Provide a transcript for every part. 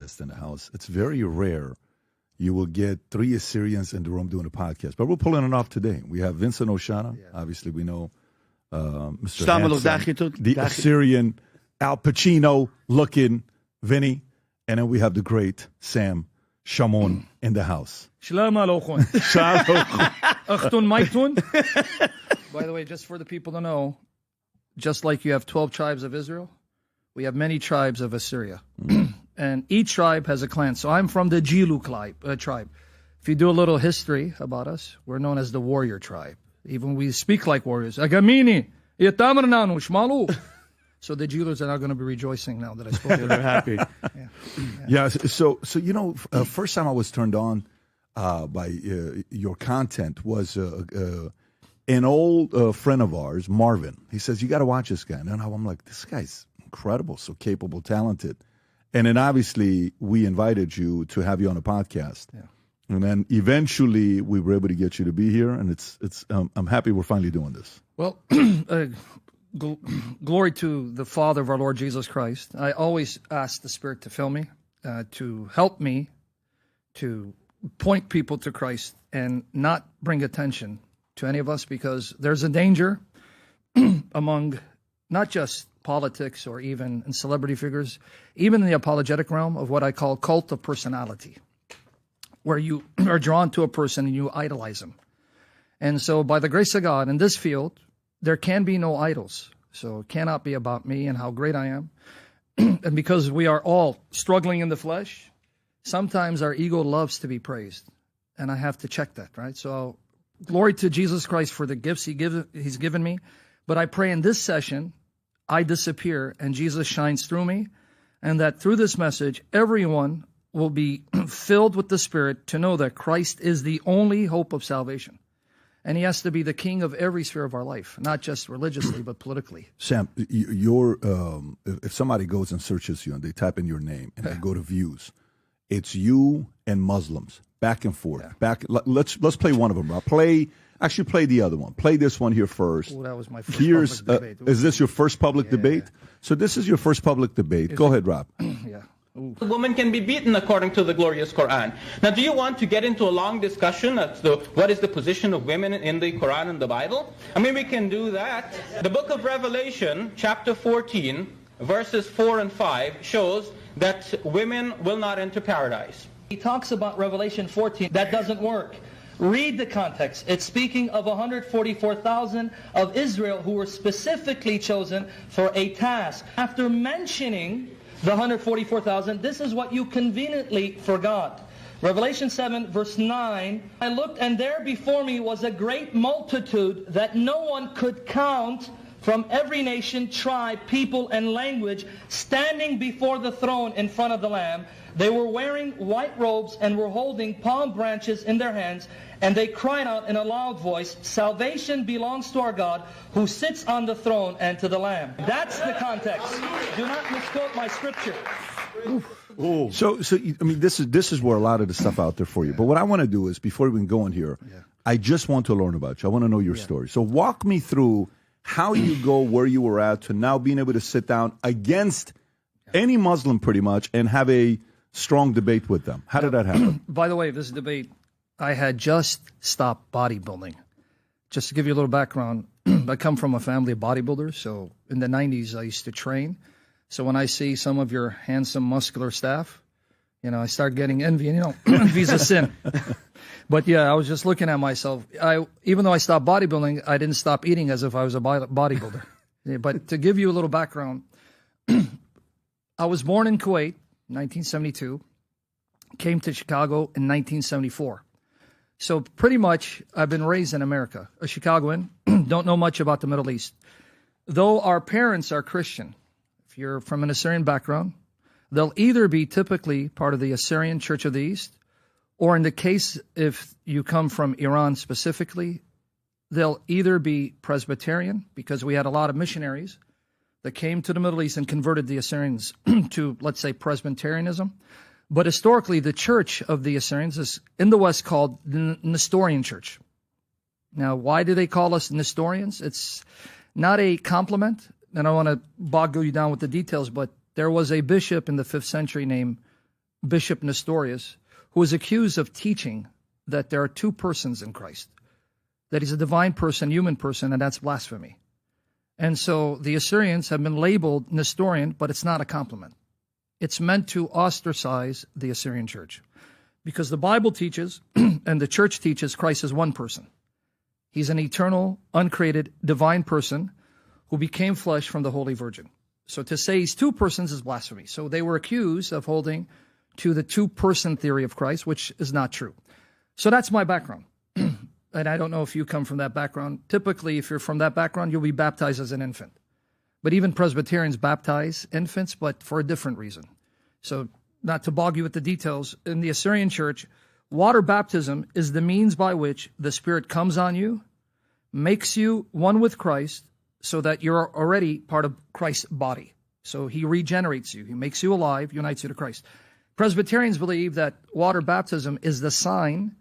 guest in the house. It's very rare you will get 3 Assyrians in the room doing a podcast, but we're pulling it off today. We have Vincent Oshana. Yeah. Obviously, we know Mr. Hanson, the Assyrian Al Pacino-looking Vinny, and then we have the great Sam Shamon in the house. Shalom aleichem. Achtun maitun. By the way, just for the people to know, just like you have 12 tribes of Israel, we have many tribes of Assyria. And each tribe has a clan. So I'm from the Jilu tribe. If you do a little history about us, we're known as the warrior tribe. Even we speak like warriors. Agamini, Yatamarnanu, Shmalu. So the Jewelers are now going to be rejoicing now that I spoke to them. They're happy. Yeah. So you know, first time I was turned on by your content was an old friend of ours, Marvin. He says, you got to watch this guy. And then I'm like, this guy's incredible, so capable, talented. And then obviously we invited you to have you on a podcast. Yeah. And then eventually we were able to get you to be here. And I'm happy we're finally doing this. Well, glory to the Father of our Lord Jesus Christ. I always ask the Spirit to fill me, to help me, to point people to Christ and not bring attention to any of us, because there's a danger among not just politics or even in celebrity figures, even in the apologetic realm, of what I call cult of personality, where you are drawn to a person and you idolize him. And so by the grace of God, in this field, there can be no idols. So it cannot be about me and how great I am. And because we are all struggling in the flesh, sometimes our ego loves to be praised. And I have to check that, right? So glory to Jesus Christ for the gifts He's given me. But I pray in this session, I disappear and Jesus shines through me. And that through this message, everyone will be filled with the Spirit to know that Christ is the only hope of salvation. And He has to be the king of every sphere of our life, not just religiously, but politically. Sam, if somebody goes and searches you and they type in your name and they go to views, it's you and Muslims back and forth. Yeah. Let's play one of them. Play the other one. Play this one here first. Oh, that was my first public debate. Is this your first public debate? Yeah. So this is your first public debate. Go ahead, Rob. Yeah. Ooh. The woman can be beaten according to the glorious Quran. Now, do you want to get into a long discussion as to what is the position of women in the Quran and the Bible? I mean, we can do that. The book of Revelation, chapter 14, verses 4 and 5, shows that women will not enter paradise. He talks about Revelation 14. That doesn't work. Read the context. It's speaking of 144,000 of Israel who were specifically chosen for a task. After mentioning the 144,000, this is what you conveniently forgot. Revelation 7, verse 9, I looked, and there before me was a great multitude that no one could count, from every nation, tribe, people, and language, standing before the throne in front of the Lamb. They were wearing white robes and were holding palm branches in their hands, and they cried out in a loud voice, "Salvation belongs to our God, who sits on the throne, and to the Lamb." That's the context. Do not misquote my scripture. Ooh. So I mean, this is where a lot of the stuff out there for you. But what I want to do is, before we can go in here, I just want to learn about you. I want to know your story. So walk me through how you go where you were at to now being able to sit down against any Muslim pretty much and have a strong debate with them. How did that happen? By the way, this debate, I had just stopped bodybuilding. Just to give you a little background, I come from a family of bodybuilders. So in the 90s, I used to train. So when I see some of your handsome, muscular staff, I start getting envy. And, envy's a sin. But yeah, I was just looking at myself. Even though I stopped bodybuilding, I didn't stop eating as if I was a bodybuilder. But to give you a little background, I was born in Kuwait, 1972, came to Chicago in 1974. So pretty much I've been raised in America, a Chicagoan, don't know much about the Middle East. Though our parents are Christian, if you're from an Assyrian background, they'll either be typically part of the Assyrian Church of the East, or in the case if you come from Iran specifically, they'll either be Presbyterian, because we had a lot of missionaries that came to the Middle East and converted the Assyrians to, let's say, Presbyterianism. But historically, the church of the Assyrians is in the West called the Nestorian Church. Now, why do they call us Nestorians? It's not a compliment, and I don't want to bog you down with the details, but there was a bishop in the 5th century named Bishop Nestorius, who was accused of teaching that there are two persons in Christ, that he's a divine person, human person, and that's blasphemy. And so the Assyrians have been labeled Nestorian, but it's not a compliment. It's meant to ostracize the Assyrian church. Because the Bible teaches, and the church teaches, Christ is one person. He's an eternal, uncreated, divine person who became flesh from the Holy Virgin. So to say he's two persons is blasphemy. So they were accused of holding to the two-person theory of Christ, which is not true. So that's my background. And I don't know if you come from that background. Typically, if you're from that background, you'll be baptized as an infant. But even Presbyterians baptize infants, but for a different reason. So not to bog you with the details, in the Assyrian church, water baptism is the means by which the Spirit comes on you, makes you one with Christ, so that you're already part of Christ's body. So he regenerates you. He makes you alive, unites you to Christ. Presbyterians believe that water baptism is the sign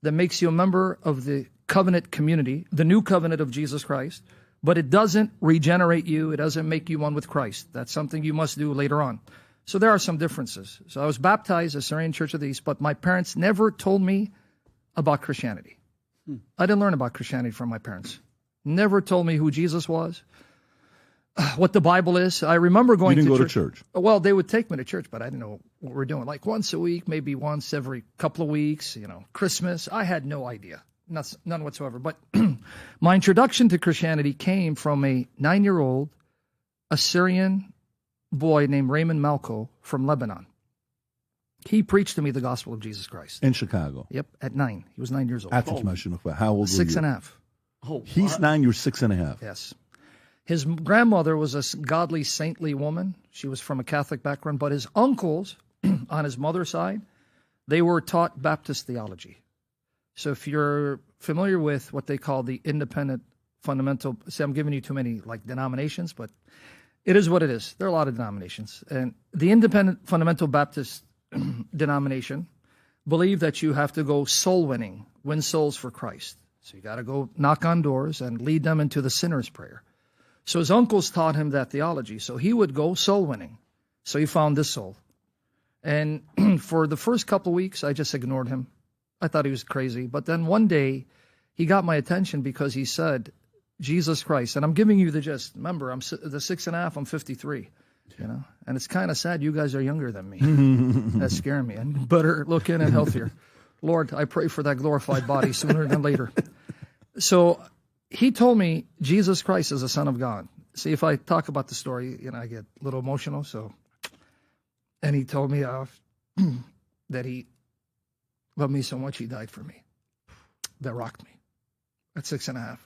that makes you a member of the covenant community, the new covenant of Jesus Christ, but it doesn't regenerate you. It doesn't make you one with Christ. That's something you must do later on. So there are some differences. So I was baptized at Assyrian Church of the East, but my parents never told me about Christianity. I didn't learn about Christianity from my parents. Never told me who Jesus was, what the Bible is. I remember going to church. You didn't go to church? Well, they would take me to church, but I didn't know what we're doing. Like once a week, maybe once every couple of weeks, Christmas. I had no idea, none whatsoever. But my introduction to Christianity came from a 9-year-old Assyrian boy named Raymond Malco from Lebanon. He preached to me the gospel of Jesus Christ. In Chicago? Yep, at 9. He was 9 years old. How old were you? 6.5. Oh, he's 9, you're 6.5. Yes. His grandmother was a godly, saintly woman. She was from a Catholic background, but his uncles on his mother's side, they were taught Baptist theology. So if you're familiar with what they call the independent fundamental, see, I'm giving you too many denominations, but it is what it is. There are a lot of denominations. And the independent fundamental Baptist denomination believe that you have to go soul winning, win souls for Christ. So you got to go knock on doors and lead them into the sinner's prayer. So his uncles taught him that theology. So he would go soul winning. So he found this soul. And for the first couple of weeks, I just ignored him. I thought he was crazy. But then one day, he got my attention because he said, Jesus Christ. And I'm giving you the gist. Remember, I'm the 6.5, I'm 53. And it's kind of sad you guys are younger than me. That's scaring me. And better looking and healthier. Lord, I pray for that glorified body sooner than later. So he told me Jesus Christ is the Son of God. See, if I talk about the story, I get a little emotional. And he told me that he loved me so much he died for me. That rocked me at 6.5.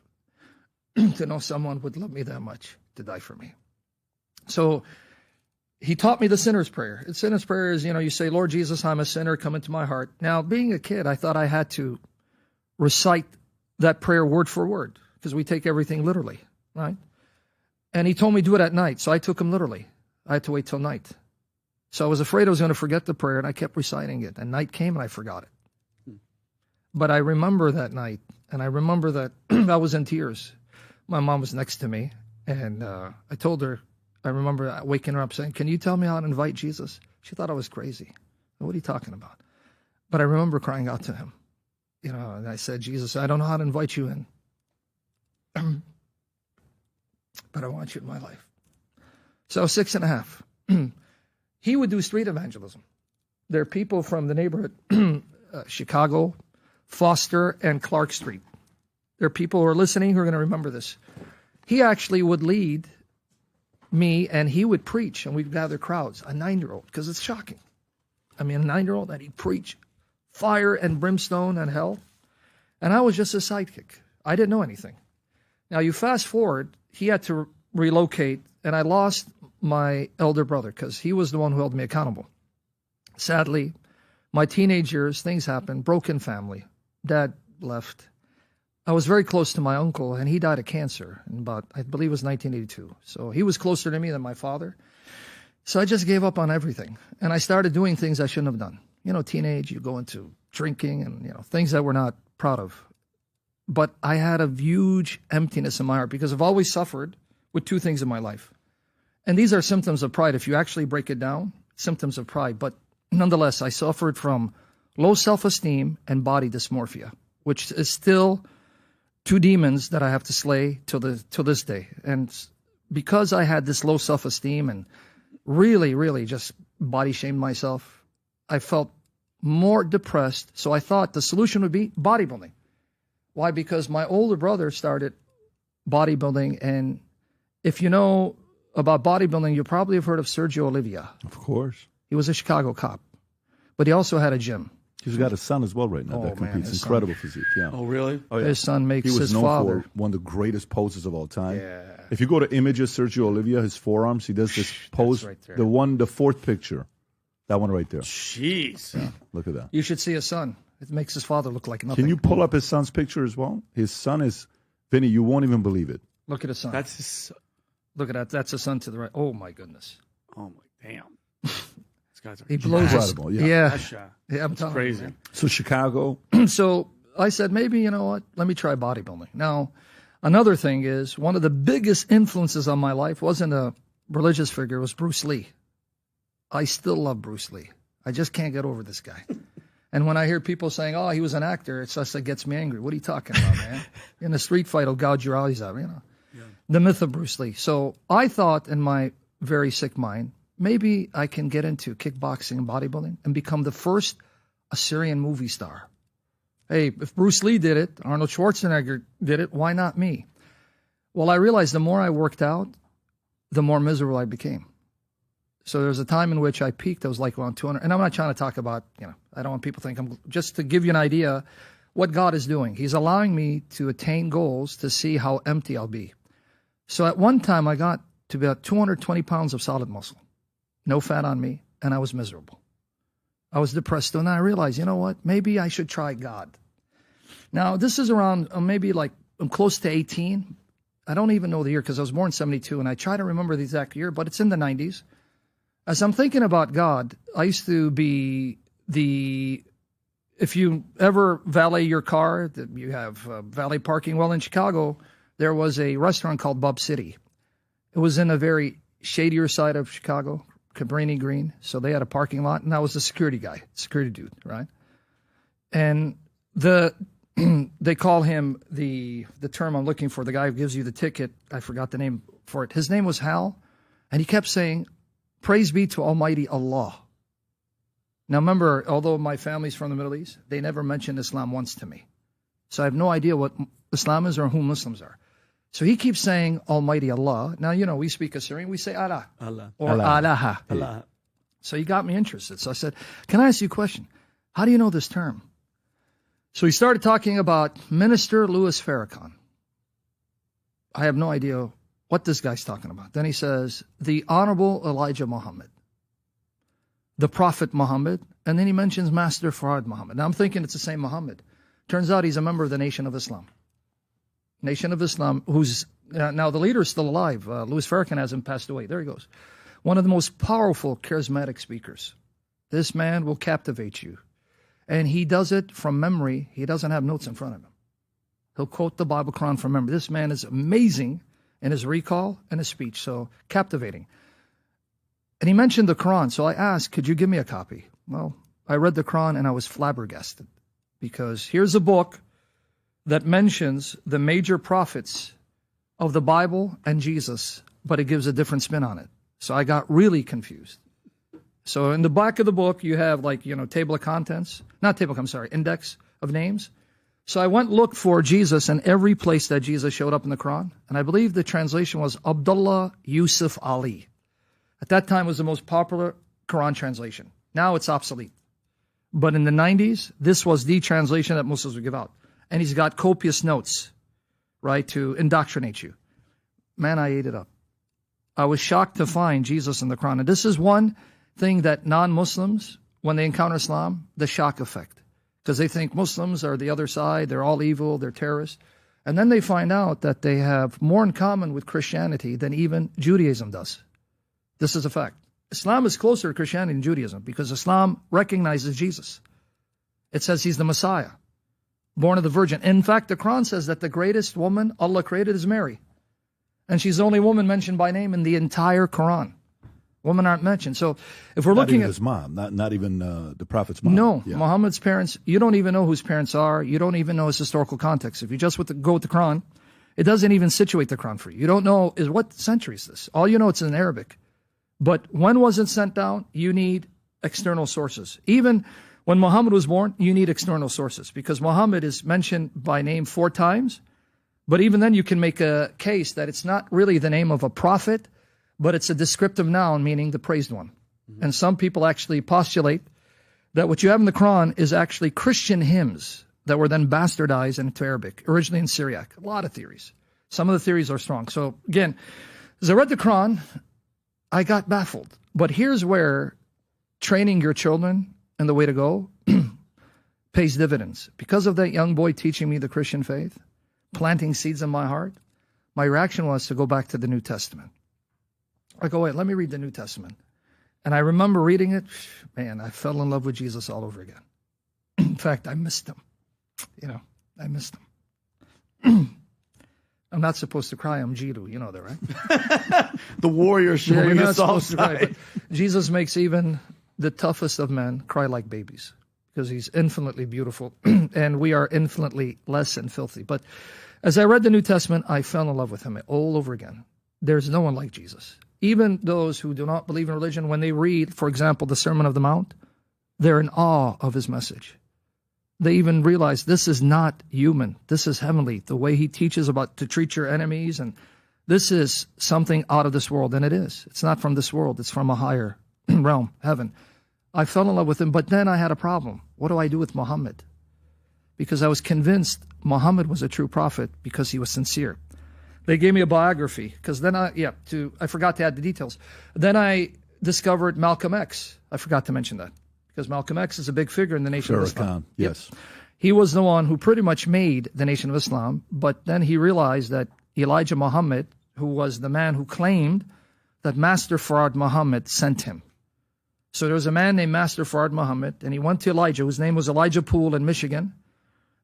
To know someone would love me that much to die for me. So he taught me the sinner's prayer. The sinner's prayer is, you say, Lord Jesus, I'm a sinner, come into my heart. Now, being a kid, I thought I had to recite that prayer word for word because we take everything literally, right? And he told me do it at night, so I took him literally. I had to wait till night. So I was afraid I was going to forget the prayer, and I kept reciting it. And night came, and I forgot it. But I remember that night, and I remember that I was in tears. My mom was next to me, and I told her, I remember waking her up saying, can you tell me how to invite Jesus? She thought I was crazy. What are you talking about? But I remember crying out to him. And I said, Jesus, I don't know how to invite you in, but I want you in my life. So 6.5. He would do street evangelism. There are people from the neighborhood, Chicago, Foster, and Clark Street. There are people who are listening who are going to remember this. He actually would lead me, and he would preach, and we'd gather crowds, a 9-year-old, because it's shocking. A 9-year-old, and he'd preach fire and brimstone and hell. And I was just a sidekick. I didn't know anything. Now, you fast forward, he had to relocate, and I lost my elder brother because he was the one who held me accountable. Sadly, my teenage years, things happened, broken family. Dad left. I was very close to my uncle, and he died of cancer in about, I believe it was 1982. So he was closer to me than my father. So I just gave up on everything, and I started doing things I shouldn't have done. Teenage, you go into drinking and, things that we're not proud of. But I had a huge emptiness in my heart because I've always suffered with two things in my life. And these are symptoms of pride. If you actually break it down, symptoms of pride. But nonetheless, I suffered from low self-esteem and body dysmorphia, which is still two demons that I have to slay till this day. And because I had this low self-esteem and really just body shamed myself, I felt more depressed. So I thought the solution would be bodybuilding. Why? Because my older brother started bodybuilding, and if you know about bodybuilding, you probably have heard of Sergio Olivia. Of course. He was a Chicago cop, but he also had a gym. He's got a son as well right now that competes. Incredible physique, yeah. Oh, really? Oh, yeah. His son makes he was his known father. for one of the greatest poses of all time. Yeah. If you go to images, Sergio Olivia, his forearms, he does this pose. right there. The fourth picture. That one right there. Jeez. Yeah, look at that. You should see his son. It makes his father look like nothing. Can you pull up his son's picture as well? His son is, Vinny, you won't even believe it. Look at his son. That's his, Look at that. That's his son to the right. Oh, my goodness. oh, my, damn. These guys are He blows his... Incredible, yeah. Yeah. That shot. Yeah, I'm telling you, Crazy. man. So Chicago. So I said, maybe, you know what, let me try bodybuilding. Now, another thing is, one of the biggest influences on my life wasn't a religious figure, it was Bruce Lee. I still love Bruce Lee. I just can't get over this guy. And when I hear people saying, oh, he was an actor, it's just that gets me angry. What are you talking about, man? In a street fight, I'll gouge your eyes out, you know. Yeah. The myth of Bruce Lee. So I thought in my very sick mind, maybe I can get into kickboxing and bodybuilding and become the first Assyrian movie star. Hey, if Bruce Lee did it, Arnold Schwarzenegger did it, why not me? Well, I realized the more I worked out, the more miserable I became. So there was a time in which I peaked. I was like around 200. And I'm not trying to talk about, you know, I don't want people to think I'm, just to give you an idea what God is doing. He's allowing me to attain goals to see how empty I'll be. So at one time, I got to about 220 pounds of solid muscle, no fat on me, and I was miserable. I was depressed, and I realized, you know what, maybe I should try God. Now, this is around maybe like I'm close to 18. I don't even know the year because I was born in 72, and I try to remember the exact year, but it's in the 90s. As I'm thinking about God, I used to be if you ever valet your car, you have valet parking. Well, in Chicago, there was a restaurant called Bub City. It was in a very shadier side of Chicago, Cabrini Green. So they had a parking lot, and I was the security guy, security dude, right? And they call him the term I'm looking for, the guy who gives you the ticket. I forgot the name for it. His name was Hal, and he kept saying, "Praise be to Almighty Allah." Now remember, although my family's from the Middle East, they never mentioned Islam once to me. So I have no idea what Islam is or who Muslims are. So he keeps saying Almighty Allah. Now, you know, we speak Assyrian, we say Allah. Allah. Or Allah. Allah. So he got me interested. So I said, can I ask you a question? How do you know this term? So he started talking about Minister Louis Farrakhan. I have no idea what this guy's talking about. Then he says, the Honorable Elijah Muhammad, the Prophet Muhammad, and then he mentions Master Farad Muhammad. Now I'm thinking it's the same Muhammad. Turns out he's a member of the Nation of Islam. Nation of Islam, who's, now the leader is still alive. Louis Farrakhan hasn't passed away. There he goes. One of the most powerful, charismatic speakers. This man will captivate you. And he does it from memory. He doesn't have notes in front of him. He'll quote the Bible, Quran from memory. This man is amazing in his recall and his speech, so captivating. And he mentioned the Quran, so I asked, could you give me a copy? Well, I read the Quran and I was flabbergasted, because here's a book that mentions the major prophets of the Bible and Jesus, but it gives a different spin on it. So I got really confused. So in the back of the book, you have table of contents, index of names. So I went look for Jesus in every place that Jesus showed up in the Quran. And I believe the translation was Abdullah Yusuf Ali. At that time, it was the most popular Quran translation. Now it's obsolete. But in the 90s, this was the translation that Muslims would give out. And he's got copious notes, right, to indoctrinate you. Man, I ate it up. I was shocked to find Jesus in the Quran. And this is one thing that non-Muslims, when they encounter Islam, the shock effect. Because they think Muslims are the other side, they're all evil, they're terrorists. And then they find out that they have more in common with Christianity than even Judaism does. This is a fact. Islam is closer to Christianity than Judaism because Islam recognizes Jesus. It says he's the Messiah, born of the Virgin. In fact, the Quran says that the greatest woman Allah created is Mary. And she's the only woman mentioned by name in the entire Quran. Women aren't mentioned. So if we're Not looking even at his mom, not even the prophet's mom. no, Yeah. Muhammad's parents, you don't even know whose parents are. You don't even know his historical context. If you just go with the Quran, it doesn't even situate the Quran for you. You don't know what century is this. All you know, it's in Arabic. But when was it sent down? You need external sources. Even when Muhammad was born, you need external sources because Muhammad is mentioned by name 4 times. But even then, you can make a case that it's not really the name of a prophet, but it's a descriptive noun, meaning the praised one. And some people actually postulate that what you have in the Quran is actually Christian hymns that were then bastardized into Arabic, originally in Syriac. A lot of theories. Some of the theories are strong. So again, as I read the Quran, I got baffled. But here's where training your children and the way to go pays dividends. Because of that young boy teaching me the Christian faith, planting seeds in my heart, my reaction was to go back to the New Testament. I go, wait, let me read the New Testament. And I remember reading it. Man, I fell in love with Jesus all over again. In fact, I missed him. I missed him. I'm not supposed to cry. I'm Jiru. You know that, right? The warrior showing you're us not all supposed to cry. But Jesus makes even the toughest of men cry like babies because he's infinitely beautiful and we are infinitely less and filthy. But as I read the New Testament, I fell in love with him all over again. There's no one like Jesus. Even those who do not believe in religion, when they read, for example, the Sermon of the Mount, they're in awe of his message. They even realize this is not human. This is heavenly. The way he teaches about to treat your enemies, and this is something out of this world, and it is. It's not from this world. It's from a higher realm, heaven. I fell in love with him, but then I had a problem. What do I do with Muhammad? Because I was convinced Muhammad was a true prophet because he was sincere. They gave me a biography because then I forgot to add the details. Then I discovered Malcolm X. I forgot to mention that because Malcolm X is a big figure in the Nation of Islam. Yes. Yep. He was the one who pretty much made the Nation of Islam, but then he realized that Elijah Muhammad, who was the man who claimed that Master Farad Muhammad sent him. So there was a man named Master Farad Muhammad, and he went to Elijah, whose name was Elijah Poole in Michigan,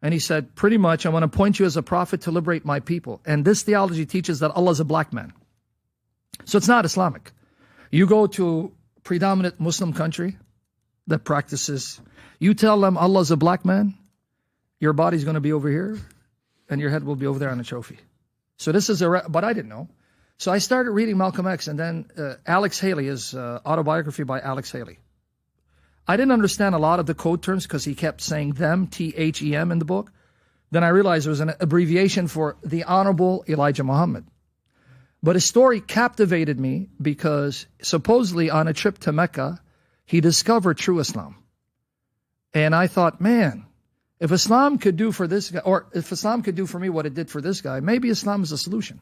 and he said, pretty much, I want to appoint you as a prophet to liberate my people. And this theology teaches that Allah is a black man. So it's not Islamic. You go to a predominant Muslim country that practices, you tell them Allah is a black man, your body's going to be over here, and your head will be over there on a trophy. So this is but I didn't know. So I started reading Malcolm X, and then Alex Haley, his autobiography by Alex Haley. I didn't understand a lot of the code terms because he kept saying them, T-H-E-M in the book. Then I realized it was an abbreviation for the Honorable Elijah Muhammad. But his story captivated me because supposedly on a trip to Mecca, he discovered true Islam. And I thought, man, if Islam could do for this guy, or if Islam could do for me what it did for this guy, maybe Islam is a solution.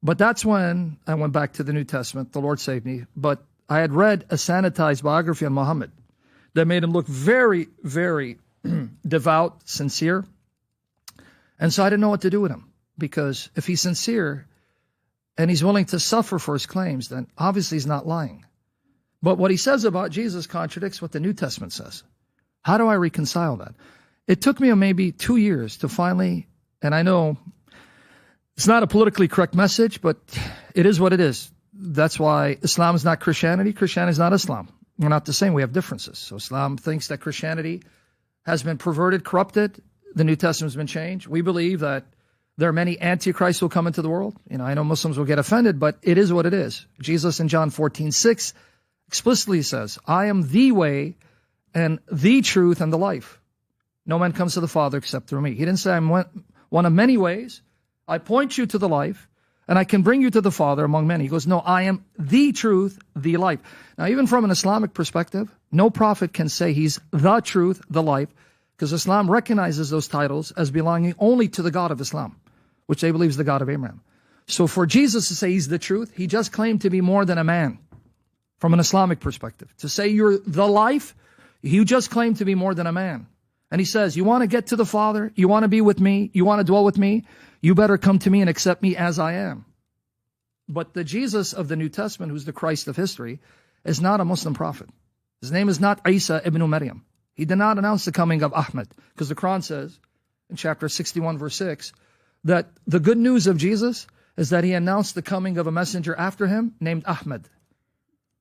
But that's when I went back to the New Testament. The Lord saved me. But I had read a sanitized biography on Muhammad that made him look very, very devout, sincere. And so I didn't know what to do with him. Because if he's sincere and he's willing to suffer for his claims, then obviously he's not lying. But what he says about Jesus contradicts what the New Testament says. How do I reconcile that? It took me maybe 2 years to finally, and I know it's not a politically correct message, but it is what it is. That's why Islam is not Christianity. Christianity is not Islam. We're not the same. We have differences. So Islam thinks that Christianity has been perverted, corrupted. The New Testament has been changed. We believe that there are many antichrists who will come into the world. I know Muslims will get offended, but it is what it is. Jesus in John 14:6 explicitly says, I am the way and the truth and the life. No man comes to the Father except through me. He didn't say I'm one of many ways. I point you to the life, and I can bring you to the Father among many. He goes, no, I am the truth, the life. Now, even from an Islamic perspective, no prophet can say he's the truth, the life, because Islam recognizes those titles as belonging only to the God of Islam, which they believe is the God of Abraham. So for Jesus to say he's the truth, he just claimed to be more than a man from an Islamic perspective. To say you're the life, he just claimed to be more than a man. And he says, you want to get to the Father, you want to be with me, you want to dwell with me, you better come to me and accept me as I am. But the Jesus of the New Testament, who's the Christ of history, is not a Muslim prophet. His name is not Isa ibn Maryam. He did not announce the coming of Ahmed, because the Quran says in chapter 61, verse 6, that the good news of Jesus is that he announced the coming of a messenger after him named Ahmed.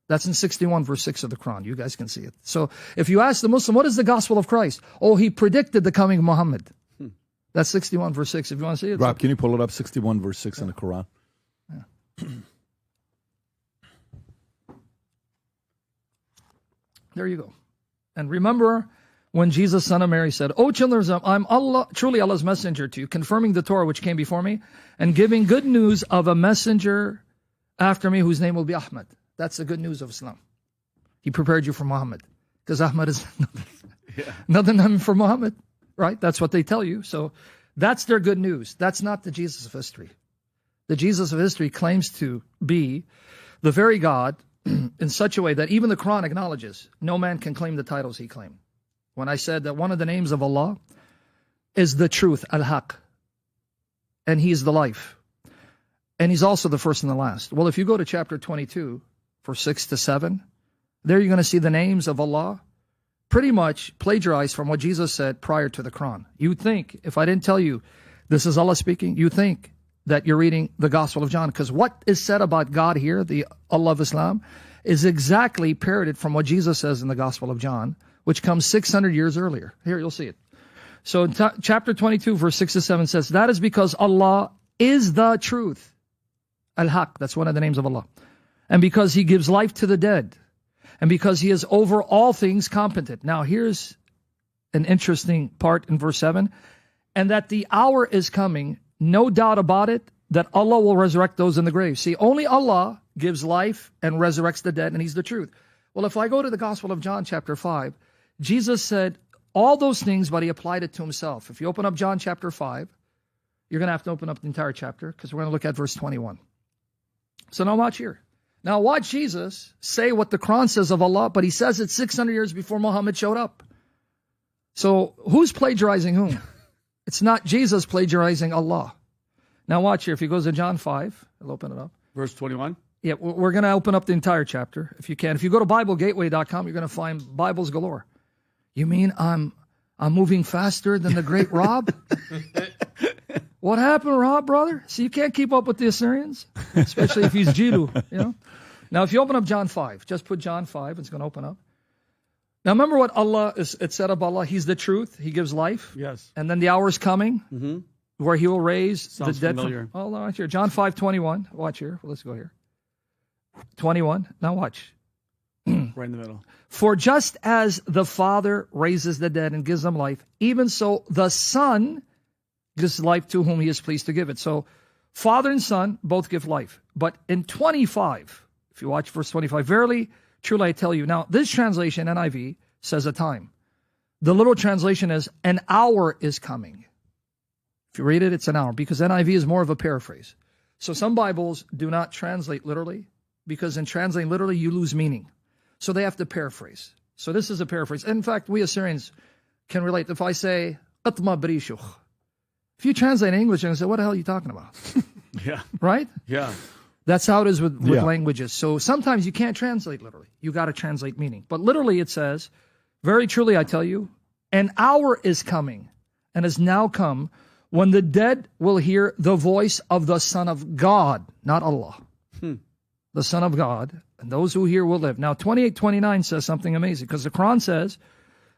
That's in 61 verse 6 of the Quran. You guys can see it. So if you ask the Muslim, what is the gospel of Christ? Oh, he predicted the coming of Muhammad. That's 61 verse 6. If you want to see it. Rob, can you pull it up? 61 verse 6 in the Quran. Yeah. There you go. And remember when Jesus, son of Mary, said, O children of Israel, I'm Allah, truly Allah's messenger to you, confirming the Torah which came before me, and giving good news of a messenger after me whose name will be Ahmed. That's the good news of Islam. He prepared you for Muhammad. Because Ahmed is nothing name for Muhammad. Right? That's what they tell you. So that's their good news. That's not the Jesus of history. The Jesus of history claims to be the very God in such a way that even the Quran acknowledges no man can claim the titles he claimed. When I said that one of the names of Allah is the truth, al-haq, and he is the life, and he's also the first and the last. Well, if you go to chapter 22, verse 6 to 7, there you're going to see the names of Allah pretty much plagiarized from what Jesus said prior to the Quran. You'd think, if I didn't tell you this is Allah speaking, you think that you're reading the Gospel of John, because what is said about God here, the Allah of Islam, is exactly parroted from what Jesus says in the Gospel of John, which comes 600 years earlier. Here, you'll see it. So chapter 22, verse 6 to 7 says, that is because Allah is the truth. Al-Haq, that's one of the names of Allah. And because he gives life to the dead. And because he is over all things competent. Now here's an interesting part in verse 7. And that the hour is coming, no doubt about it, that Allah will resurrect those in the grave. See, only Allah gives life and resurrects the dead, and he's the truth. Well, if I go to the Gospel of John chapter 5, Jesus said all those things, but he applied it to himself. If you open up John chapter 5, you're going to have to open up the entire chapter, because we're going to look at verse 21. So now watch here. Now watch Jesus say what the Quran says of Allah, but he says it 600 years before Muhammad showed up. So who's plagiarizing whom? It's not Jesus plagiarizing Allah. Now watch here. If he goes to John 5, I'll open it up. Verse 21. Yeah, we're going to open up the entire chapter, if you can. If you go to BibleGateway.com, you're going to find Bibles galore. You mean I'm moving faster than the great Rob? What happened, Rob, brother? See, you can't keep up with the Assyrians, especially if he's Jilu, you know. Now, if you open up John 5, just put John 5, it's going to open up. Now, remember what it said of Allah. He's the truth. He gives life. Yes. And then the hour is coming where he will raise Sounds the dead. Familiar. Oh, watch here. John 5:21. Watch here. Well, let's go here. 21. Now watch. Right in the middle. For just as the Father raises the dead and gives them life, even so the Son gives life to whom he is pleased to give it. So Father and Son both give life. But in 25, if you watch verse 25, verily, truly I tell you. Now, this translation, NIV, says a time. The literal translation is an hour is coming. If you read it, it's an hour, because NIV is more of a paraphrase. So some Bibles do not translate literally, because in translating literally, you lose meaning. So they have to paraphrase. So this is a paraphrase. In fact, we Assyrians can relate. If I say, Atma Brishuch, if you translate in English, you're going to say, what the hell are you talking about? Yeah. Right? Yeah. That's how it is with languages. So sometimes you can't translate literally. You got to translate meaning. But literally it says, very truly I tell you, an hour is coming and has now come when the dead will hear the voice of the Son of God, not Allah. The Son of God, and those who hear will live. Now 28:29 says something amazing, because the Quran says,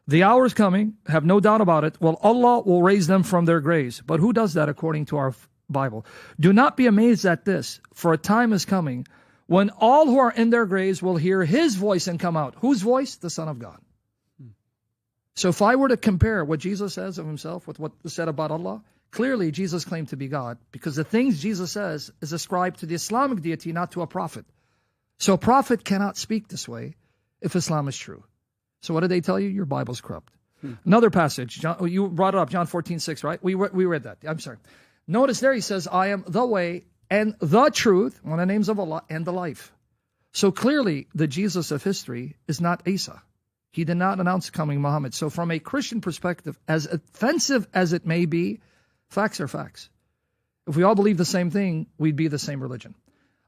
the hour is coming, have no doubt about it, well, Allah will raise them from their graves. But who does that according to our Bible? Do not be amazed at this, for a time is coming when all who are in their graves will hear his voice and come out. Whose voice? The Son of God. So if I were to compare what Jesus says of himself with what is said about Allah, clearly Jesus claimed to be God, because the things Jesus says is ascribed to the Islamic deity, not to a prophet. So a prophet cannot speak this way if Islam is true. So what did they tell you? Your Bible's corrupt. Another passage, John, you brought it up, John 14:6, right? We read that. I'm sorry. Notice there he says, I am the way and the truth, one of the names of Allah, and the life. So clearly the Jesus of history is not Isa. He did not announce coming Muhammad. So from a Christian perspective, as offensive as it may be, facts are facts. If we all believe the same thing, we'd be the same religion.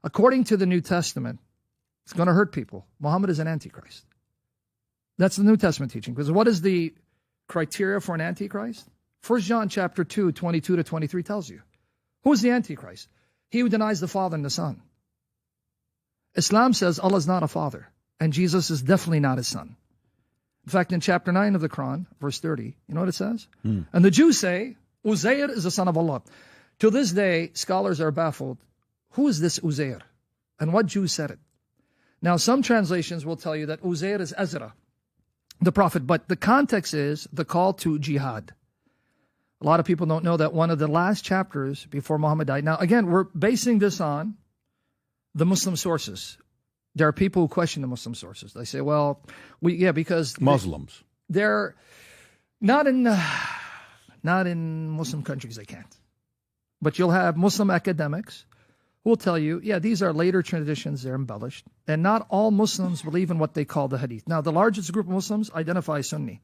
According to the New Testament, it's going to hurt people. Muhammad is an antichrist. That's the New Testament teaching. Because what is the criteria for an antichrist? 1 John chapter 2, 22 to 23 tells you. Who is the antichrist? He who denies the Father and the Son. Islam says Allah is not a father, and Jesus is definitely not his son. In fact, in chapter 9 of the Quran, verse 30, you know what it says? And the Jews say, Uzair is the son of Allah. To this day, scholars are baffled. Who is this Uzair? And what Jew said it? Now, some translations will tell you that Uzair is Ezra, the prophet, but the context is the call to jihad. A lot of people don't know that one of the last chapters before Muhammad died. Now, again, we're basing this on the Muslim sources. There are people who question the Muslim sources. They say, well, because Muslims. They're not in Muslim countries, they can't. But you'll have Muslim academics who will tell you, these are later traditions, they're embellished. And not all Muslims believe in what they call the hadith. Now, the largest group of Muslims identify Sunni. In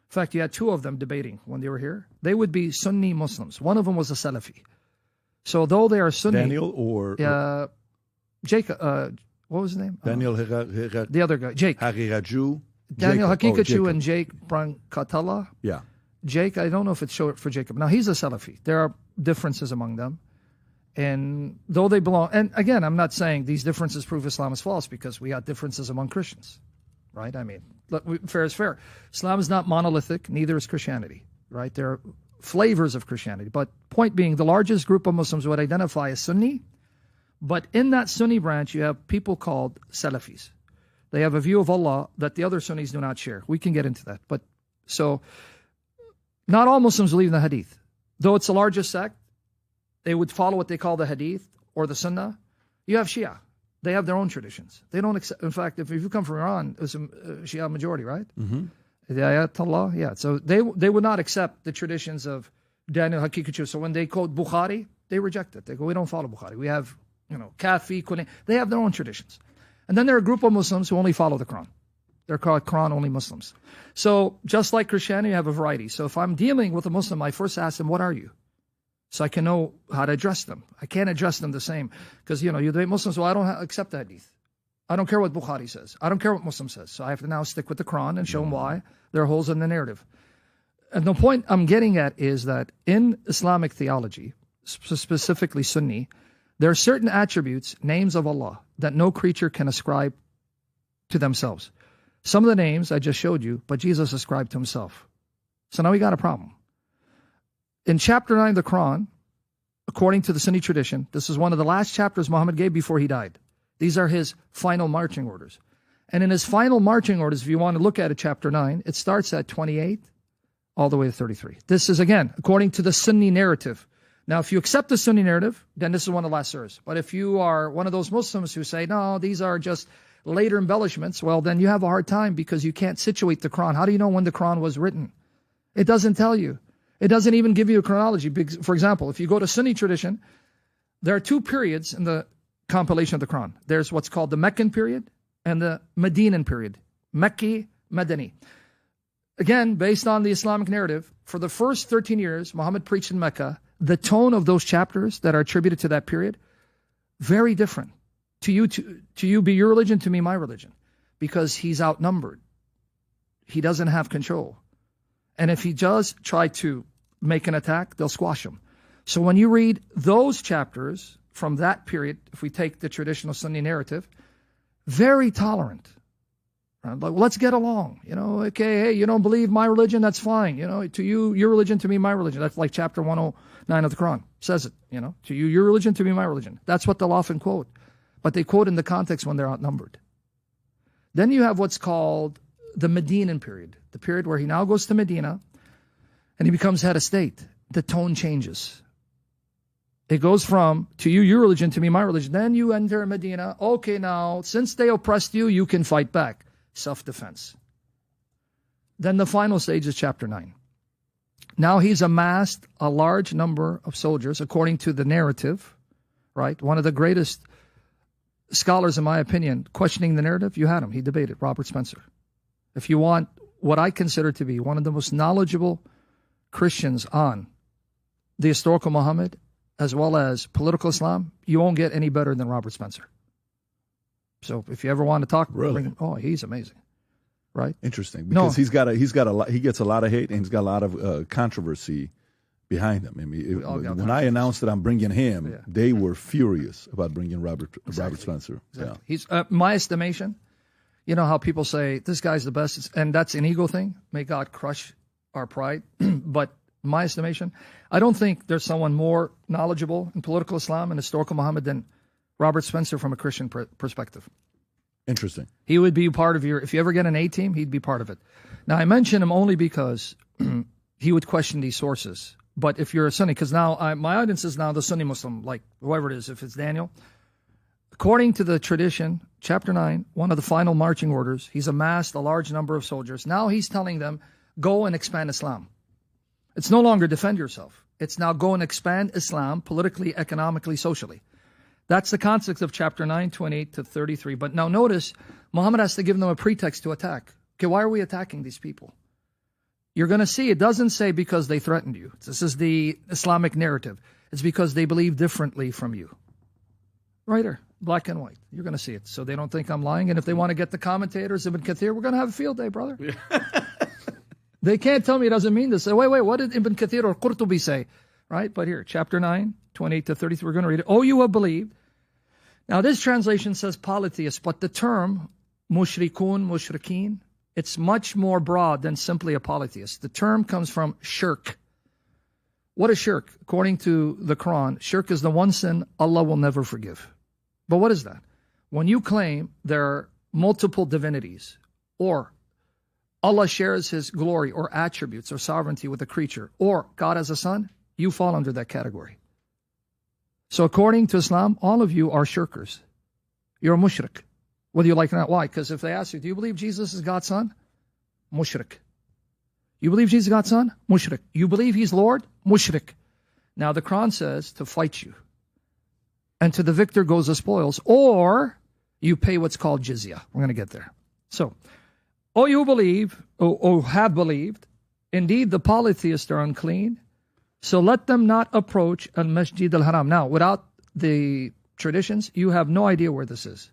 fact, you had two of them debating when they were here. They would be Sunni Muslims. One of them was a Salafi. So though they are Sunni... Daniel or... Jacob... what was his name? Daniel the other guy, Jake. Hakikaju. Daniel Hakikaju and Jake Brankatala. Yeah. Jake, I don't know if it's short for Jacob. Now, he's a Salafi. There are differences among them. And though they belong... And again, I'm not saying these differences prove Islam is false because we got differences among Christians. Right? I mean, fair is fair. Islam is not monolithic, neither is Christianity. Right? There are flavors of Christianity. But point being, the largest group of Muslims would identify as Sunni. But in that Sunni branch, you have people called Salafis. They have a view of Allah that the other Sunnis do not share. We can get into that. But so, not all Muslims believe in the Hadith. Though it's the largest sect, they would follow what they call the Hadith or the Sunnah. You have Shia. They have their own traditions. They don't accept, in fact, if you come from Iran, it's a Shia majority, right? Mm-hmm. The Ayatollah, yeah. So they would not accept the traditions of Daniel Hakikatu. So when they quote Bukhari, they reject it. They go, we don't follow Bukhari. We have, Kafi, Quran. They have their own traditions. And then there are a group of Muslims who only follow the Quran. They're called Quran-only Muslims. So just like Christianity, you have a variety. So if I'm dealing with a Muslim, I first ask them, what are you? So I can know how to address them. I can't address them the same. Because, you debate Muslims, well, I don't accept the hadith. I don't care what Bukhari says. I don't care what Muslim says. So I have to now stick with the Quran and show them why there are holes in the narrative. And the point I'm getting at is that in Islamic theology, specifically Sunni, there are certain attributes, names of Allah, that no creature can ascribe to themselves. Some of the names I just showed you, but Jesus ascribed to himself. So now we got a problem. In chapter 9 of the Quran, according to the Sunni tradition, this is one of the last chapters Muhammad gave before he died. These are his final marching orders. And in his final marching orders, if you want to look at it, chapter 9, it starts at 28 all the way to 33. This is, again, according to the Sunni narrative. Now, if you accept the Sunni narrative, then this is one of the last surahs. But if you are one of those Muslims who say, no, these are just later embellishments, well, then you have a hard time because you can't situate the Quran. How do you know when the Quran was written? It doesn't tell you. It doesn't even give you a chronology. For example, if you go to Sunni tradition, there are two periods in the compilation of the Quran. There's what's called the Meccan period and the Medinan period. Mecki, Madani. Again, based on the Islamic narrative, for the first 13 years, Muhammad preached in Mecca. The tone of those chapters that are attributed to that period, very different. To you be your religion, to me my religion. Because he's outnumbered. He doesn't have control. And if he does try to make an attack, they'll squash him. So when you read those chapters from that period, if we take the traditional Sunni narrative, very tolerant. Like, well, let's get along. Okay, hey, you don't believe my religion, that's fine. To you, your religion, to me, my religion. That's like chapter 109 of the Quran. Says it, to you, your religion, to me, my religion. That's what they'll often quote. But they quote in the context when they're outnumbered. Then you have what's called the Medinan period. The period where he now goes to Medina and he becomes head of state. The tone changes. It goes from, to you, your religion, to me, my religion. Then you enter Medina. Okay, now, since they oppressed you, you can fight back. Self-defense. Then the final stage is chapter 9. Now he's amassed a large number of soldiers, according to the narrative, right? One of the greatest scholars, in my opinion, questioning the narrative, you had him. He debated, Robert Spencer. If you want what I consider to be one of the most knowledgeable Christians on the historical Muhammad, as well as political Islam, you won't get any better than Robert Spencer. So if you ever want to talk, really? He's amazing, right? Interesting, because he gets a lot of hate and he's got a lot of controversy behind him. I mean, all got when I announced that I'm bringing him, Yeah. they were furious about bringing Robert Spencer. Exactly. He's my estimation. You know how people say this guy's the best, and that's an ego thing. May God crush our pride. But my estimation, I don't think there's someone more knowledgeable in political Islam and historical Muhammad than Robert Spencer from a Christian perspective. Interesting. He would be part of if you ever get an A team, he'd be part of it. Now, I mention him only because he would question these sources. But if you're a Sunni, because now my audience is now the Sunni Muslim, like whoever it is, if it's Daniel. According to the tradition, chapter 9, one of the final marching orders, he's amassed a large number of soldiers. Now he's telling them, go and expand Islam. It's no longer defend yourself. It's now go and expand Islam politically, economically, socially. That's the context of chapter 9, 28 to 33. But now notice, Muhammad has to give them a pretext to attack. Okay, why are we attacking these people? You're going to see it doesn't say because they threatened you. This is the Islamic narrative. It's because they believe differently from you. Right here, black and white. You're going to see it. So they don't think I'm lying. And if they want to get the commentators, Ibn Kathir, we're going to have a field day, brother. They can't tell me it doesn't mean this. Wait, what did Ibn Kathir or Qurtubi say? Right? But here, chapter 9, 28 to 33, we're going to read it. Oh, you have believed. Now, this translation says polytheists, but the term mushrikun, mushrikeen, it's much more broad than simply a polytheist. The term comes from shirk. What is shirk? According to the Quran, shirk is the one sin Allah will never forgive. But what is that? When you claim there are multiple divinities, or Allah shares his glory or attributes or sovereignty with a creature, or God has a son, you fall under that category. So according to Islam, all of you are shirkers. You're a mushrik, whether you like it or not. Why? Because if they ask you, do you believe Jesus is God's son? Mushrik. You believe Jesus is God's son? Mushrik. You believe he's Lord? Mushrik. Now the Quran says to fight you. And to the victor goes the spoils, or you pay what's called jizya. We're going to get there. So, oh, you believe, or have believed, indeed the polytheists are unclean, so let them not approach al-Masjid al-Haram. Now, without the traditions, you have no idea where this is.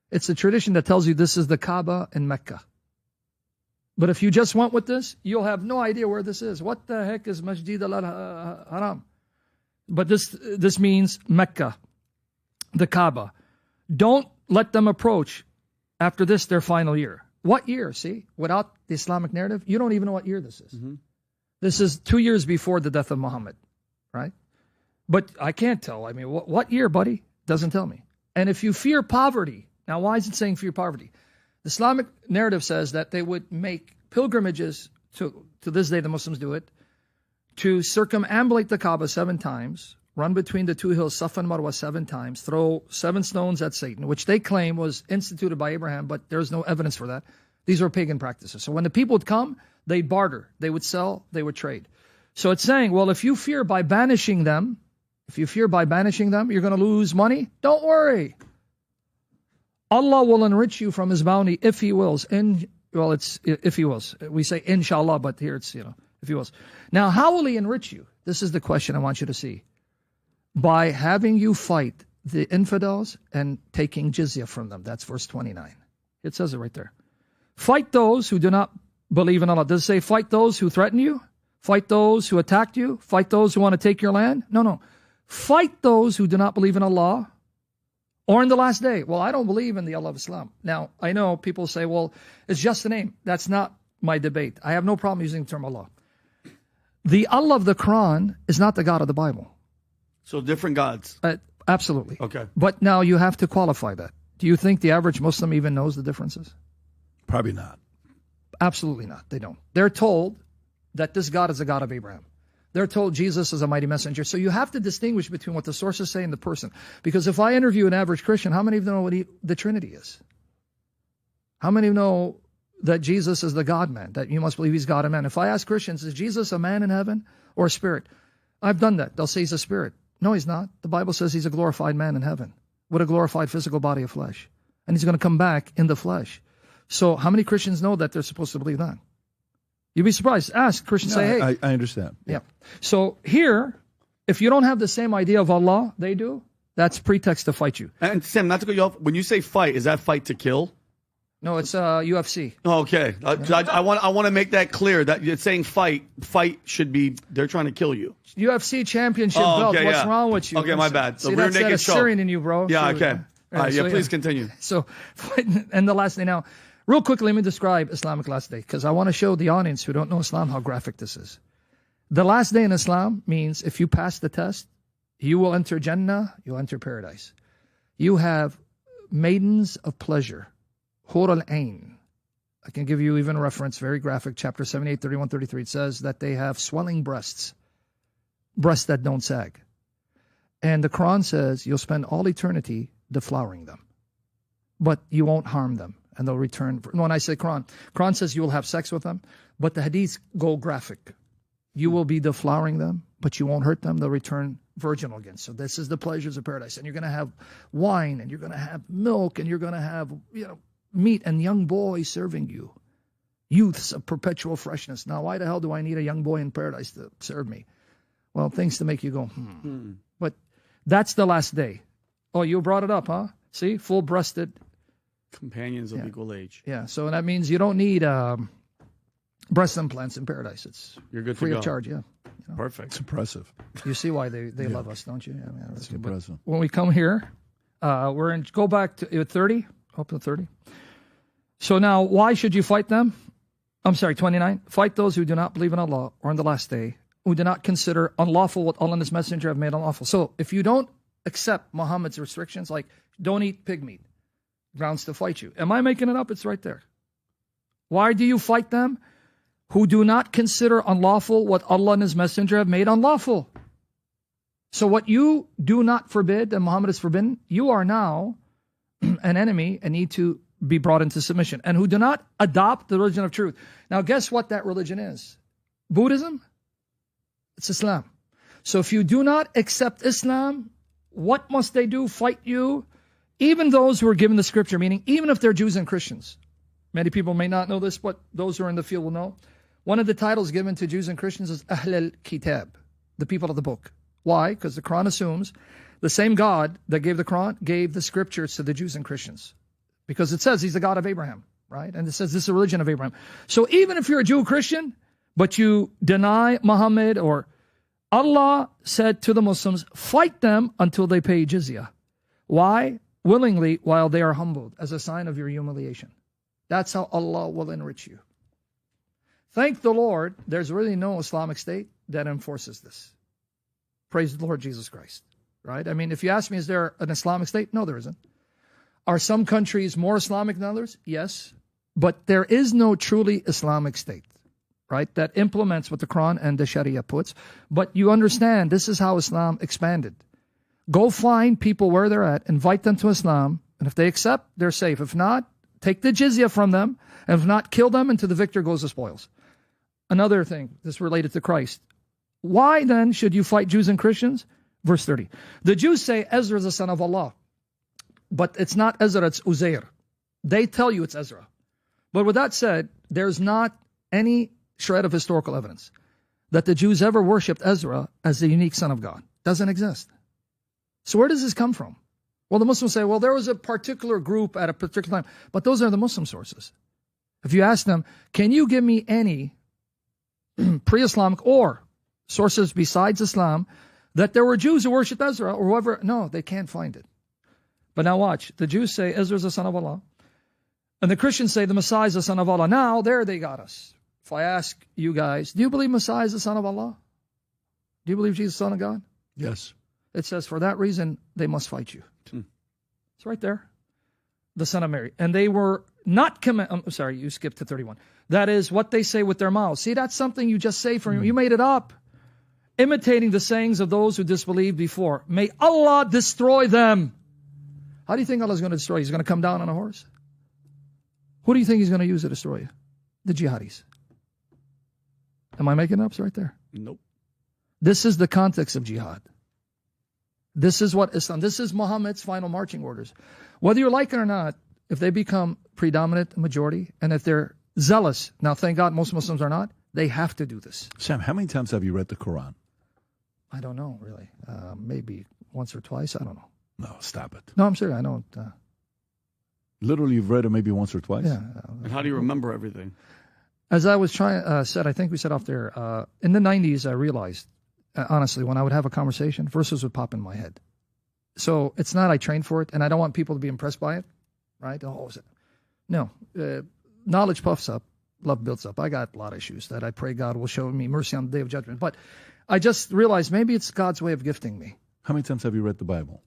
It's a tradition that tells you this is the Kaaba in Mecca. But if you just went with this, you'll have no idea where this is. What the heck is Masjid al-Haram? But this means Mecca, the Kaaba. Don't let them approach after this, their final year. What year? See, without the Islamic narrative, you don't even know what year this is. Mm-hmm. This is 2 years before the death of Muhammad, right? But I can't tell. I mean, what year, buddy? Doesn't tell me. And if you fear poverty, now why is it saying fear poverty? The Islamic narrative says that they would make pilgrimages, to this day the Muslims do it, to circumambulate the Kaaba 7 times, run between the 2 hills, Safa and Marwa 7 times, throw 7 stones at Satan, which they claim was instituted by Abraham, but there's no evidence for that. These are pagan practices. So when the people would come, they'd barter, they would sell, they would trade. So it's saying, well, if you fear by banishing them, you're going to lose money, don't worry. Allah will enrich you from his bounty if he wills. It's if he wills. We say inshallah, but here it's, if he wills. Now, how will he enrich you? This is the question I want you to see. By having you fight the infidels and taking jizya from them. That's verse 29. It says it right there. Fight those who do not believe in Allah. Does it say fight those who threaten you? Fight those who attacked you? Fight those who want to take your land? No. Fight those who do not believe in Allah or in the last day. Well, I don't believe in the Allah of Islam. Now, I know people say, well, it's just a name. That's not my debate. I have no problem using the term Allah. The Allah of the Quran is not the God of the Bible. So different gods. Absolutely. Okay. But now you have to qualify that. Do you think the average Muslim even knows the differences? Probably not. Absolutely not. They don't. They're told that this God is the God of Abraham. They're told Jesus is a mighty messenger. So you have to distinguish between what the sources say and the person. Because if I interview an average Christian, how many of them know what the Trinity is? How many know that Jesus is the God-man, that you must believe he's God and man? If I ask Christians, is Jesus a man in heaven or a spirit? I've done that. They'll say he's a spirit. No, he's not. The Bible says he's a glorified man in heaven with a glorified physical body of flesh. And he's going to come back in the flesh. So how many Christians know that they're supposed to believe that? You'd be surprised. Ask Christians, say, hey. I understand. Yeah. So here, if you don't have the same idea of Allah, they do, that's pretext to fight you. And Sam, not to go you off, when you say fight, is that fight to kill? No, it's UFC. Okay. I want to make that clear. That you're saying fight should be, they're trying to kill you. UFC championship belt. Okay, What's wrong with you? Okay, my bad. So see, we're that's naked that show. Syrian in you, bro. Yeah, So, okay. All right, please continue. So, and the last thing now, real quickly, let me describe Islamic last day, because I want to show the audience who don't know Islam how graphic this is. The last day in Islam means if you pass the test, you will enter Jannah, you'll enter paradise. You have maidens of pleasure, Hur al-Ain. I can give you even a reference, very graphic, chapter 78, 31, 33. It says that they have swelling breasts that don't sag. And the Quran says you'll spend all eternity deflowering them, but you won't harm them, and they'll return. When I say Quran says you will have sex with them, but the hadiths go graphic. You will be deflowering them, but you won't hurt them. They'll return virginal again. So this is the pleasures of paradise. And you're going to have wine, and you're going to have milk, and you're going to have, meat and young boys serving you. Youths of perpetual freshness. Now, why the hell do I need a young boy in paradise to serve me? Well, things to make you go, But that's the last day. Oh, you brought it up, huh? See? Full-breasted. Companions of equal age. Yeah, so that means you don't need breast implants in paradise. It's You're good free to go. of charge, yeah. Perfect. It's impressive. You see why they love us, don't you? Yeah, man, It's impressive. when we come here, we're in. Go back to 30, up to 30. So now, why should you fight them? I'm sorry, 29. Fight those who do not believe in Allah or in the last day, who do not consider unlawful what Allah and His Messenger have made unlawful. So if you don't accept Muhammad's restrictions, like don't eat pig meat, grounds to fight you. Am I making it up? It's right there. Why do you fight them? Who do not consider unlawful what Allah and His Messenger have made unlawful. So what you do not forbid and Muhammad has forbidden, you are now an enemy and need to be brought into submission. And who do not adopt the religion of truth. Now guess what that religion is? Buddhism? It's Islam. So if you do not accept Islam, what must they do? Fight you? Even those who are given the scripture, meaning even if they're Jews and Christians. Many people may not know this, but those who are in the field will know. One of the titles given to Jews and Christians is Ahl al-Kitab, the people of the book. Why? Because the Quran assumes the same God that gave the Quran gave the scriptures to the Jews and Christians. Because it says He's the God of Abraham, right? And it says this is the religion of Abraham. So even if you're a Jew or Christian, but you deny Muhammad, or Allah said to the Muslims, fight them until they pay jizya. Why? Willingly, while they are humbled, as a sign of your humiliation. That's how Allah will enrich you. Thank the Lord, there's really no Islamic state that enforces this. Praise the Lord Jesus Christ, right? I mean, if you ask me, is there an Islamic state? No, there isn't. Are some countries more Islamic than others? Yes. But there is no truly Islamic state, right, that implements what the Quran and the Sharia puts. But you understand, this is how Islam expanded. Go find people where they're at, invite them to Islam, and if they accept, they're safe. If not, take the jizya from them, and if not, kill them, and to the victor goes the spoils. Another thing, this related to Christ. Why then should you fight Jews and Christians? Verse 30. The Jews say Ezra is the son of Allah. But it's not Ezra, it's Uzair. They tell you it's Ezra. But with that said, there's not any shred of historical evidence that the Jews ever worshipped Ezra as the unique son of God. Doesn't exist. So where does this come from? Well, the Muslims say, well, there was a particular group at a particular time. But those are the Muslim sources. If you ask them, can you give me any pre-Islamic or sources besides Islam that there were Jews who worshipped Ezra or whoever? No, they can't find it. But now watch. The Jews say Ezra is the son of Allah. And the Christians say the Messiah is the son of Allah. Now, there they got us. If I ask you guys, do you believe Messiah is the son of Allah? Do you believe Jesus is the son of God? Yes. It says, for that reason, they must fight you. It's right there. The son of Mary. And they were not I'm sorry, you skipped to 31. That is what they say with their mouths. See, that's something you just say from you made it up. Imitating the sayings of those who disbelieved before. May Allah destroy them. How do you think Allah is going to destroy you? He's going to come down on a horse? Who do you think He's going to use to destroy you? The jihadis. Am I making it up? It's right there. Nope. This is the context of jihad. This is what Islam, this is Muhammad's final marching orders. Whether you like it or not, if they become predominant majority, and if they're zealous, now thank God most Muslims are not, they have to do this. Sam, how many times have you read the Quran? I don't know, really. Maybe once or twice. I don't know. No, stop it. No, I'm serious. I don't. Literally, you've read it maybe once or twice? Yeah. And how do you remember everything? As I was said, I think we said off there, in the 90s, I realized, honestly, when I would have a conversation, verses would pop in my head. So it's not I trained for it, and I don't want people to be impressed by it, right? No. Knowledge puffs up, love builds up. I got a lot of issues that I pray God will show me mercy on the day of judgment. But I just realized maybe it's God's way of gifting me. How many times have you read the Bible?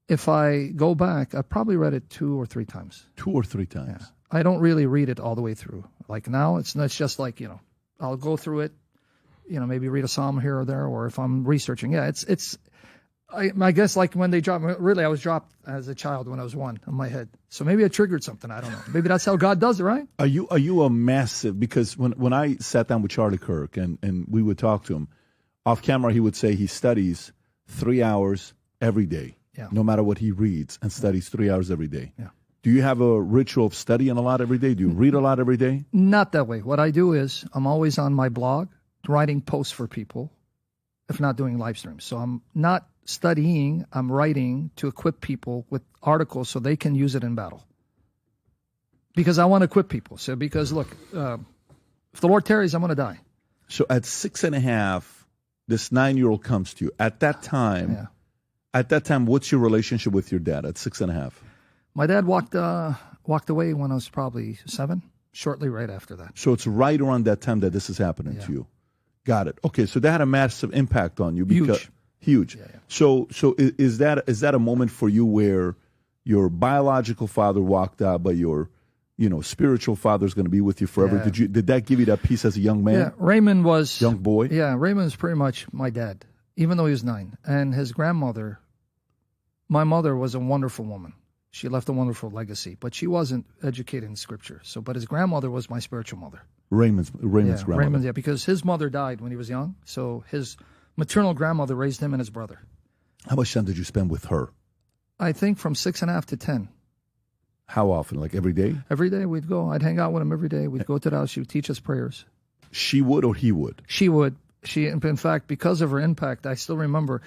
If I go back, I've probably read it 2 or 3 times. 2 or 3 times? Yeah. I don't really read it all the way through. Like now, it's just like, I'll go through it, maybe read a psalm here or there, or if I'm researching. Yeah, I guess like when they dropped, really I was dropped as a child when I was 1 on my head. So maybe I triggered something. I don't know. Maybe that's how God does it, right? Are you a massive, because when I sat down with Charlie Kirk and we would talk to him, off camera he would say he studies 3 hours every day, no matter what he reads, and studies 3 hours every day. Yeah. Do you have a ritual of studying a lot every day? Do you read a lot every day? Not that way. What I do is I'm always on my blog writing posts for people, if not doing live streams. So I'm not studying, I'm writing to equip people with articles so they can use it in battle. Because I want to equip people. So because look, if the Lord tarries, I'm going to die. So at 6.5, this 9-year-old comes to you. At that time, what's your relationship with your dad at 6.5? My dad walked away when I was probably 7, shortly right after that. So it's right around that time that this is happening to you. Got it. Okay, so that had a massive impact on you. Because, huge. Yeah. So is that a moment for you where your biological father walked out, but your spiritual father is going to be with you forever? Yeah. Did that give you that peace as a young man? Yeah, Raymond was young boy. Yeah, Raymond was pretty much my dad, even though he was 9. And his grandmother, my mother, was a wonderful woman. She left a wonderful legacy, but she wasn't educated in Scripture. But his grandmother was my spiritual mother. Raymond's grandmother. Raymond, because his mother died when he was young. So his maternal grandmother raised him and his brother. How much time did you spend with her? I think from 6.5 to 10. How often? Like every day? Every day we'd go. I'd hang out with him every day. We'd go to the house. She would teach us prayers. She would or he would? She would. In fact, because of her impact, I still remember.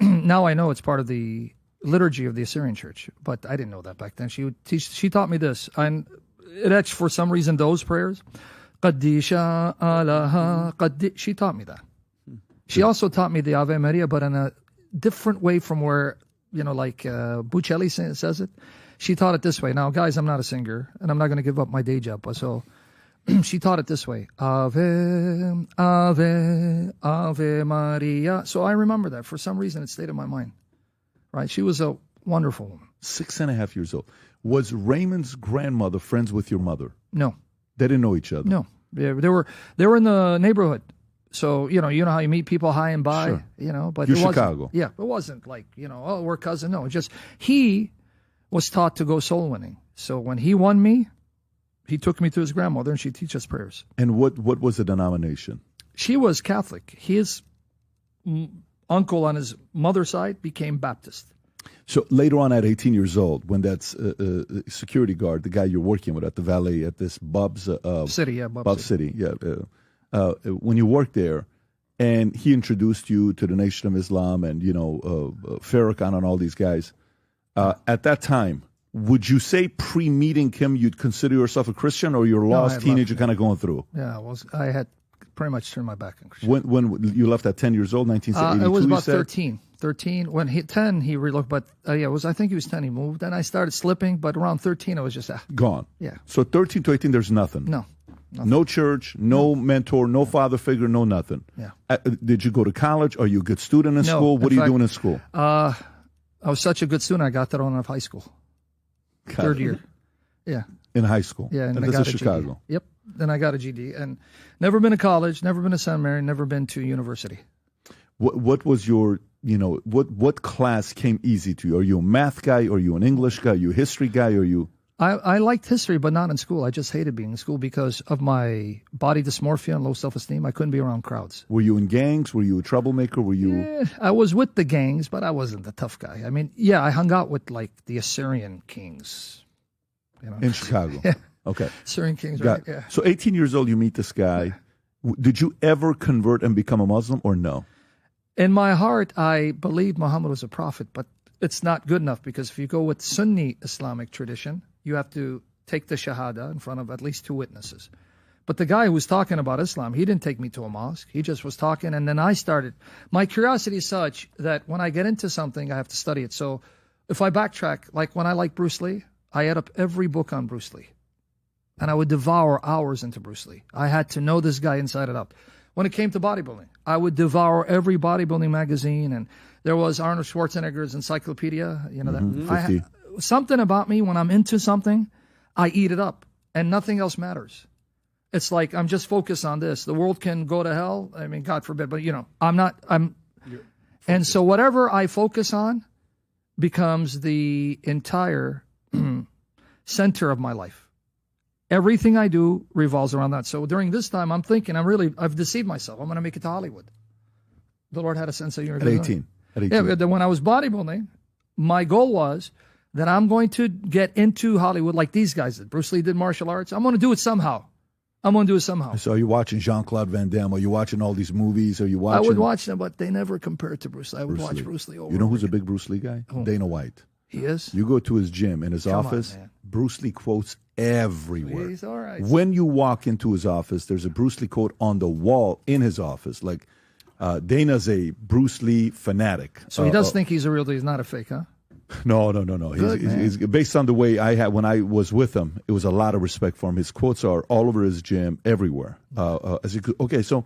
Now I know it's part of the liturgy of the Assyrian Church, but I didn't know that back then. She would teach. She taught me this, and it actually, for some reason, those prayers, Qaddisha Alaha, she taught me that. She also taught me the Ave Maria, but in a different way from where Buccelli says it. She taught it this way. Now, guys, I'm not a singer, and I'm not going to give up my day job, so she taught it this way: Ave, Ave, Ave Maria. So I remember that. For some reason, it stayed in my mind. Right? She was a wonderful woman. 6.5 years old. Was Raymond's grandmother friends with your mother? No. They didn't know each other? No. They were in the neighborhood. So, you know how you meet people high and by, sure. But You're it wasn't, Chicago. Yeah, it wasn't like, we're cousin. No, just he was taught to go soul winning. So when he won me, he took me to his grandmother and she'd teach us prayers. And what was the denomination? She was Catholic. His uncle on his mother's side became Baptist. So later on at 18 years old, when that's security guard, the guy you're working with at the valet at this Bub's City, Bub City, when you worked there, and he introduced you to the Nation of Islam and Farrakhan and all these guys. At that time, would you say pre-meeting him you'd consider yourself a Christian, or you're a lost teenager kind of going through? Yeah, I had pretty much turned my back on Christian. When you left at 10 years old, 1982, it was about 13. 13. When 10, he relooked, but I think he was 10, he moved. And I started slipping, but around 13, it was just gone. Yeah. So 13 to 18, there's nothing. No. Nothing. No church, no mentor, no father figure, no nothing. Yeah. Did you go to college? Are you a good student in school? What are you doing in school? I was such a good student, I got that on out of high school. Third year. Yeah. In high school? Yeah. And this is Chicago? GD. Yep. Then I got a GD. And never been to college, never been to seminary, never been to university. What was your, what class came easy to you? Are you a math guy? Are you an English guy? Are you a history guy? Are you... I liked history, but not in school. I just hated being in school because of my body dysmorphia and low self-esteem. I couldn't be around crowds. Were you in gangs? Were you a troublemaker? Were you... I was with the gangs, but I wasn't the tough guy. I mean, I hung out with, the Assyrian kings. In Chicago? Yeah. Okay. Assyrian kings, right? Yeah. So 18 years old, you meet this guy. Did you ever convert and become a Muslim or no? In my heart, I believed Muhammad was a prophet, but it's not good enough, because if you go with Sunni Islamic tradition, you have to take the Shahada in front of at least 2 witnesses. But the guy who was talking about Islam, he didn't take me to a mosque. He just was talking, and then I started. My curiosity is such that when I get into something, I have to study it. So if I backtrack, like when I like Bruce Lee, I add up every book on Bruce Lee. And I would devour hours into Bruce Lee. I had to know this guy inside and out. When it came to bodybuilding, I would devour every bodybuilding magazine, and there was Arnold Schwarzenegger's encyclopedia. You know that. Something about me, when I'm into something, I eat it up, and nothing else matters. It's like I'm just focused on this. The world can go to hell. I mean, God forbid, but I'm not. And so whatever I focus on becomes the entire center of my life. Everything I do revolves around that. So during this time, I'm thinking, I've deceived myself. I'm going to make it to Hollywood. The Lord had a sense of humor. At 18. Yeah, but when I was bodybuilding, my goal was that I'm going to get into Hollywood like these guys did. Bruce Lee did martial arts. I'm going to do it somehow. So are you watching Jean-Claude Van Damme? Are you watching all these movies? Are you watching? I would watch them, but they never compared to Bruce Lee. I would watch Bruce Lee over. You know who's a big Bruce Lee guy? Dana White. He is? You go to his gym, in his office, Bruce Lee quotes everywhere. He's all right. When you walk into his office, there's a Bruce Lee quote on the wall in his office. Like, Dana's a Bruce Lee fanatic. So he does think he's a real deal. He's not a fake, huh? No. He's based on the way I had when I was with him, it was a lot of respect for him. His quotes are all over his gym, everywhere. Okay, so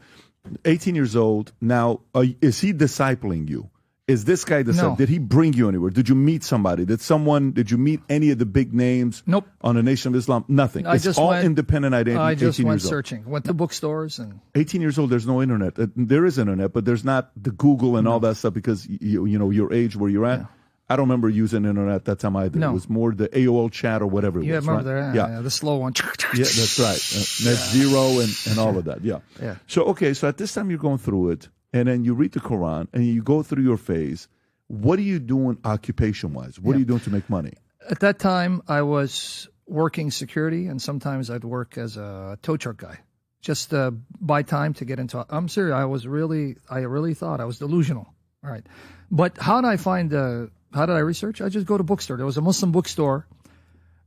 18 years old. Now, is he discipling you? Is this guy No. Did he bring you anywhere? Did you meet somebody? Did you meet any of the big names? Nope. On the Nation of Islam? Nothing. It's all independent identity. I just went years searching. Went to bookstores and 18 years old, there's no internet. There is internet, but there's not the Google and all that stuff because you know your age where you're at. Yeah. I don't remember using internet that time either. No. It was more the AOL chat or whatever it you was. remember Right? that? Yeah, the slow one. Yeah, that's right. Net zero and all of that. Yeah. Yeah. So at this time you're going through it, and then you read the Quran, and you go through your phase. What are you doing occupation-wise? What are you doing to make money? At that time, I was working security, and sometimes I'd work as a tow truck guy, just buy time to get into. I'm serious. I really thought I was delusional. All right, but how did I research? I just go to bookstore. There was a Muslim bookstore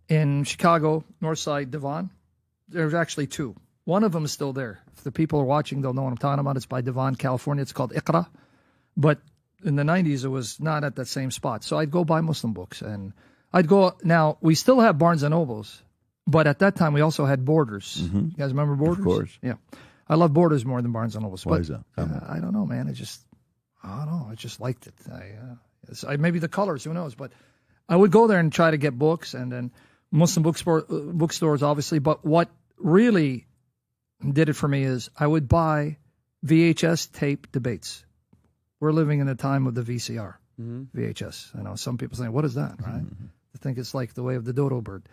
in Chicago, Northside, Devon. There's actually 2. One of them is still there. If the people are watching, they'll know what I'm talking about. It's by Devon, California. It's called Iqra. But in the 90s, it was not at that same spot. So I'd go buy Muslim books. And I'd go. Now, we still have Barnes & Nobles. But at that time, we also had Borders. Mm-hmm. You guys remember Borders? Of course. Yeah. I love Borders more than Barnes & Nobles. Why is that? I don't know, man. I don't know. I just liked it. Maybe the colors, who knows? But I would go there and try to get books, and then Muslim bookstores, obviously. But what really did it for me is I would buy VHS tape debates. We're living in a time of the VCR, VHS. I know some people saying, "What is that?" Right? I think it's like the way of the dodo bird.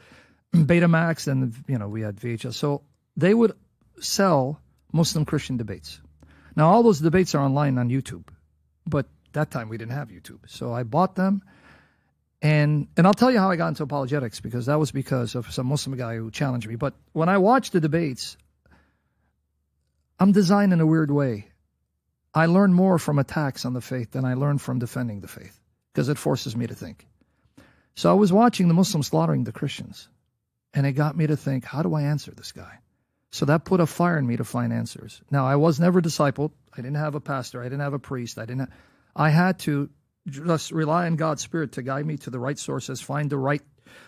Betamax, and we had VHS. So they would sell Muslim Christian debates. Now all those debates are online on YouTube, but that time we didn't have YouTube. So I bought them, and I'll tell you how I got into apologetics, because that was because of some Muslim guy who challenged me. But when I watch the debates, I'm designed in a weird way. I learn more from attacks on the faith than I learn from defending the faith, because it forces me to think. So I was watching the Muslims slaughtering the Christians, and it got me to think, how do I answer this guy? So that put a fire in me to find answers. Now, I was never discipled. I didn't have a pastor. I didn't have a priest. I had to just rely on God's Spirit to guide me to the right sources, find the right,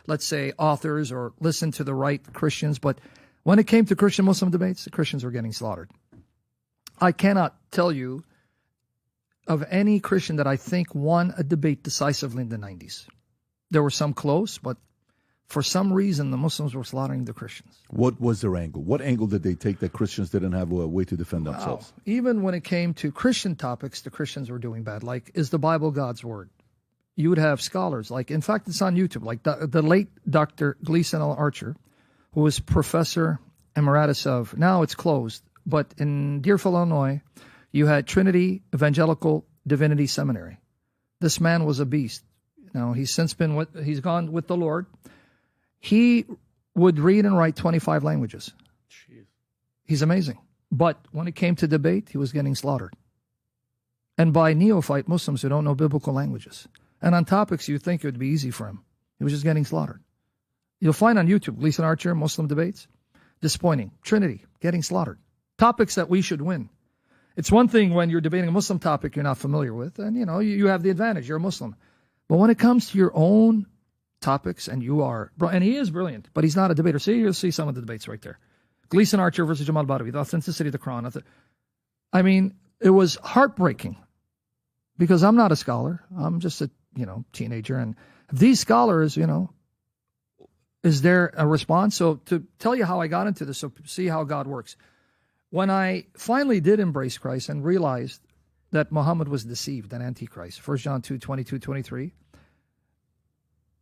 let's say, authors, or listen to the right Christians. But when it came to Christian-Muslim debates, the Christians were getting slaughtered. I cannot tell you of any Christian that I think won a debate decisively in the 90s. There were some close, but for some reason, the Muslims were slaughtering the Christians. What was their angle? What angle did they take that Christians didn't have a way to defend themselves? Even when it came to Christian topics, the Christians were doing bad. Like, is the Bible God's word? You would have scholars, like, in fact, it's on YouTube, like the late Dr. Gleason L. Archer, who was professor emeritus of, now it's closed, but in Deerfield, Illinois, you had Trinity Evangelical Divinity Seminary. This man was a beast. Now, he's gone with the Lord. He would read and write 25 languages. Jeez. He's amazing. But when it came to debate, he was getting slaughtered. And by neophyte Muslims who don't know biblical languages. And on topics you think it would be easy for him, he was just getting slaughtered. You'll find on YouTube, Gleason Archer, Muslim debates, disappointing. Trinity, getting slaughtered. Topics that we should win. It's one thing when you're debating a Muslim topic you're not familiar with, and you have the advantage, you're a Muslim. But when it comes to your own topics, and and he is brilliant, but he's not a debater. See, you'll see some of the debates right there. Gleason Archer versus Jamal Badawi, the authenticity of the Quran. I mean, it was heartbreaking because I'm not a scholar. I'm just a teenager, and these scholars, is there a response? So to tell you how I got into this, so see how God works. When I finally did embrace Christ and realized that Muhammad was deceived, an antichrist, 1 John 2, 22, 23,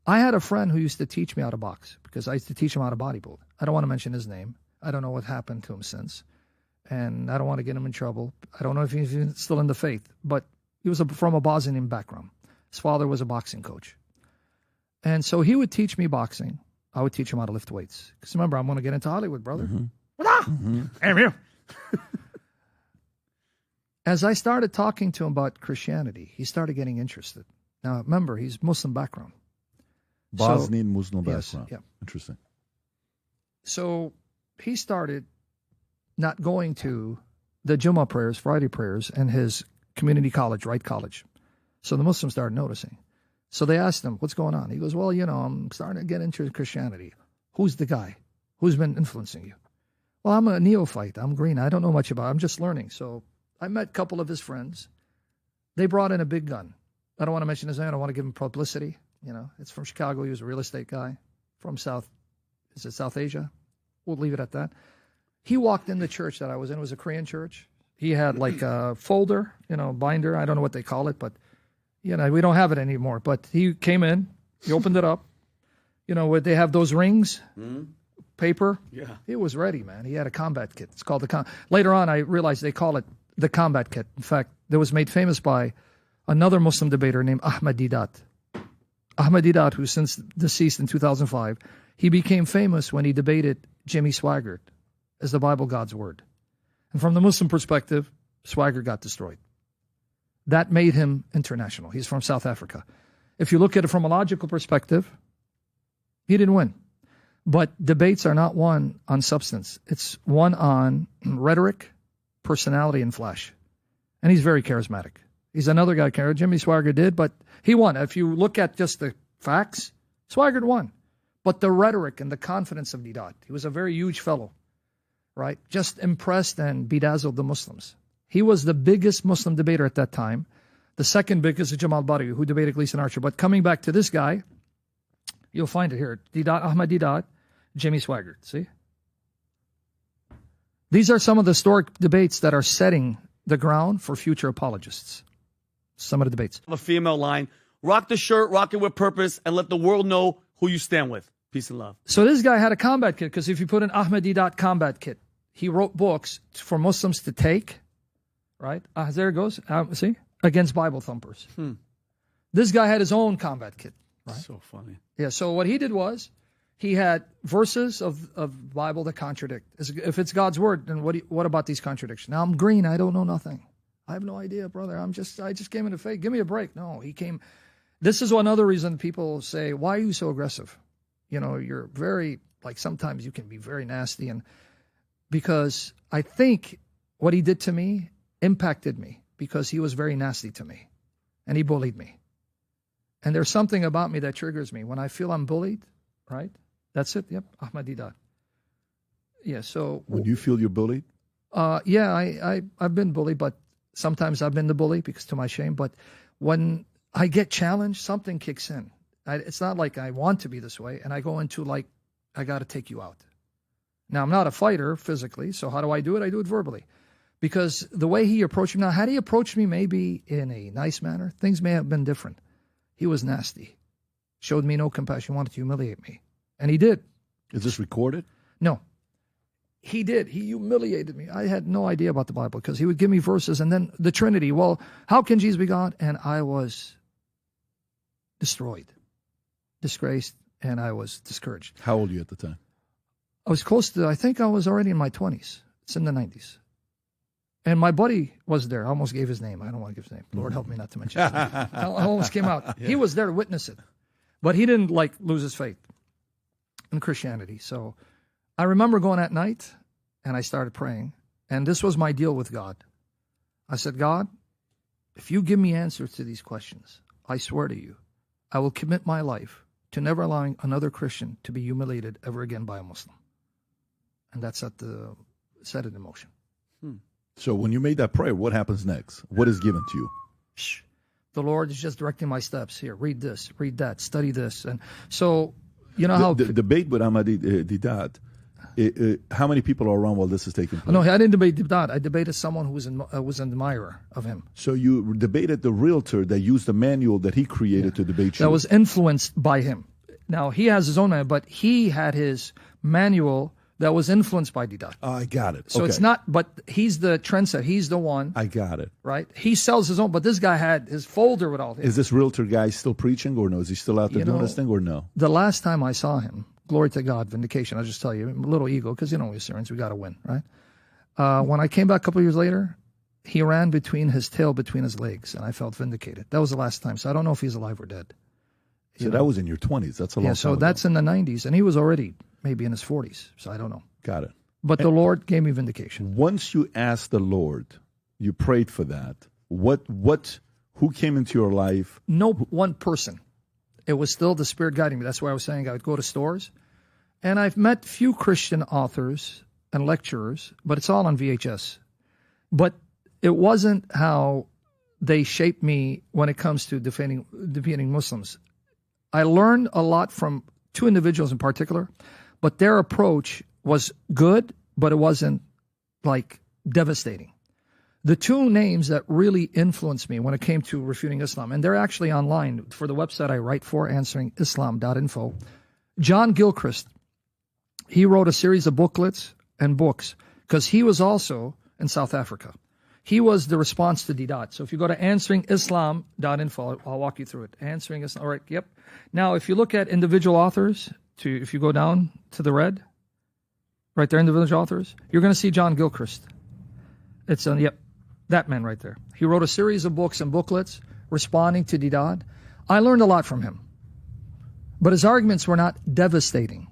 I had a friend who used to teach me how to box because I used to teach him how to bodybuild. I don't want to mention his name. I don't know what happened to him since, and I don't want to get him in trouble. I don't know if he's still in the faith, but he was from a Bosnian background. His father was a boxing coach. And so he would teach me boxing. I would teach him how to lift weights. Because remember, I'm going to get into Hollywood, brother. I'm here. As I started talking to him about Christianity, he started getting interested. Now, remember, he's Muslim background. Bosnian Muslim background. Yeah. Interesting. So he started not going to the Jummah prayers, Friday prayers, and his community college, Wright College. So the Muslims started noticing. So they asked him, what's going on? He goes, well, I'm starting to get into Christianity. Who's the guy? Who's been influencing you? Well, I'm a neophyte. I'm green. I don't know much about it. I'm just learning. So I met a couple of his friends. They brought in a big gun. I don't want to mention his name. I don't want to give him publicity. It's from Chicago. He was a real estate guy from South Asia? We'll leave it at that. He walked in the church that I was in. It was a Korean church. He had like a folder, binder. I don't know what they call it, but, we don't have it anymore. But he came in. He opened it up. Where they have those rings, paper. Yeah. He was ready, man. He had a combat kit. It's called Later on, I realized they call it the combat kit. In fact, it was made famous by another Muslim debater named Amɇn. Amɇn, who's since deceased in 2005, he became famous when he debated Jimmy Swaggart as the Bible God's Word. And from the Muslim perspective, Swaggart got destroyed. That made him international. He's from South Africa. If you look at it from a logical perspective, he didn't win. But debates are not won on substance. It's won on rhetoric, personality, and flash. And he's very charismatic. He's another guy, Jimmy Swaggart did, but he won. If you look at just the facts, Swaggart won. But the rhetoric and the confidence of Laudate, he was a very huge fellow, right? Just impressed and bedazzled the Muslims. He was the biggest Muslim debater at that time. The second biggest is Jamal Badawi, who debated Gleason Archer. But coming back to this guy, you'll find it here. Amɇn, Jimmy Swaggart. See? These are some of the historic debates that are setting the ground for future apologists. Some of the debates. A female line. Rock the shirt, rock it with purpose, and let the world know who you stand with. Peace and love. So this guy had a combat kit, because if you put in Amɇn combat kit, he wrote books for Muslims to take, right? There it goes. See? Against Bible thumpers. This guy had his own combat kit. Right? So funny. Yeah, so what he did was, he had verses of Bible that contradict. If it's God's word, then what about these contradictions? Now, I'm green. I don't know nothing. I have no idea, brother. I just came into faith. Give me a break. No, he came. This is another reason people say, why are you so aggressive? You're very, sometimes you can be very nasty. And because I think what he did to me impacted me, because he was very nasty to me. And he bullied me. And there's something about me that triggers me. When I feel I'm bullied, right? That's it. Yep. Amɇn. Yeah, so. When you feel you're bullied? Yeah, I've been bullied, but sometimes I've been the bully, because to my shame. But when I get challenged, something kicks in. It's not like I want to be this way. And I go into I got to take you out. Now, I'm not a fighter physically. So how do I do it? I do it verbally. Because the way he approached me, now, had he approached me maybe in a nice manner, things may have been different. He was nasty. Showed me no compassion, wanted to humiliate me. And he did. Is this recorded? No. He did. He humiliated me. I had no idea about the Bible, because he would give me verses and then the Trinity. Well, how can Jesus be God? And I was destroyed, disgraced, and I was discouraged. How old were you at the time? I was I think I was already in my 20s. It's in the 90s. And my buddy was there. I almost gave his name. I don't want to give his name. Lord help me not to mention his name. I almost came out. He was there to witness it. But he didn't like lose his faith in Christianity. So I remember going at night and I started praying. And this was my deal with God. I said, God, if you give me answers to these questions, I swear to you, I will commit my life to never allowing another Christian to be humiliated ever again by a Muslim. And that set it in motion. So when you made that prayer, what happens next? What is given to you? The Lord is just directing my steps. Here, read this, read that, study this. And so, you know how... The debate with Didat, how many people are around while this is taking place? No, I didn't debate Didat. I debated someone who was an admirer of him. So you debated the realtor that used the manual that he created to debate you? That was influenced by him. Now, he has his own manual, but he had his manual that was influenced by Didat. Oh, I got it. So okay. It's not, but he's the trendsetter. He's the one. I got it. Right? He sells his own, but this guy had his folder with all this. Is this realtor guy still preaching or no? Is he still out there doing this thing or no? The last time I saw him, glory to God, vindication, I'll just tell you, a little ego, because we're Syrians, we got to win, right? When I came back a couple of years later, he ran between his tail between his legs, and I felt vindicated. That was the last time, so I don't know if he's alive or dead. So that was in your 20s. That's a long time so ago. that's in the 90s, and he was already maybe in his 40s, so I don't know. Got it. But the Lord gave me vindication. Once you asked the Lord, you prayed for that. Who came into your life? No one person. It was still the Spirit guiding me. That's why I was saying I would go to stores. And I've met few Christian authors and lecturers, but it's all on VHS. But it wasn't how they shaped me when it comes to defeating Muslims. I learned a lot from two individuals in particular, but their approach was good, but it wasn't like devastating. The two names that really influenced me when it came to refuting Islam, and they're actually online for the website I write for, answeringislam.info. John Gilchrist, he wrote a series of booklets and books because he was also in South Africa. He was the response to Didat. So if you go to answeringislam.info, I'll walk you through it. Answering Islam. All right, yep. Now, if you look at individual authors, if you go down to the red, right there, individual authors, you're going to see John Gilchrist. It's that man right there. He wrote a series of books and booklets responding to Didat. I learned a lot from him. But his arguments were not devastating.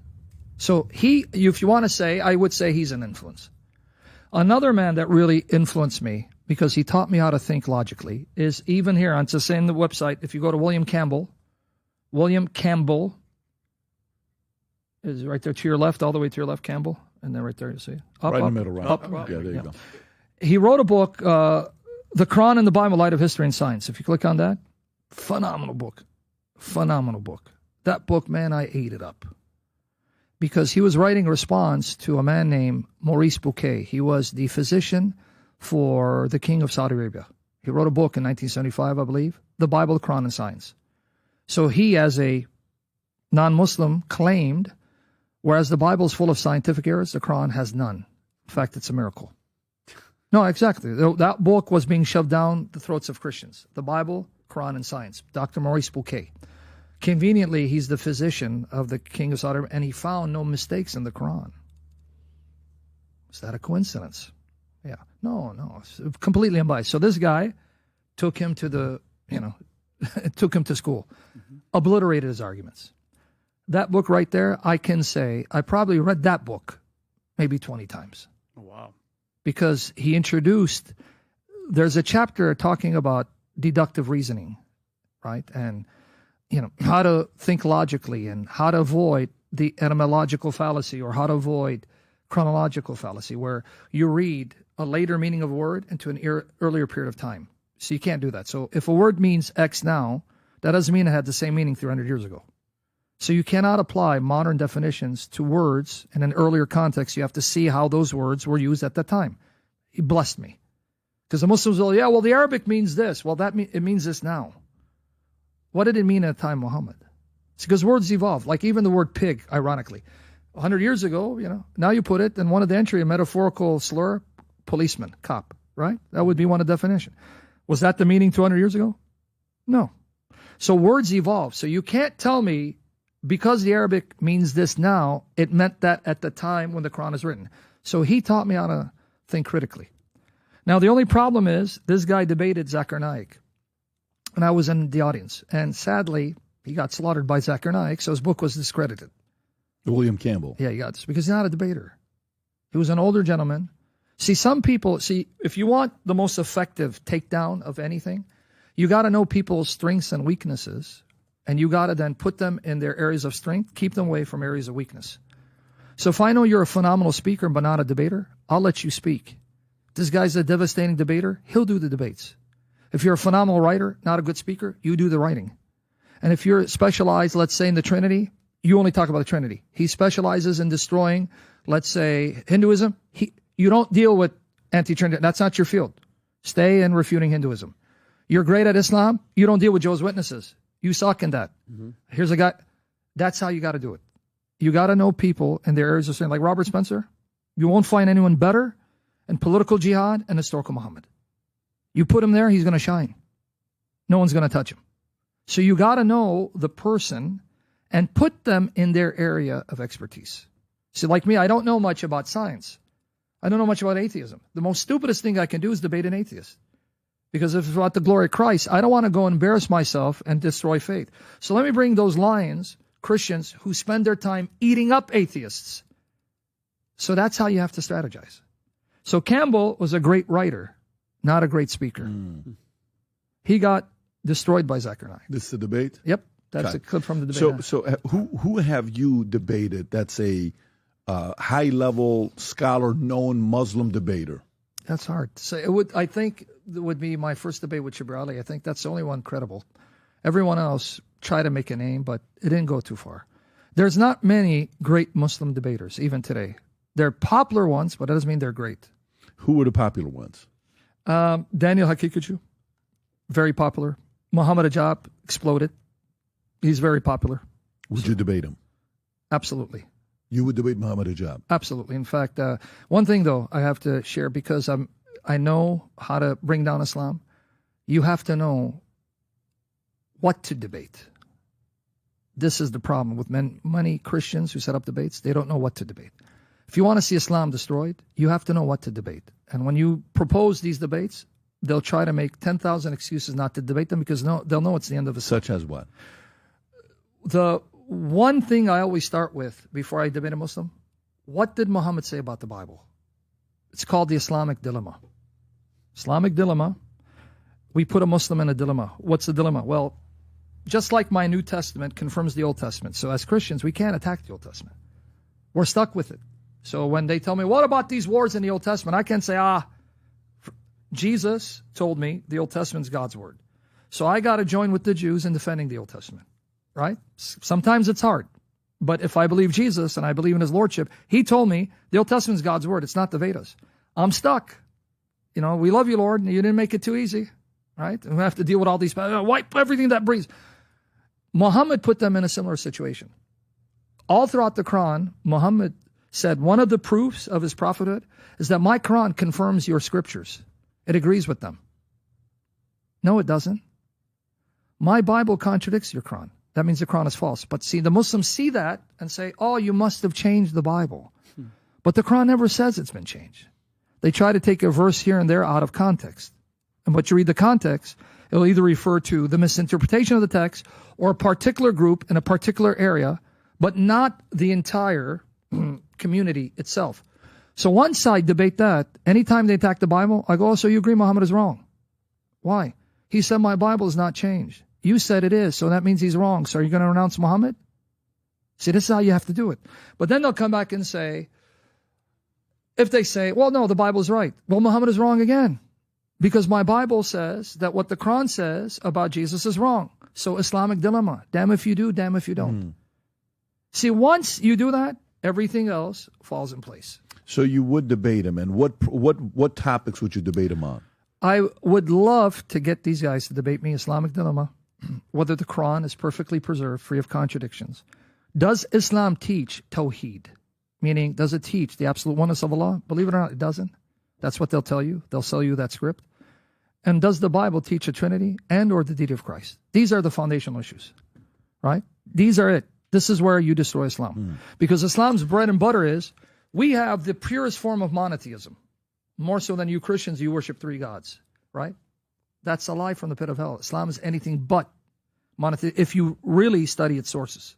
So if you want to say, I would say he's an influence. Another man that really influenced me, because he taught me how to think logically, is even here on the website, if you go to William Campbell is right there to your left, all the way to your left, Campbell, and then right there, you see it. Right in the middle, right? Up. Yeah, there you go. He wrote a book, The Quran and the Bible, Light of History and Science. If you click on that, phenomenal book. Phenomenal book. That book, man, I ate it up. Because he was writing a response to a man named Maurice Bouquet. He was the physician for the king of Saudi Arabia. He wrote a book in 1975, I believe, The Bible, the Quran, and Science. So he, as a non-Muslim, claimed, whereas the Bible is full of scientific errors, the Quran has none. In fact, it's a miracle. No, exactly. That book was being shoved down the throats of Christians. The Bible, Quran, and Science. Dr. Maurice Bouquet. Conveniently, he's the physician of the king of Saudi Arabia, and he found no mistakes in the Quran. Is that a coincidence? Yeah. No. It's completely unbiased. So this guy took him to took him to school, obliterated his arguments. That book right there, I can say, I probably read that book maybe 20 times. Oh, wow. Because he introduced, there's a chapter talking about deductive reasoning, right? And how to think logically and how to avoid the etymological fallacy or how to avoid chronological fallacy, where you read a later meaning of a word into an earlier period of time. So you can't do that. So if a word means X now, that doesn't mean it had the same meaning 300 years ago. So you cannot apply modern definitions to words in an earlier context. You have to see how those words were used at that time. He blessed me. Because the Muslims will, the Arabic means this. Well, it means this now. What did it mean at the time, Muhammad? It's because words evolve. Like even the word pig, ironically. 100 years ago, now you put it in one of the entry, a metaphorical slur, policeman, cop, right? That would be one of the definition. Was that the meaning 200 years ago? No. So words evolve. So you can't tell me because the Arabic means this now, it meant that at the time when the Quran is written. So he taught me how to think critically. Now, the only problem is this guy debated Zakir Naik, and I was in the audience. And sadly, he got slaughtered by Zakir Naik, so his book was discredited. William Campbell. Yeah, he got this because he's not a debater. He was an older gentleman. See, some people, if you want the most effective takedown of anything, you got to know people's strengths and weaknesses, and you got to then put them in their areas of strength, keep them away from areas of weakness. So if I know you're a phenomenal speaker but not a debater, I'll let you speak. This guy's a devastating debater, he'll do the debates. If you're a phenomenal writer, not a good speaker, you do the writing. And if you're specialized, let's say, in the Trinity, you only talk about the Trinity. He specializes in destroying, let's say, Hinduism. You don't deal with anti-Trinity. That's not your field. Stay in refuting Hinduism. You're great at Islam. You don't deal with Jehovah's Witnesses. You suck in that. Here's a guy. That's how you got to do it. You got to know people in their areas of strength. Like Robert Spencer, you won't find anyone better in political jihad and historical Muhammad. You put him there, he's going to shine. No one's going to touch him. So you got to know the person and put them in their area of expertise. See, like me, I don't know much about science. I don't know much about atheism. The most stupidest thing I can do is debate an atheist. Because if it's about the glory of Christ, I don't want to go embarrass myself and destroy faith. So let me bring those lions, Christians, who spend their time eating up atheists. So that's how you have to strategize. So Campbell was a great writer, not a great speaker. He got destroyed by Zakir Naik. This is the debate? Yep. That's a clip from the debate. So who have you debated that's a high-level scholar, known Muslim debater? That's hard to say. I think it would be my first debate with Jibrali. I think that's the only one credible. Everyone else tried to make a name, but it didn't go too far. There's not many great Muslim debaters, even today. They're popular ones, but that doesn't mean they're great. Who were the popular ones? Daniel Hakikuchu, very popular. Muhammad Ajab exploded. He's very popular. Would you debate him? Absolutely. You would debate Muhammad Ajab? Absolutely. In fact, one thing, though, I have to share, because I know how to bring down Islam. You have to know what to debate. This is the problem with many Christians who set up debates. They don't know what to debate. If you want to see Islam destroyed, you have to know what to debate. And when you propose these debates, they'll try to make 10,000 excuses not to debate them because they'll know it's the end of Islam. Such as what? The one thing I always start with before I debate a Muslim, what did Muhammad say about the Bible? It's called the Islamic dilemma. Islamic dilemma, we put a Muslim in a dilemma. What's the dilemma? Well, just like my New Testament confirms the Old Testament. So as Christians, we can't attack the Old Testament. We're stuck with it. So when they tell me, what about these wars in the Old Testament? I can't say, Jesus told me the Old Testament's God's word. So I got to join with the Jews in defending the Old Testament, right? Sometimes it's hard. But if I believe Jesus and I believe in his lordship, he told me the Old Testament's God's word. It's not the Vedas. I'm stuck. We love you, Lord, and you didn't make it too easy, right? And we have to deal with all these, wipe everything that breathes. Muhammad put them in a similar situation. All throughout the Quran, Muhammad said one of the proofs of his prophethood is that my Quran confirms your scriptures. It agrees with them. No, it doesn't. My Bible contradicts your Quran. That means the Quran is false. But see, the Muslims see that and say, you must have changed the Bible. But the Quran never says it's been changed. They try to take a verse here and there out of context. And but you read the context, it'll either refer to the misinterpretation of the text or a particular group in a particular area, but not the entire community itself. So once I debate that, anytime they attack the Bible, I go, so you agree Muhammad is wrong. Why? He said my Bible is not changed. You said it is, so that means he's wrong. So are you going to renounce Muhammad? See, this is how you have to do it. But then they'll come back and say, if they say, well, no, the Bible is right. Well, Muhammad is wrong again. Because my Bible says that what the Quran says about Jesus is wrong. So Islamic dilemma. Damn if you do, damn if you don't. See, once you do that, everything else falls in place. So you would debate him, and what topics would you debate him on? I would love to get these guys to debate me, Islamic dilemma, whether the Quran is perfectly preserved, free of contradictions. Does Islam teach Tawheed? Meaning, does it teach the absolute oneness of Allah? Believe it or not, it doesn't. That's what they'll tell you. They'll sell you that script. And does the Bible teach a Trinity and or the deity of Christ? These are the foundational issues, right? These are it. This is where you destroy Islam. Because Islam's bread and butter is, we have the purest form of monotheism. More so than you Christians, you worship 3 gods, right? That's a lie from the pit of hell. Islam is anything but monotheistic if you really study its sources.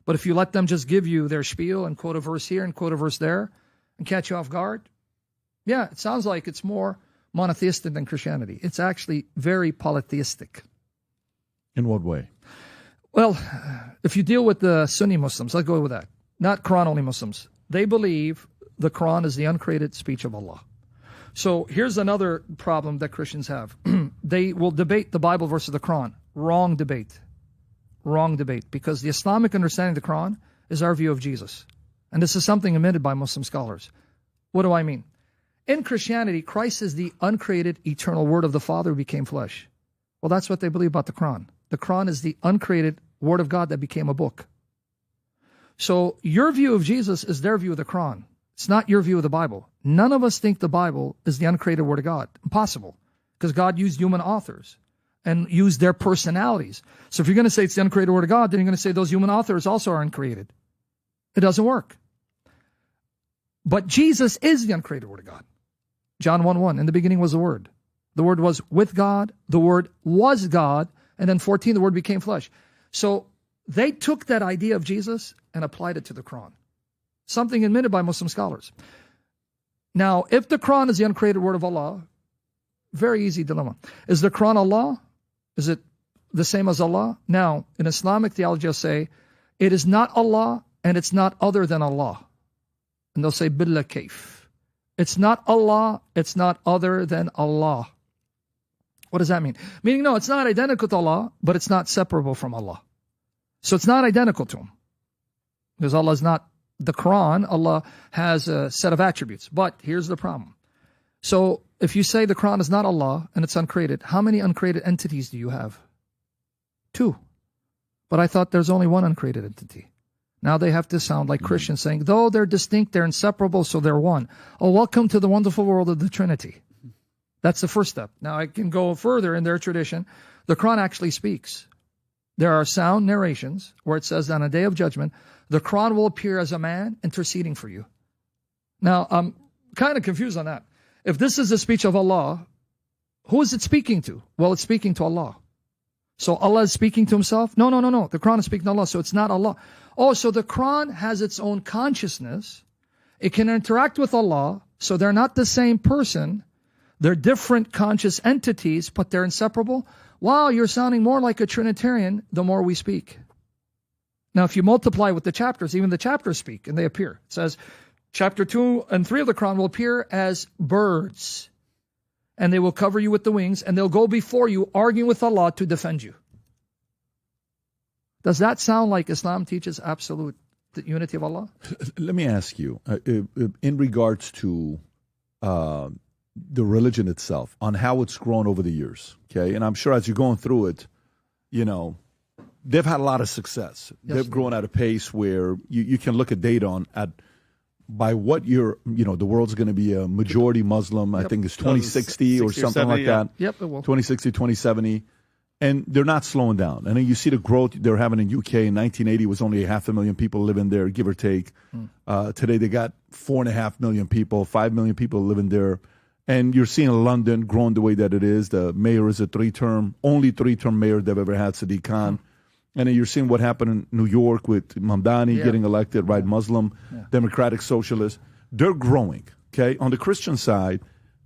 But if you let them just give you their spiel and quote a verse here and quote a verse there and catch you off guard, yeah, it sounds like it's more monotheistic than Christianity. It's actually very polytheistic. In what way? Well, if you deal with the Sunni Muslims, let's go with that. Not Quran-only Muslims. They believe the Quran is the uncreated speech of Allah. So here's another problem that Christians have. They will debate the Bible versus the Quran. Wrong debate. Wrong debate. Because the Islamic understanding of the Quran is our view of Jesus. And this is something admitted by Muslim scholars. What do I mean? In Christianity, Christ is the uncreated, eternal Word of the Father who became flesh. Well, that's what they believe about the Quran. The Quran is the uncreated Word of God that became a book. So your view of Jesus is their view of the Quran. It's not your view of the Bible. None of us think the Bible is the uncreated Word of God. Impossible. Because God used human authors and used their personalities. So if you're going to say it's the uncreated Word of God, then you're going to say those human authors also are uncreated. It doesn't work. But Jesus is the uncreated Word of God. John 1:1, in the beginning was the Word. The Word was with God. The Word was God. And then 14, the Word became flesh. So they took that idea of Jesus and applied it to the Quran. Something admitted by Muslim scholars. Now, if the Quran is the uncreated Word of Allah, very easy dilemma. Is the Quran Allah? Is it the same as Allah? Now, in Islamic theology, I'll say, it is not Allah and it's not other than Allah. And they'll say, Billah kaif. It's not Allah, it's not other than Allah. What does that mean? Meaning, no, it's not identical to Allah, but it's not separable from Allah. So it's not identical to Him. Because Allah is not the Quran. Allah has a set of attributes. But here's the problem. So if you say the Quran is not Allah and it's uncreated, how many uncreated entities do you have? 2. But I thought there's only one uncreated entity. Now they have to sound like Christians saying, though they're distinct, they're inseparable, so they're one. Oh, welcome to the wonderful world of the Trinity. That's the first step. Now I can go further in their tradition. The Quran actually speaks. There are sound narrations where it says on a day of judgment, the Quran will appear as a man interceding for you. Now, I'm kind of confused on that. If this is the speech of Allah, who is it speaking to? Well, it's speaking to Allah. So Allah is speaking to Himself? No. The Quran is speaking to Allah, so it's not Allah. Oh, so the Quran has its own consciousness. It can interact with Allah, so they're not the same person. They're different conscious entities, but they're inseparable. Wow, you're sounding more like a Trinitarian the more we speak. Now, if you multiply with the chapters, even the chapters speak, and they appear. It says, chapter 2 and 3 of the Quran will appear as birds, and they will cover you with the wings, and they'll go before you, arguing with Allah to defend you. Does that sound like Islam teaches absolute unity of Allah? Let me ask you, in regards to the religion itself, on how it's grown over the years, okay? And I'm sure as you're going through it, you know, they've had a lot of success. Yes, they've grown at a pace where you can look at data on by what year, you know, the world's going to be a majority Muslim. Yep. I think it's 2060 or something 70, like that. Yep, it will. 2060, 2070. And they're not slowing down. And then you see the growth they're having in UK. In 1980, it was only 500,000 people living there, give or take. Today, they got 4.5 million people, 5 million people living there. And you're seeing London growing the way that it is. The mayor is a only three-term mayor they've ever had, Sadiq Khan. And then you're seeing what happened in New York with Mamdani getting elected, right? Muslim, democratic socialist. They're growing, okay? On the Christian side,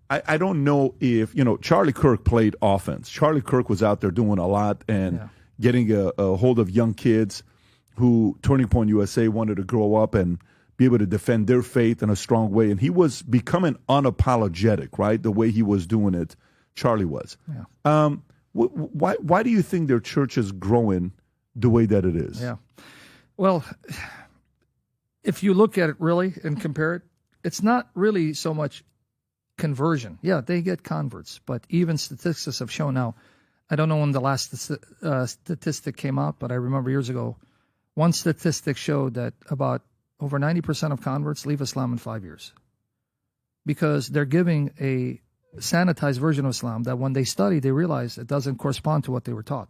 I don't know if, you know, Charlie Kirk played offense. Charlie Kirk was out there doing a lot and getting a hold of young kids who Turning Point USA wanted to grow up and be able to defend their faith in a strong way. And he was becoming unapologetic, right? The way he was doing it, Charlie was. Yeah. Why do you think their church is growing the way that it is? Yeah. Well, if you look at it really and compare it, it's not really so much conversion. Yeah, they get converts, but even statistics have shown now, I don't know when the last statistic came out, but I remember years ago, one statistic showed that about over 90% of converts leave Islam in 5 years because they're giving a sanitized version of Islam that when they study, they realize it doesn't correspond to what they were taught.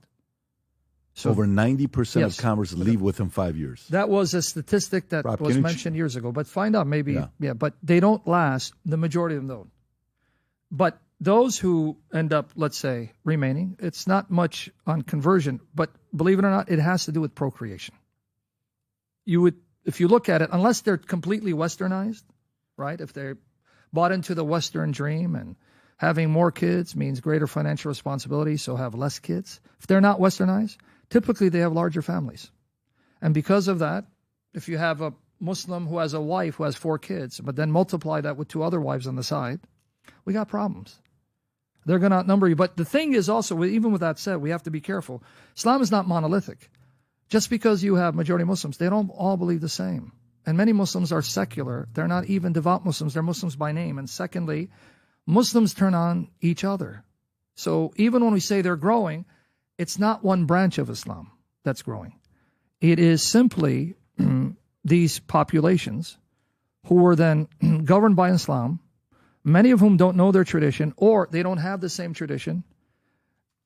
So over 90% of converts leave within 5 years. That was a statistic that was mentioned years ago, but find out maybe, but they don't last. The majority of them don't. But those who end up, let's say, remaining, it's not much on conversion, but believe it or not, it has to do with procreation. If you look at it, unless they're completely westernized, right? If they're bought into the Western dream and having more kids means greater financial responsibility, so have less kids. If they're not westernized, typically they have larger families. And because of that, if you have a Muslim who has a wife who has 4 kids, but then multiply that with 2 other wives on the side, we got problems. They're going to outnumber you. But the thing is also, even with that said, we have to be careful. Islam is not monolithic. Just because you have majority Muslims, they don't all believe the same. And many Muslims are secular. They're not even devout Muslims. They're Muslims by name. And secondly, Muslims turn on each other. So even when we say they're growing, it's not one branch of Islam that's growing. It is simply these populations who are then governed by Islam, many of whom don't know their tradition or they don't have the same tradition,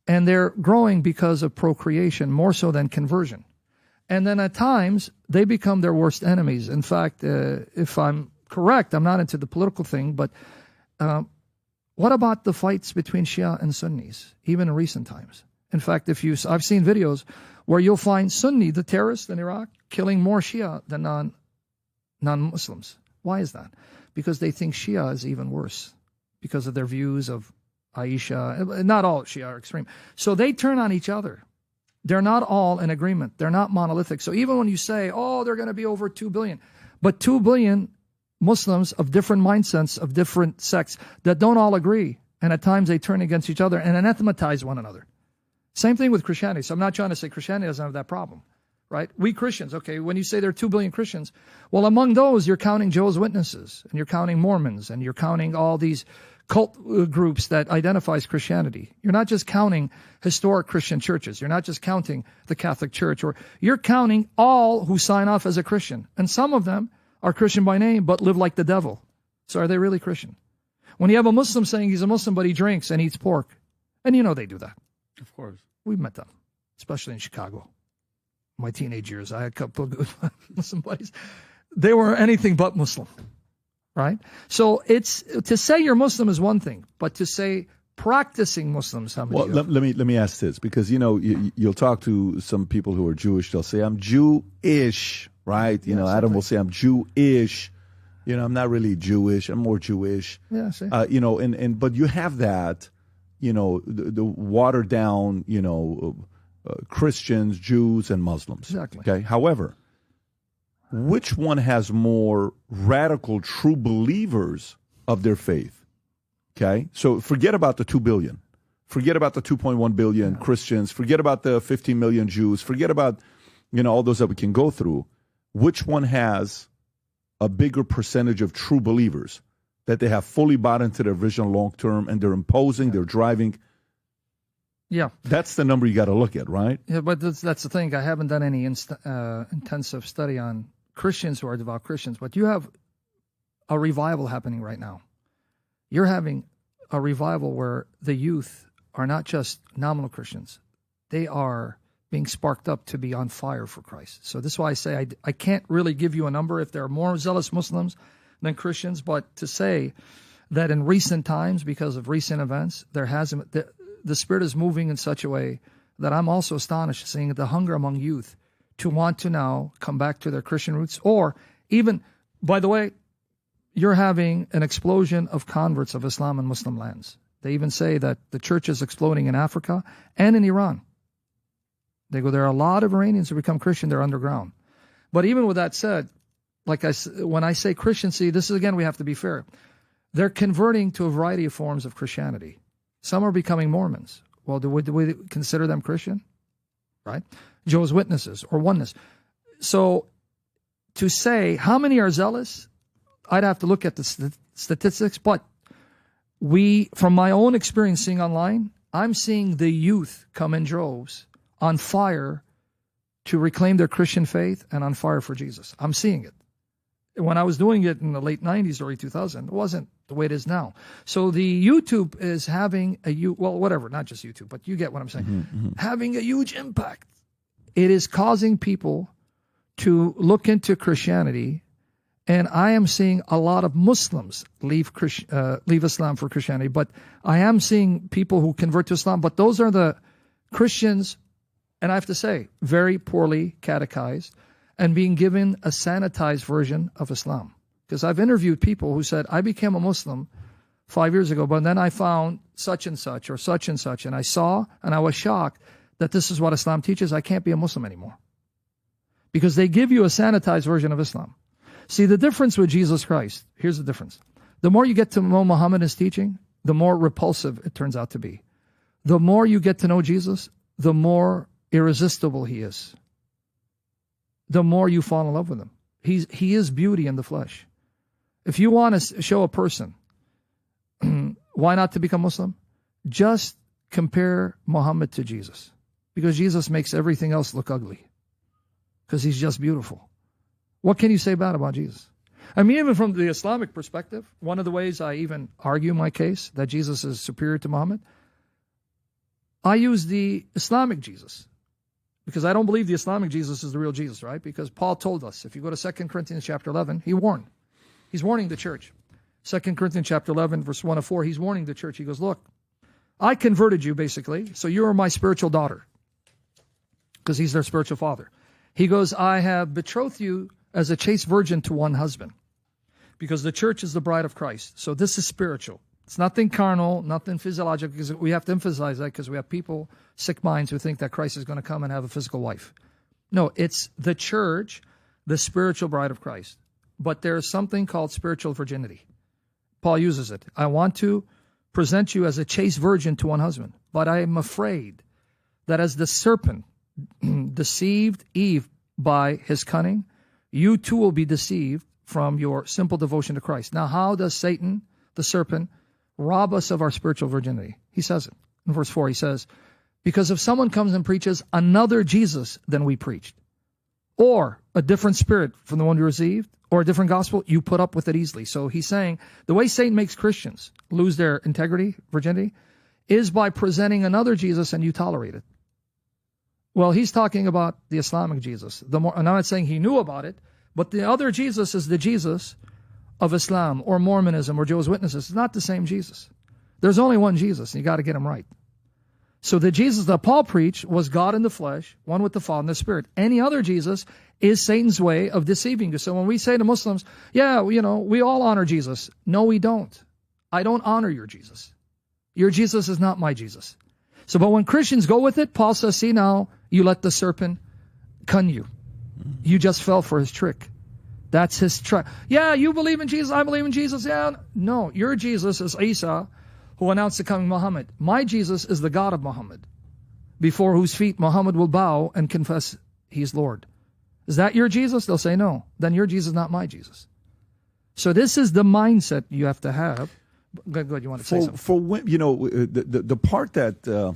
and they're growing because of procreation more so than conversion. And then at times, they become their worst enemies. In fact, if I'm correct, I'm not into the political thing, but what about the fights between Shia and Sunnis, even in recent times? In fact, I've seen videos where you'll find Sunni, the terrorists in Iraq, killing more Shia than non-Muslims. Why is that? Because they think Shia is even worse because of their views of Aisha. Not all Shia are extreme. So they turn on each other. They're not all in agreement. They're not monolithic. So even when you say, oh, they're going to be over 2 billion, but 2 billion Muslims of different mindsets, of different sects that don't all agree, and at times they turn against each other and anathematize one another. Same thing with Christianity. So I'm not trying to say Christianity doesn't have that problem, right? We Christians, okay, when you say there are 2 billion Christians, well, among those, you're counting Jehovah's Witnesses, and you're counting Mormons, and you're counting all these cult groups that identifies Christianity. You're not just counting historic Christian churches. You're not just counting the Catholic Church, or you're counting all who sign off as a Christian. And some of them are Christian by name, but live like the devil. So are they really Christian? When you have a Muslim saying he's a Muslim, but he drinks and eats pork, and you know they do that. Of course. We've met them, especially in Chicago. My teenage years, I had a couple of good Muslim buddies. They were anything but Muslim, right? So it's to say you're Muslim is one thing, but to say practicing Muslims, how many? Well, let me ask this, because you'll talk to some people who are Jewish. They'll say I'm Jewish, right? Adam will say I'm Jewish. I'm not really Jewish. I'm more Jewish. Yeah, see. But you have that, the watered down, Christians, Jews, and Muslims. Exactly. Okay. However, which one has more radical, true believers of their faith? Okay. So forget about the 2 billion. Forget about the 2.1 billion Christians. Forget about the 15 million Jews. Forget about, all those that we can go through. Which one has a bigger percentage of true believers that they have fully bought into their vision long term, and they're imposing, they're driving? Yeah. That's the number you got to look at, right? Yeah, but that's the thing. I haven't done any intensive study on Christians who are devout Christians, but you have a revival happening right now. You're having a revival where the youth are not just nominal Christians. They are being sparked up to be on fire for Christ. So this is why I say I can't really give you a number if there are more zealous Muslims than Christians, but to say that in recent times, because of recent events, the Spirit is moving in such a way that I'm also astonished, seeing the hunger among youth to want to now come back to their Christian roots. Or even, by the way, you're having an explosion of converts of Islam in Muslim lands. They even say that the church is exploding in Africa and in Iran. They go, there are a lot of Iranians who become Christian, they're underground. But even with that said, when I say Christian, see, this is, again, we have to be fair. They're converting to a variety of forms of Christianity. Some are becoming Mormons. Well, do we consider them Christian? Right? Jehovah's Witnesses or oneness. So to say how many are zealous, I'd have to look at the statistics. But from my own experience seeing online, I'm seeing the youth come in droves on fire to reclaim their Christian faith and on fire for Jesus. I'm seeing it. When I was doing it in the late 90s, early 2000, it wasn't the way it is now. So the YouTube is having not just YouTube, but you get what I'm saying, having a huge impact. It is causing people to look into Christianity And I am seeing a lot of Muslims leave Islam for Christianity, but I am seeing people who convert to Islam, but those are the Christians, and I have to say, very poorly catechized and being given a sanitized version of Islam. Because I've interviewed people who said, I became a Muslim 5 years ago, but then I found such and such or such and such, and I saw and I was shocked that this is what Islam teaches. I can't be a Muslim anymore. Because they give you a sanitized version of Islam. See, the difference with Jesus Christ, here's the difference. The more you get to know Muhammad and his teaching, the more repulsive it turns out to be. The more you get to know Jesus, the more irresistible he is. The more you fall in love with him. He is beauty in the flesh. If you want to show a person why not to become Muslim, just compare Muhammad to Jesus. Because Jesus makes everything else look ugly. Because he's just beautiful. What can you say bad about Jesus? I mean, even from the Islamic perspective, one of the ways I even argue my case that Jesus is superior to Muhammad, I use the Islamic Jesus. Because I don't believe the Islamic Jesus is the real Jesus, right? Because Paul told us, if you go to 2 Corinthians chapter 11, he warned. He's warning the church. 2 Corinthians chapter 11, verse 1 to 4, he's warning the church. He goes, look, I converted you basically, so you are my spiritual daughter. Because he's their spiritual father. He goes, I have betrothed you as a chaste virgin to one husband. Because the church is the bride of Christ. So this is spiritual. It's nothing carnal, nothing physiological, because we have to emphasize that because we have people, sick minds, who think that Christ is going to come and have a physical wife. No, it's the church, the spiritual bride of Christ. But there's something called spiritual virginity. Paul uses it. I want to present you as a chaste virgin to one husband. But I am afraid that as the serpent deceived Eve by his cunning, you too will be deceived from your simple devotion to Christ. Now, how does Satan, the serpent, rob us of our spiritual virginity? He says it. In verse 4, he says, because if someone comes and preaches another Jesus than we preached, or a different spirit from the one we received, or a different gospel, you put up with it easily. So he's saying the way Satan makes Christians lose their integrity, virginity, is by presenting another Jesus and you tolerate it. Well, he's talking about the Islamic Jesus. And I'm not saying he knew about it, but the other Jesus is the Jesus of Islam or Mormonism or Jehovah's Witnesses. It's not the same Jesus. There's only one Jesus, and you got to get him right. So the Jesus that Paul preached was God in the flesh, one with the Father and the Spirit. Any other Jesus is Satan's way of deceiving you. So when we say to Muslims, yeah, we all honor Jesus. No, we don't. I don't honor your Jesus. Your Jesus is not my Jesus. So, but when Christians go with it, Paul says, see now, you let the serpent cun you. You just fell for his trick. That's his trick. Yeah, you believe in Jesus, I believe in Jesus. Yeah, no, your Jesus is Isa, who announced the coming Muhammad. My Jesus is the God of Muhammad, before whose feet Muhammad will bow and confess he's Lord. Is that your Jesus? They'll say no. Then your Jesus is not my Jesus. So this is the mindset you have to have. Good, you want to say something? For the part that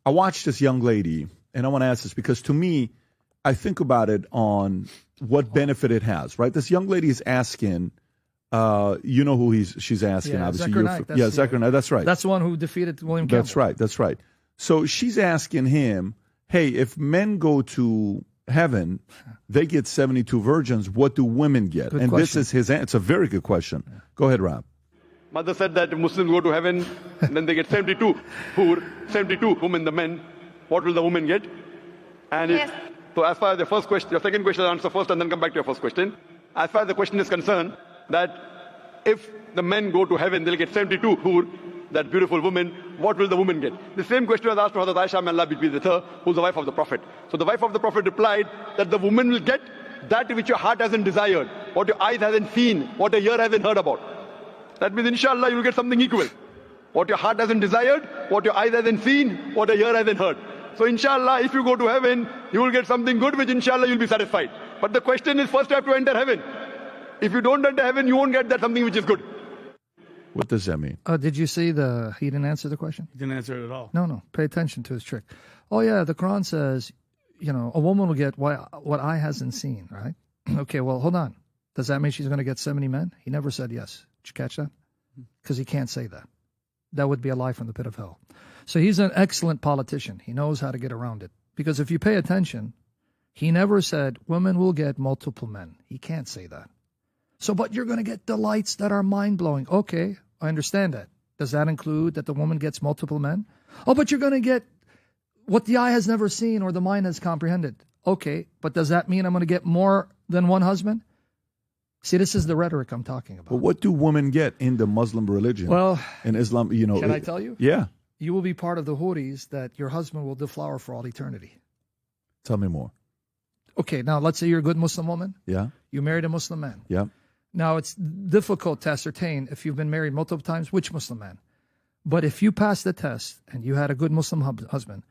I watched this young lady, and I want to ask this because to me, I think about it on what benefit it has, right? This young lady is asking, you know who she's asking, yeah, obviously. Zechariah Knight, that's right. That's the one who defeated William Campbell. That's right. So she's asking him, hey, if men go to heaven, they get 72 virgins, what do women get? Good and question. This is his answer. It's a very good question. Yeah. Go ahead, Rob. Mother said that if Muslims go to heaven, then they get 72 women, the men. What will the women get? And yes. So as far as the first question, your second question, I'll answer first and then come back to your first question. As far as the question is concerned, that if the men go to heaven, they'll get 72 hur, that beautiful woman. What will the woman get? The same question was asked to Hazrat Aisha, may Allah be pleased with her, who's the wife of the Prophet. So the wife of the Prophet replied that the woman will get that which your heart hasn't desired, what your eyes hasn't seen, what your ear hasn't heard about. That means, inshallah, you will get something equal. What your heart hasn't desired, what your eyes hasn't seen, what your ear hasn't heard. So, inshallah, if you go to heaven, you will get something good, which, inshallah, you'll be satisfied. But the question is, first you have to enter heaven. If you don't enter heaven, you won't get that something which is good. What does that mean? Did you see he didn't answer the question? He didn't answer it at all. No. Pay attention to his trick. Oh, yeah, the Quran says, a woman will get what eye hasn't seen, right? Okay, well, hold on. Does that mean she's going to get 70 men? He never said yes. Did you catch that? Because he can't say that. That would be a lie from the pit of hell. So he's an excellent politician. He knows how to get around it. Because if you pay attention, he never said women will get multiple men. He can't say that. So, but you're going to get delights that are mind-blowing. Okay, I understand that. Does that include that the woman gets multiple men? Oh, but you're going to get what the eye has never seen or the mind has comprehended. Okay, but does that mean I'm going to get more than one husband? See, this is the rhetoric I'm talking about. But what do women get in the Muslim religion? Well, in Islam, you know. Can I tell you? Yeah. You will be part of the Houris that your husband will deflower for all eternity. Tell me more. Okay, now let's say you're a good Muslim woman. Yeah. You married a Muslim man. Yeah. Now, it's difficult to ascertain if you've been married multiple times, which Muslim man. But if you pass the test and you had a good Muslim husband,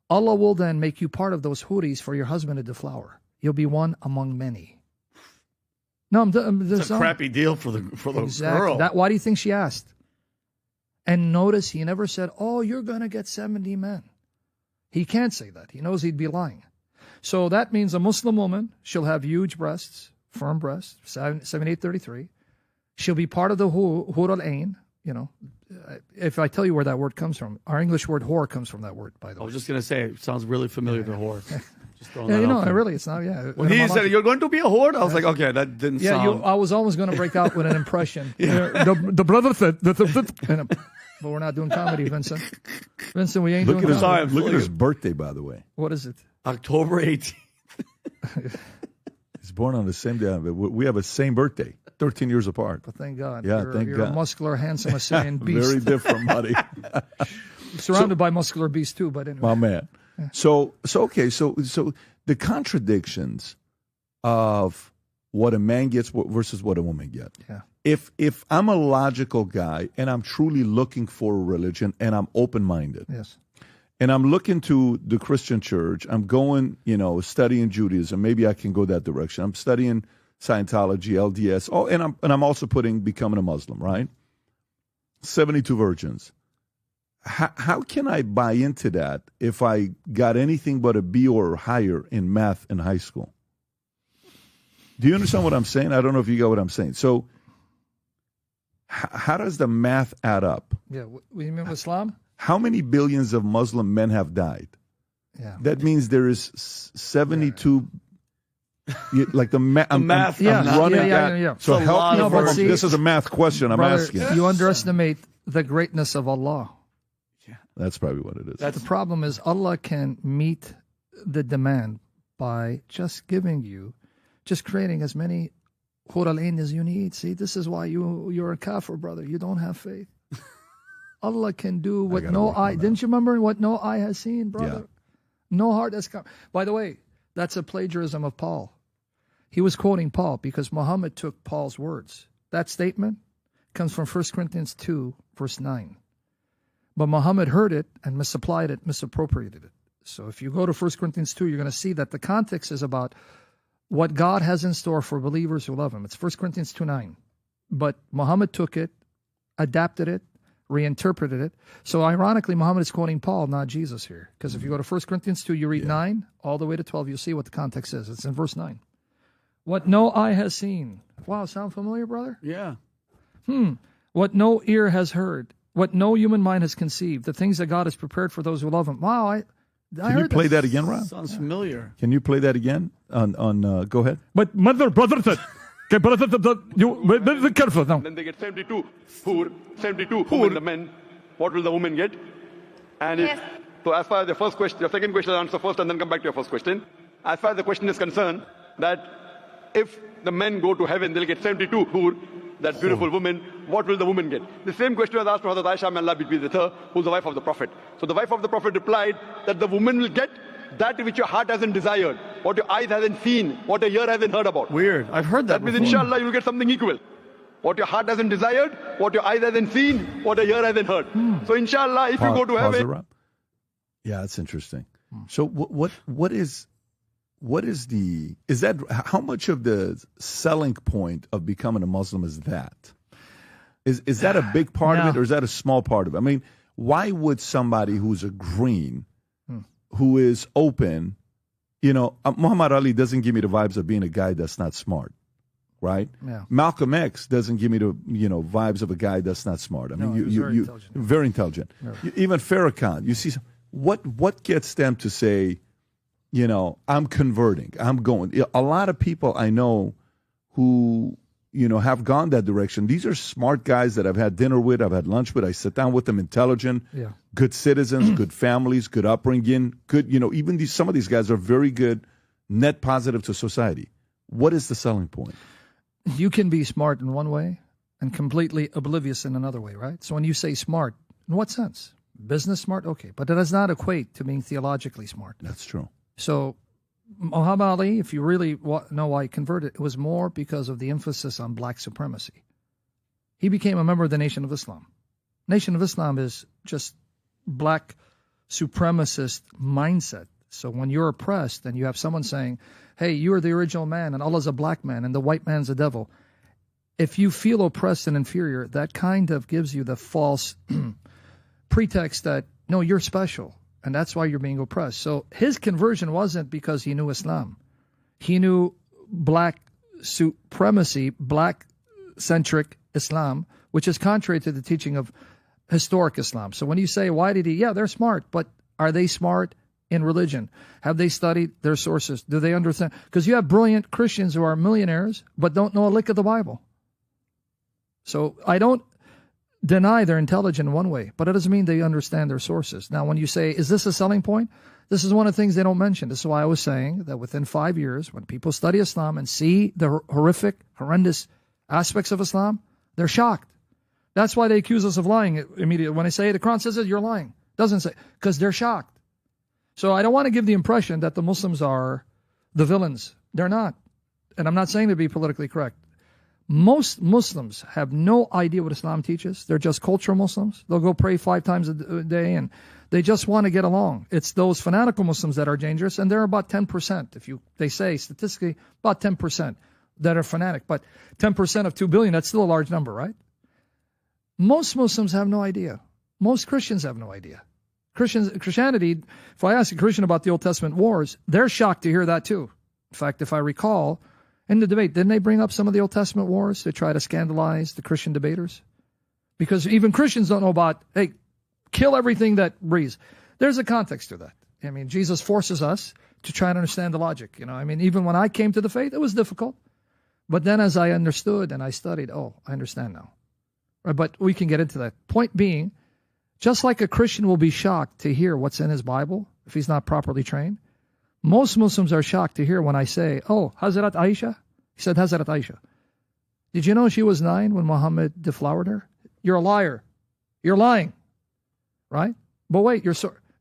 Allah will then make you part of those Houris for your husband to deflower. You'll be one among many. No, it's a crappy deal for the girl. Why do you think she asked? And notice he never said, oh, you're going to get 70 men. He can't say that. He knows he'd be lying. So that means a Muslim woman, she'll have huge breasts, firm breasts, 7833. She'll be part of the Hur al-Ain. You know, if I tell you where that word comes from, our English word whore comes from that word, by the way. I was just going to say, it sounds really familiar to whore. Just throwing Yeah, that you know, out there. really, it's not, yeah. When he said, you're going to be a whore, I was like, okay, that didn't sound... I was almost going to break out with an impression. The brother said, but we're not doing comedy, Vincent. Vincent, we ain't doing comedy. Look at his birthday, by the way. What is it? October 18th. He's born on the same day. We have the same birthday, 13 years apart. But thank God. Yeah, you're a muscular, handsome Assyrian beast. Very different, buddy. Surrounded by muscular beasts, too, but anyway. My man. So the contradictions of what a man gets versus what a woman gets. Yeah. If I'm a logical guy and I'm truly looking for a religion and I'm open-minded. Yes. And I'm looking to the Christian church. I'm going, studying Judaism. Maybe I can go that direction. I'm studying Scientology, LDS. Oh, and I'm also becoming a Muslim, right? 72 virgins. How can I buy into that if I got anything but a B or higher in math in high school? Do you understand what I'm saying? I don't know if you got what I'm saying. So how does the math add up? Yeah, what do you mean with Islam? How many billions of Muslim men have died? Yeah. That means there is 72. Like the math. I'm running that. Yeah. So help me. This is a math question I'm asking. You underestimate the greatness of Allah. Yeah. That's probably what it is. The problem is Allah can meet the demand by just creating as many Hur al-Ain as you need. See, this is why you're a kafir, brother. You don't have faith. Allah can do what no eye... Didn't you remember what no eye has seen, brother? Yeah. No heart has come... By the way, that's a plagiarism of Paul. He was quoting Paul because Muhammad took Paul's words. That statement comes from 1 Corinthians 2, verse 9. But Muhammad heard it and misapplied it, misappropriated it. So if you go to 1 Corinthians 2, you're going to see that the context is about what God has in store for believers who love Him. It's 1 Corinthians 2:9. But Muhammad took it, adapted it, reinterpreted it. So ironically, Muhammad is quoting Paul, not Jesus here. Because if you go to 1 Corinthians 2, you read 9 all the way to 12, you'll see what the context is. It's in verse 9. What no eye has seen. Wow, sound familiar, brother? Yeah. What no ear has heard. What no human mind has conceived. The things that God has prepared for those who love Him. Wow, I Can you play that again, Rob? Sounds familiar. Can you play that again? Go ahead. But mother, brother, you be careful now. Then they get 72 women, the men. What will the women get? And so as far as the first question, your second question, answer first and then come back to your first question. As far as the question is concerned, that if the men go to heaven, they'll get 72 hur, that beautiful woman. What will the woman get? The same question was asked to Hazrat Aisha, may Allah be pleased with her, who's the wife of the Prophet. So the wife of the Prophet replied that the woman will get that which your heart hasn't desired, what your eyes hasn't seen, what your ear hasn't heard about. Weird. I've heard that means inshallah you will get something equal. What your heart hasn't desired, what your eyes hasn't seen, what your ear hasn't heard. So inshallah, if you go to heaven... Yeah, that's interesting. So how much of the selling point of becoming a Muslim is that? Is that a big part of it, or is that a small part of it? I mean, why would somebody who's a green, who is open, Muhammad Ali doesn't give me the vibes of being a guy that's not smart, right? Yeah. Malcolm X doesn't give me the vibes of a guy that's not smart. I mean, very intelligent. Yeah. Even Farrakhan, you see, what gets them to say, I'm converting, I'm going? A lot of people I know who have gone that direction. These are smart guys that I've had dinner with, I've had lunch with. I sit down with them, intelligent, good citizens, good families, good upbringing, good, even some of these guys are very good, net positive to society. What is the selling point? You can be smart in one way and completely oblivious in another way, right? So when you say smart, in what sense? Business smart? Okay. But it does not equate to being theologically smart. That's true. So Muhammad Ali, if you really know why he converted, it was more because of the emphasis on black supremacy. He became a member of the Nation of Islam. Nation of Islam is just black supremacist mindset. So when you're oppressed and you have someone saying, hey, you're the original man and Allah's a black man and the white man's a devil, if you feel oppressed and inferior, that kind of gives you the false pretext that, no, you're special. And that's why you're being oppressed. So his conversion wasn't because he knew Islam. He knew black supremacy, black-centric Islam, which is contrary to the teaching of historic Islam. So when you say, why did he? Yeah, they're smart. But are they smart in religion? Have they studied their sources? Do they understand? Because you have brilliant Christians who are millionaires but don't know a lick of the Bible. So I don't deny they're intelligent in one way, but it doesn't mean they understand their sources. Now, when you say, is this a selling point? This is one of the things they don't mention. This is why I was saying that within 5 years, when people study Islam and see the horrific, horrendous aspects of Islam, they're shocked. That's why they accuse us of lying immediately. When I say the Quran says it, you're lying. Doesn't say, because they're shocked. So I don't want to give the impression that the Muslims are the villains. They're not. And I'm not saying to be politically correct. Most Muslims have no idea what Islam teaches. They're just cultural Muslims. They'll go pray 5 times a day, and they just want to get along. It's those fanatical Muslims that are dangerous, and they're about 10%. They say statistically about 10% that are fanatic, but 10% of 2 billion, that's still a large number, right? Most Muslims have no idea. Most Christians have no idea. Christianity, if I ask a Christian about the Old Testament wars, they're shocked to hear that too. In fact, if I recall, in the debate, didn't they bring up some of the Old Testament wars to try to scandalize the Christian debaters? Because even Christians don't know about, hey, kill everything that breathes. There's a context to that. I mean, Jesus forces us to try and understand the logic. Even when I came to the faith, it was difficult. But then as I understood and I studied, I understand now. Right, but we can get into that. Point being, just like a Christian will be shocked to hear what's in his Bible if he's not properly trained, most Muslims are shocked to hear when I say, Hazrat Aisha. He said, Hazrat Aisha. Did you know she was 9 when Muhammad deflowered her? You're a liar. You're lying. Right? But wait,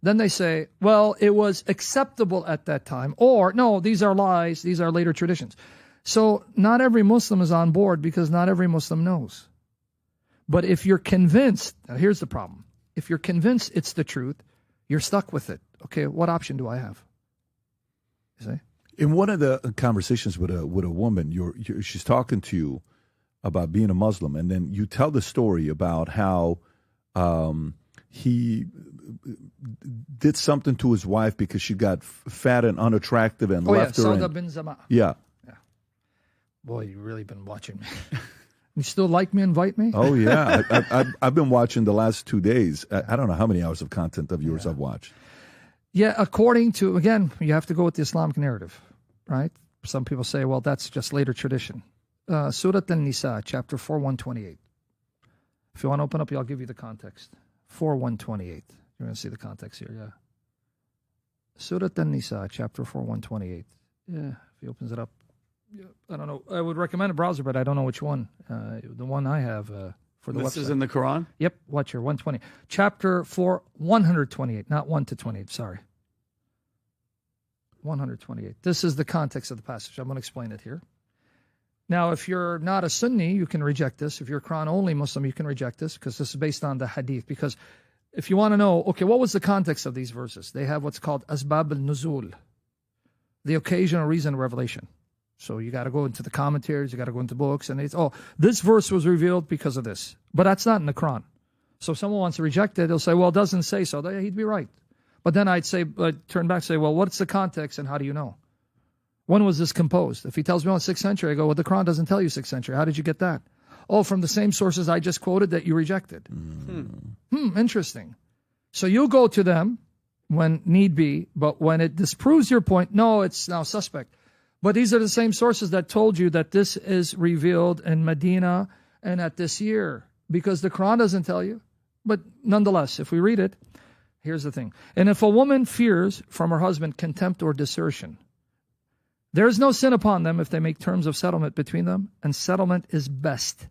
then they say, well, it was acceptable at that time. Or, no, these are lies. These are later traditions. So not every Muslim is on board because not every Muslim knows. But if you're convinced, now here's the problem. If you're convinced it's the truth, you're stuck with it. Okay, what option do I have? In one of the conversations with a woman, she's talking to you about being a Muslim, and then you tell the story about how he did something to his wife because she got fat and unattractive and left her. Sauda bin Zama. Yeah. Boy, you've really been watching me. You still like me, invite me? Oh, yeah. I've been watching the last 2 days. I don't know how many hours of content of yours I've watched. Yeah, according to, again, you have to go with the Islamic narrative, right? Some people say, well, that's just later tradition. Surah An-Nisa, chapter 4, 128. If you want to open up, I'll give you the context. 4, 128. You're going to see the context here, yeah. Surah An-Nisa, chapter 4, 128. Yeah, if he opens it up. Yeah, I don't know. I would recommend a browser, but I don't know which one. The one I have for the website. This is in the Quran? Yep, watch here, 120. Chapter 4, 128, not 1 to 28, sorry. 128. This is the context of the passage. I'm going to explain it here. Now, if you're not a Sunni, you can reject this. If you're a Quran-only Muslim, you can reject this because this is based on the hadith. Because if you want to know, okay, what was the context of these verses? They have what's called Asbab al-Nuzul, the occasion or reason of revelation. So you got to go into the commentaries, you got to go into books, and it's, this verse was revealed because of this. But that's not in the Quran. So if someone wants to reject it, they'll say, well, it doesn't say so. He'd be right. But then I'd say, turn back and say, well, what's the context and how do you know? When was this composed? If he tells me, 6th century, I go, well, the Quran doesn't tell you 6th century. How did you get that? From the same sources I just quoted that you rejected. Interesting. So you'll go to them when need be, but when it disproves your point, no, it's now suspect. But these are the same sources that told you that this is revealed in Medina and at this year, because the Quran doesn't tell you. But nonetheless, if we read it, here's the thing. And if a woman fears from her husband contempt or desertion, there is no sin upon them if they make terms of settlement between them, and settlement is best.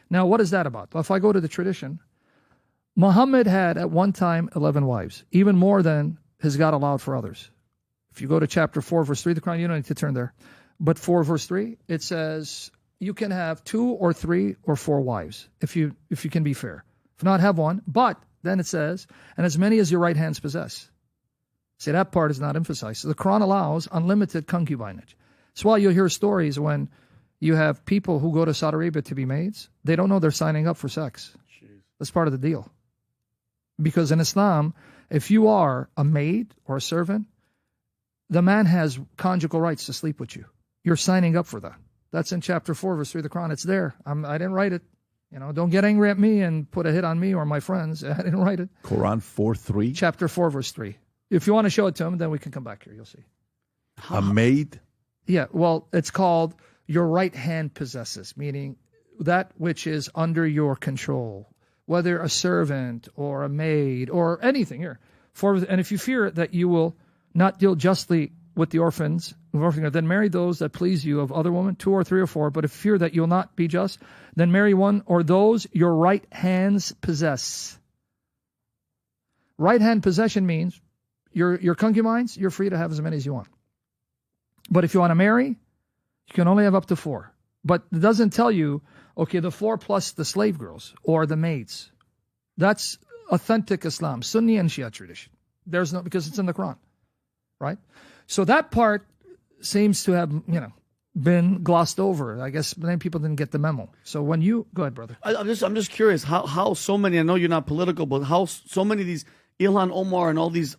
Now, what is that about? Well, if I go to the tradition, Muhammad had at one time 11 wives, even more than his God allowed for others. If you go to chapter 4, verse 3 of the Quran, you don't need to turn there. But 4, verse 3, it says you can have 2 or 3 or 4 wives if you can be fair. If not, have one. But then it says, and as many as your right hands possess. See, that part is not emphasized. So the Quran allows unlimited concubinage. That's why you'll hear stories when you have people who go to Saudi Arabia to be maids. They don't know they're signing up for sex. Jeez. That's part of the deal. Because in Islam, if you are a maid or a servant, the man has conjugal rights to sleep with you. You're signing up for that. That's in chapter 4, verse 3 of the Quran. It's there. I didn't write it. Don't get angry at me and put a hit on me or my friends. I didn't write it. Quran 4:3? Chapter 4, verse 3. If you want to show it to him, then we can come back here. You'll see. A maid? Yeah, well, it's called your right hand possesses, meaning that which is under your control, whether a servant or a maid or anything here. And if you fear that you will not deal justly with the orphans, then marry those that please you of other women, 2 or 3 or 4. But if you fear that you'll not be just, then marry one or those your right hands possess. Right hand possession means your concubines, you're free to have as many as you want. But if you want to marry, you can only have up to 4. But it doesn't tell you, okay, the 4 plus the slave girls or the maids. That's authentic Islam, Sunni and Shia tradition. There's no, because it's in the Quran. Right? So that part seems to have, been glossed over. I guess many people didn't get the memo. So when you go ahead, brother. I'm just curious how so many, I know you're not political, but how so many of these Ilhan Omar and all these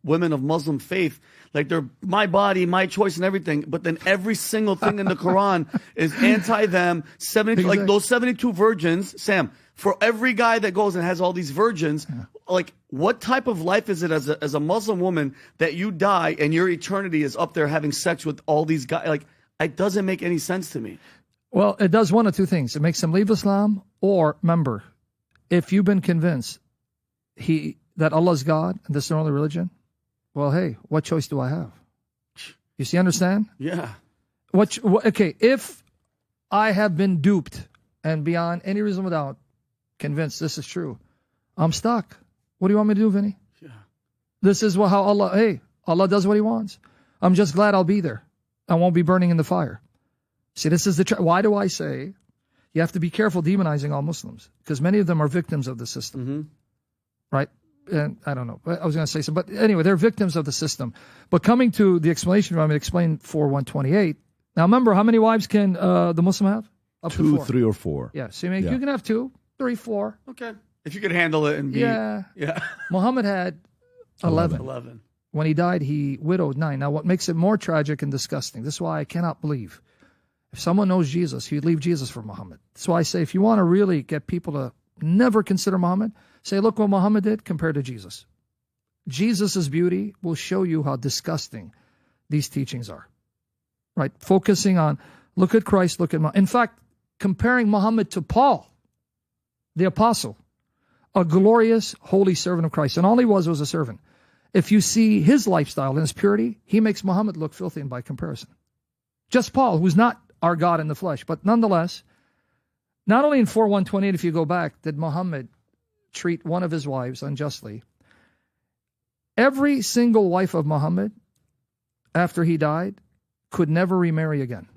women of Muslim faith, like they're my body, my choice and everything, but then every single thing in the Quran is anti them. 72, like those 72 virgins, Sam, for every guy that goes and has all these virgins, like what type of life is it as a Muslim woman that you die and your eternity is up there having sex with all these guys? Like, it doesn't make any sense to me. Well, it does one of two things. It makes them leave Islam, or remember, if you've been convinced that Allah's God and this is the only religion, well, hey, what choice do I have? You see, understand? Yeah. Okay, if I have been duped and beyond any reasonable doubt convinced this is true, I'm stuck. What do you want me to do, Vinny? Yeah. This is how Allah does what he wants. I'm just glad I'll be there. I won't be burning in the fire. See, this is why do I say you have to be careful demonizing all Muslims? Because many of them are victims of the system. Mm-hmm. Right? And I don't know. I was going to say something. But anyway, they're victims of the system. But coming to the explanation, I'm going to explain 4:128. Now, remember, how many wives can the Muslim have? Up 2, to 4. 3, or 4. Yeah. So you can have 2, 3, 4. Okay. If you could handle it and be... Yeah. Muhammad had 11. When he died, he widowed 9. Now, what makes it more tragic and disgusting, this is why I cannot believe, if someone knows Jesus, he'd leave Jesus for Muhammad. That's why I say, if you want to really get people to never consider Muhammad, say, look what Muhammad did compared to Jesus. Jesus' beauty will show you how disgusting these teachings are. Right? Focusing on, look at Christ, look at Muhammad. In fact, comparing Muhammad to Paul, the apostle, a glorious, holy servant of Christ. And all he was a servant. If you see his lifestyle and his purity, he makes Muhammad look filthy by comparison. Just Paul, who's not our God in the flesh. But nonetheless, not only in 4:128, if you go back, did Muhammad treat one of his wives unjustly. Every single wife of Muhammad, after he died, could never remarry again.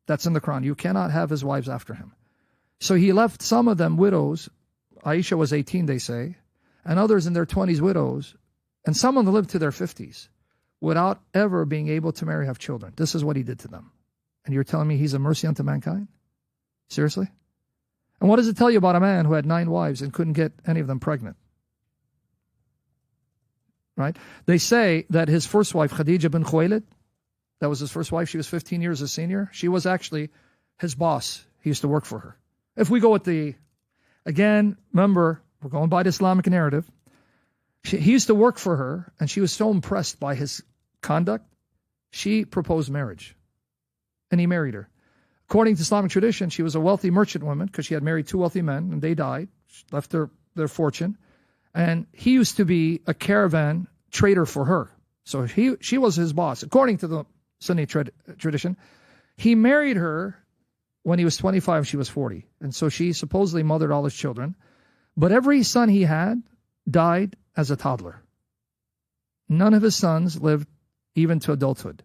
That's in the Quran. You cannot have his wives after him. So he left some of them widows. Aisha was 18, they say, and others in their 20s widows, and some of them lived to their 50s without ever being able to marry, have children. This is what he did to them. And you're telling me he's a mercy unto mankind? Seriously? And what does it tell you about a man who had 9 wives and couldn't get any of them pregnant? Right? They say that his first wife, Khadija bin Khuwaylid, that was his first wife. She was 15 years his senior. She was actually his boss. He used to work for her. If we go with again, remember, we're going by the Islamic narrative. He used to work for her, and she was so impressed by his conduct, she proposed marriage. and he married her. According to Islamic tradition, she was a wealthy merchant woman because she had married 2 wealthy men, and they died, left their fortune. And he used to be a caravan trader for her. So she was his boss. According to the Sunni tradition, he married her when he was 25, she was 40. And so she supposedly mothered all his children. But every son he had died as a toddler. None of his sons lived even to adulthood.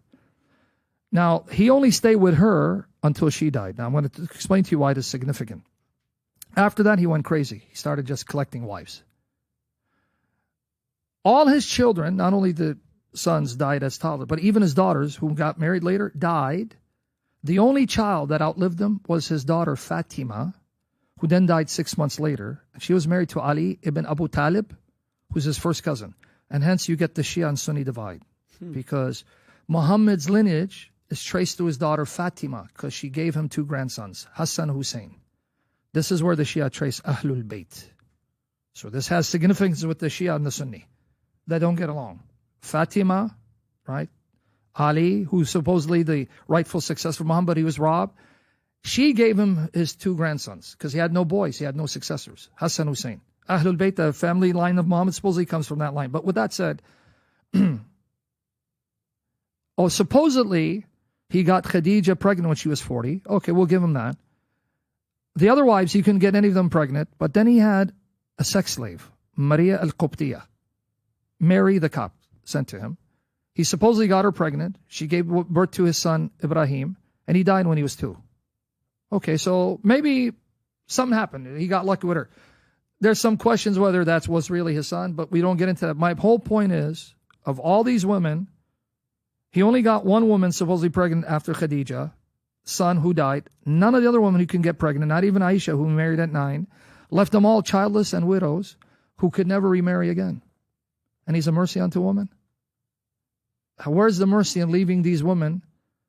Now, he only stayed with her until she died. Now, I'm going to explain to you why this is significant. After that, he went crazy. He started just collecting wives. All his children, not only the sons, died as toddlers, but even his daughters, who got married later, died. The only child that outlived him was his daughter Fatima, who then died 6 months later. She was married to Ali ibn Abu Talib, who's his first cousin. And hence you get the Shia and Sunni divide. Because Muhammad's lineage is traced to his daughter Fatima, because she gave him 2 grandsons, Hassan and Hussein. This is where the Shia trace Ahlul Bayt. So this has significance with the Shia and the Sunni. They don't get along. Fatima, right? Ali, who's supposedly the rightful successor of Muhammad, he was robbed. She gave him his 2 grandsons because he had no boys. He had no successors. Hassan Hussein. Ahlul Bayt, the family line of Muhammad, supposedly comes from that line. But with that said, supposedly he got Khadija pregnant when she was 40. Okay, we'll give him that. The other wives, he couldn't get any of them pregnant. But then he had a sex slave, Maria al-Qubtiyah, Mary the Copt, sent to him. He supposedly got her pregnant. She gave birth to his son, Ibrahim, and he died when he was 2. Okay, so maybe something happened. He got lucky with her. There's some questions whether that was really his son, but we don't get into that. My whole point is, of all these women, he only got 1 woman supposedly pregnant after Khadija, son who died. None of the other women who can get pregnant, not even Aisha, who married at 9, left them all childless and widows who could never remarry again. And he's a mercy unto woman? Where's the mercy in leaving these women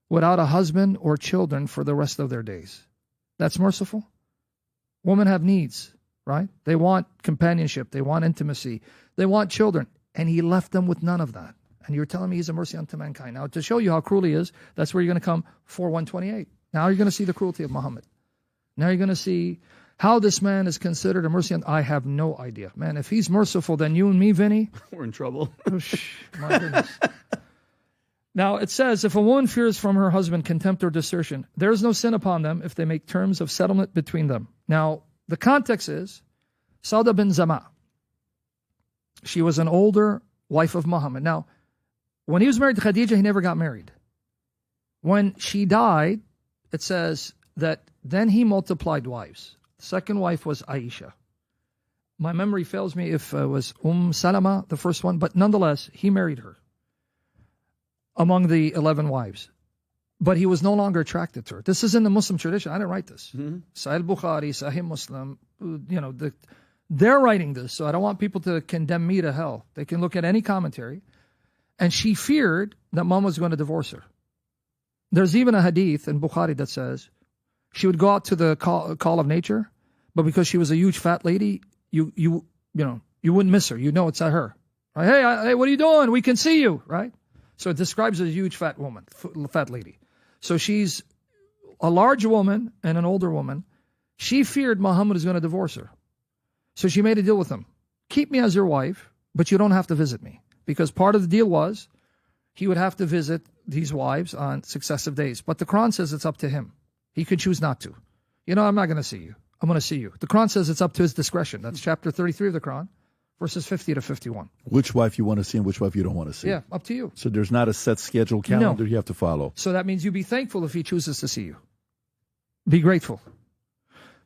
without a husband or children for the rest of their days? That's merciful? Women have needs, right? They want companionship. They want intimacy. They want children. And he left them with none of that. And you're telling me he's a mercy unto mankind. Now, to show you how cruel he is, that's where you're going to come 4:128. Now you're going to see the cruelty of Muhammad. Now you're going to see how this man is considered a mercy. I have no idea. Man, if he's merciful, then you and me, Vinny, we're in trouble. My goodness. Now, it says, if a woman fears from her husband contempt or desertion, there is no sin upon them if they make terms of settlement between them. Now, the context is, Sauda bin Zama. She was an older wife of Muhammad. Now, when he was married to Khadija, he never got married. When she died, it says that then he multiplied wives. The second wife was Aisha. My memory fails me if it was Salama, the first one, but nonetheless, he married her among the 11 wives. But he was no longer attracted to her. This is in the Muslim tradition. I didn't write this. Sahih Bukhari, Sahih Muslim, they're writing this, so I don't want people to condemn me to hell. They can look at any commentary. And she feared that Mom was going to divorce her. There's even a hadith in Bukhari that says she would go out to the call of nature, but because she was a huge fat lady, you wouldn't miss her. You know it's at her. Right? Hey, what are you doing? We can see you, right? So it describes a huge fat woman, fat lady. So she's a large woman and an older woman. She feared Muhammad was going to divorce her. So she made a deal with him. Keep me as your wife, but you don't have to visit me. Because part of the deal was he would have to visit these wives on successive days. But the Quran says it's up to him. He could choose not to. I'm not going to see you. I'm going to see you. The Quran says it's up to his discretion. That's chapter 33 of the Quran, verses 50 to 51. Which wife you want to see and which wife you don't want to see. Yeah, up to you. So there's not a set schedule calendar you have to follow. So that means you be thankful if he chooses to see you. Be grateful.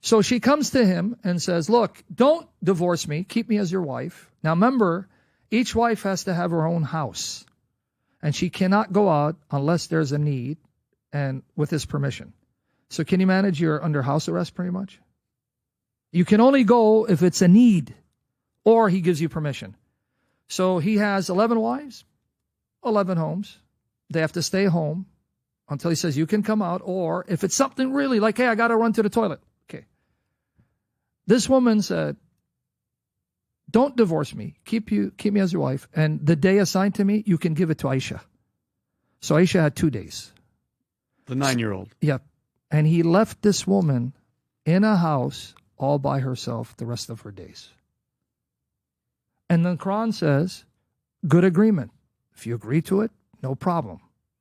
So she comes to him and says, look, don't divorce me. Keep me as your wife. Now remember, each wife has to have her own house. And she cannot go out unless there's a need and with his permission. So can you manage? You're under house arrest pretty much. You can only go if it's a need or he gives you permission. So he has 11 wives, 11 homes. They have to stay home until he says you can come out. Or if it's something really like, hey, I got to run to the toilet. Okay. This woman said, don't divorce me. Keep me as your wife. And the day assigned to me, you can give it to Aisha. So Aisha had 2 days. The 9-year-old. Yep. And he left this woman in a house all by herself the rest of her days. And the Quran says, good agreement. If you agree to it, no problem.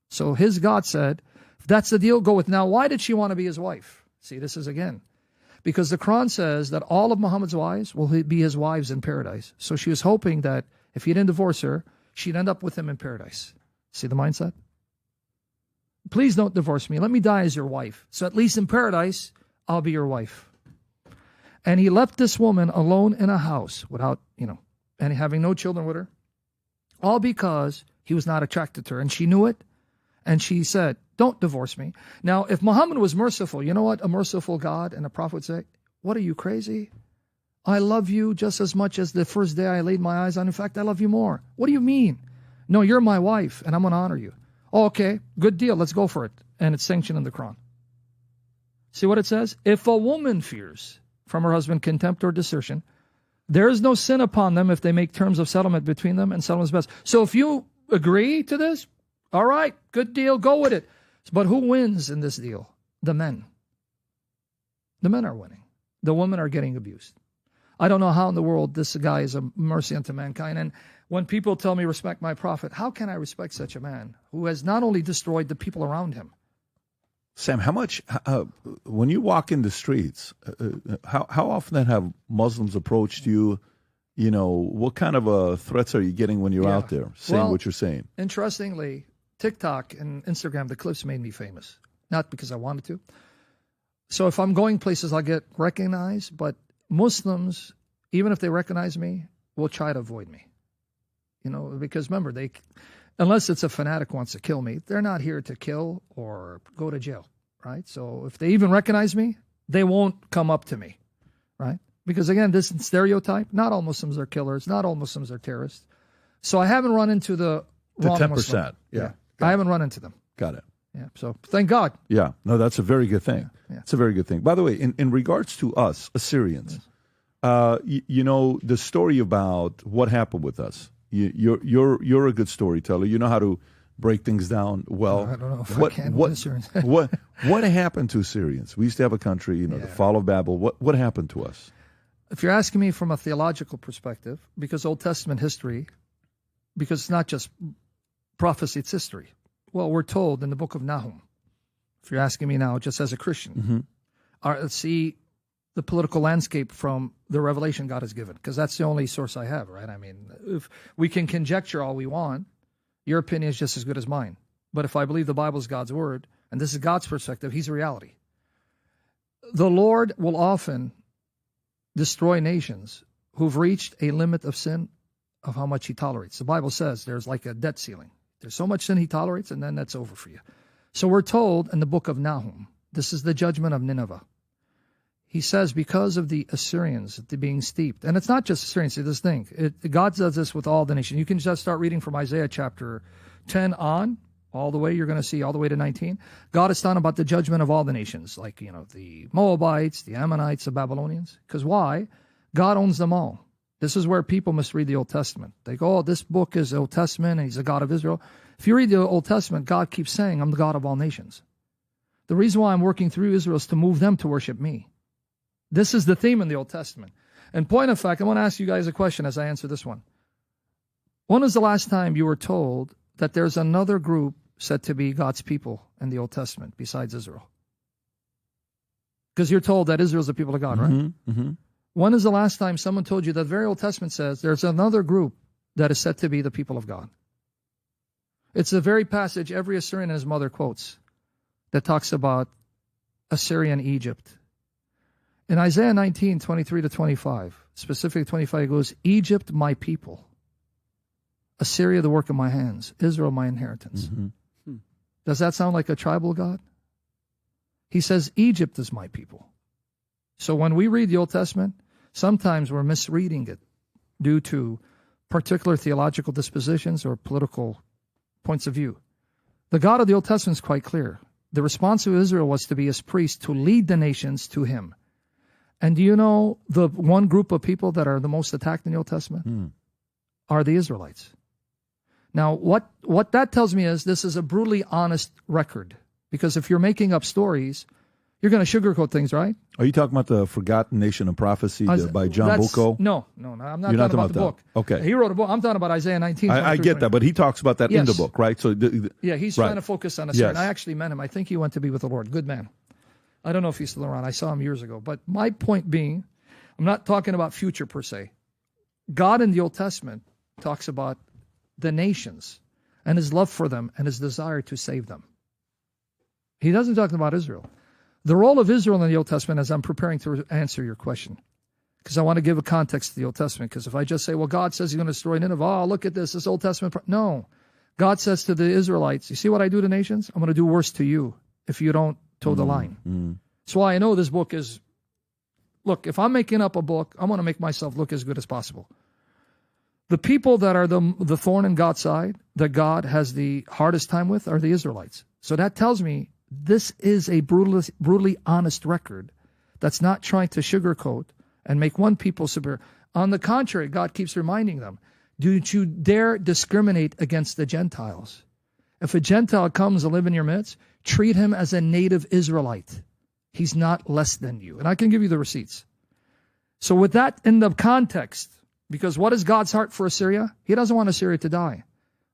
So his God said, if that's the deal, go with. Now, why did she want to be his wife? See, this is again. Because the Quran says that all of Muhammad's wives will be his wives in paradise. So she was hoping that if he didn't divorce her, she'd end up with him in paradise. See the mindset? Please don't divorce me. Let me die as your wife. So at least in paradise, I'll be your wife. And he left this woman alone in a house without, and having no children with her. All because he was not attracted to her. And she knew it. And she said, don't divorce me. Now, if Muhammad was merciful, you know what a merciful God and a prophet would say? What, are you crazy? I love you just as much as the first day I laid my eyes on. In fact, I love you more. What do you mean? No, you're my wife, and I'm going to honor you. Oh, okay, good deal. Let's go for it. And it's sanctioned in the Quran. See what it says? If a woman fears from her husband contempt or desertion, there is no sin upon them if they make terms of settlement between them, and settlement is best. So if you agree to this, all right, good deal, go with it. But who wins in this deal? The men. The men are winning. The women are getting abused. I don't know how in the world this guy is a mercy unto mankind. And when people tell me respect my prophet, how can I respect such a man who has not only destroyed the people around him? Sam, how much, when you walk in the streets, how often then have Muslims approached you? What kind of threats are you getting when you're out there saying what you're saying? Interestingly, TikTok and Instagram, the clips made me famous. Not because I wanted to. So if I'm going places, I'll get recognized. But Muslims, even if they recognize me, will try to avoid me. Because remember, unless it's a fanatic who wants to kill me, they're not here to kill or go to jail, right? So if they even recognize me, they won't come up to me, right? Because again, this stereotype, not all Muslims are killers, not all Muslims are terrorists. So I haven't run into the wrong 10%. Muslim. Yeah. I haven't run into them. Got it. Yeah. So thank God. Yeah. No, that's a very good thing. Yeah. It's a very good thing. By the way, in regards to us, Assyrians, the story about what happened with us, you're a good storyteller. You know how to break things down well. I don't know if I can with Assyrians. what happened to Assyrians? We used to have a country, the fall of Babel. What happened to us? If you're asking me from a theological perspective, because Old Testament history, because it's not just prophecy, it's history. Well, we're told in the book of Nahum, if you're asking me now, just as a Christian, see the political landscape from the revelation God has given, because that's the only source I have, right? I mean, if we can conjecture all we want, your opinion is just as good as mine. But if I believe the Bible is God's word, and this is God's perspective, he's a reality. The Lord will often destroy nations who've reached a limit of sin of how much he tolerates. The Bible says there's like a debt ceiling. There's so much sin he tolerates, and then that's over for you. So we're told in the book of Nahum, this is the judgment of Nineveh. He says because of the Assyrians being steeped, and it's not just Assyrians, see this thing. God does this with all the nations. You can just start reading from Isaiah chapter 10 on, all the way, you're going to see all the way to 19. God is talking about the judgment of all the nations, like, the Moabites, the Ammonites, the Babylonians. Because why? God owns them all. This is where people must read the Old Testament. They go, oh, this book is Old Testament, and he's the God of Israel. If you read the Old Testament, God keeps saying, I'm the God of all nations. The reason why I'm working through Israel is to move them to worship me. This is the theme in the Old Testament. And point of fact, I want to ask you guys a question as I answer this one. When was the last time you were told that there's another group said to be God's people in the Old Testament besides Israel? Because you're told that Israel's the people of God, right? Mm-hmm. When is the last time someone told you that the very Old Testament says there's another group that is said to be the people of God? It's the very passage every Assyrian and his mother quotes that talks about Assyrian Egypt. In Isaiah 19, 23 to 25, specifically 25, it goes, Egypt, my people. Assyria, the work of my hands. Israel, my inheritance. Mm-hmm. Does that sound like a tribal God? He says, Egypt is my people. So when we read the Old Testament, sometimes we're misreading it due to particular theological dispositions or political points of view. The God of the Old Testament is quite clear. The response of Israel was to be his priest, to lead the nations to him. And do you know the one group of people that are the most attacked in the Old Testament? Are the Israelites. Now, what that tells me is this is a brutally honest record. Because if you're making up stories, you're going to sugarcoat things, right? Are you talking about the Forgotten Nation of Prophecy by John Bucco? No, I'm not You're talking about the book. Okay. He wrote a book. I'm talking about Isaiah 19. I get that, but he talks about that in the book, right? So he's trying to focus on a certain. I actually met him. I think he went to be with the Lord. Good man. I don't know if he's still around. I saw him years ago. But my point being, I'm not talking about future per se. God in the Old Testament talks about the nations and his love for them and his desire to save them. He doesn't talk about Israel. The role of Israel in the Old Testament, as I'm preparing to answer your question, because I want to give a context to the Old Testament, because if I just say, well, God says he's going to destroy Nineveh, oh, look at this Old Testament. No. God says to the Israelites, you see what I do to nations? I'm going to do worse to you if you don't toe the line. That's why I know this book is, look, if I'm making up a book, I'm going to make myself look as good as possible. The people that are the thorn in God's side, that God has the hardest time with, are the Israelites. So that tells me this is a brutally honest record that's not trying to sugarcoat and make one people superior. On the contrary, God keeps reminding them, don't you dare discriminate against the Gentiles. If a Gentile comes to live in your midst, treat him as a native Israelite. He's not less than you. And I can give you the receipts. So with that in the context, because what is God's heart for Assyria? He doesn't want Assyria to die.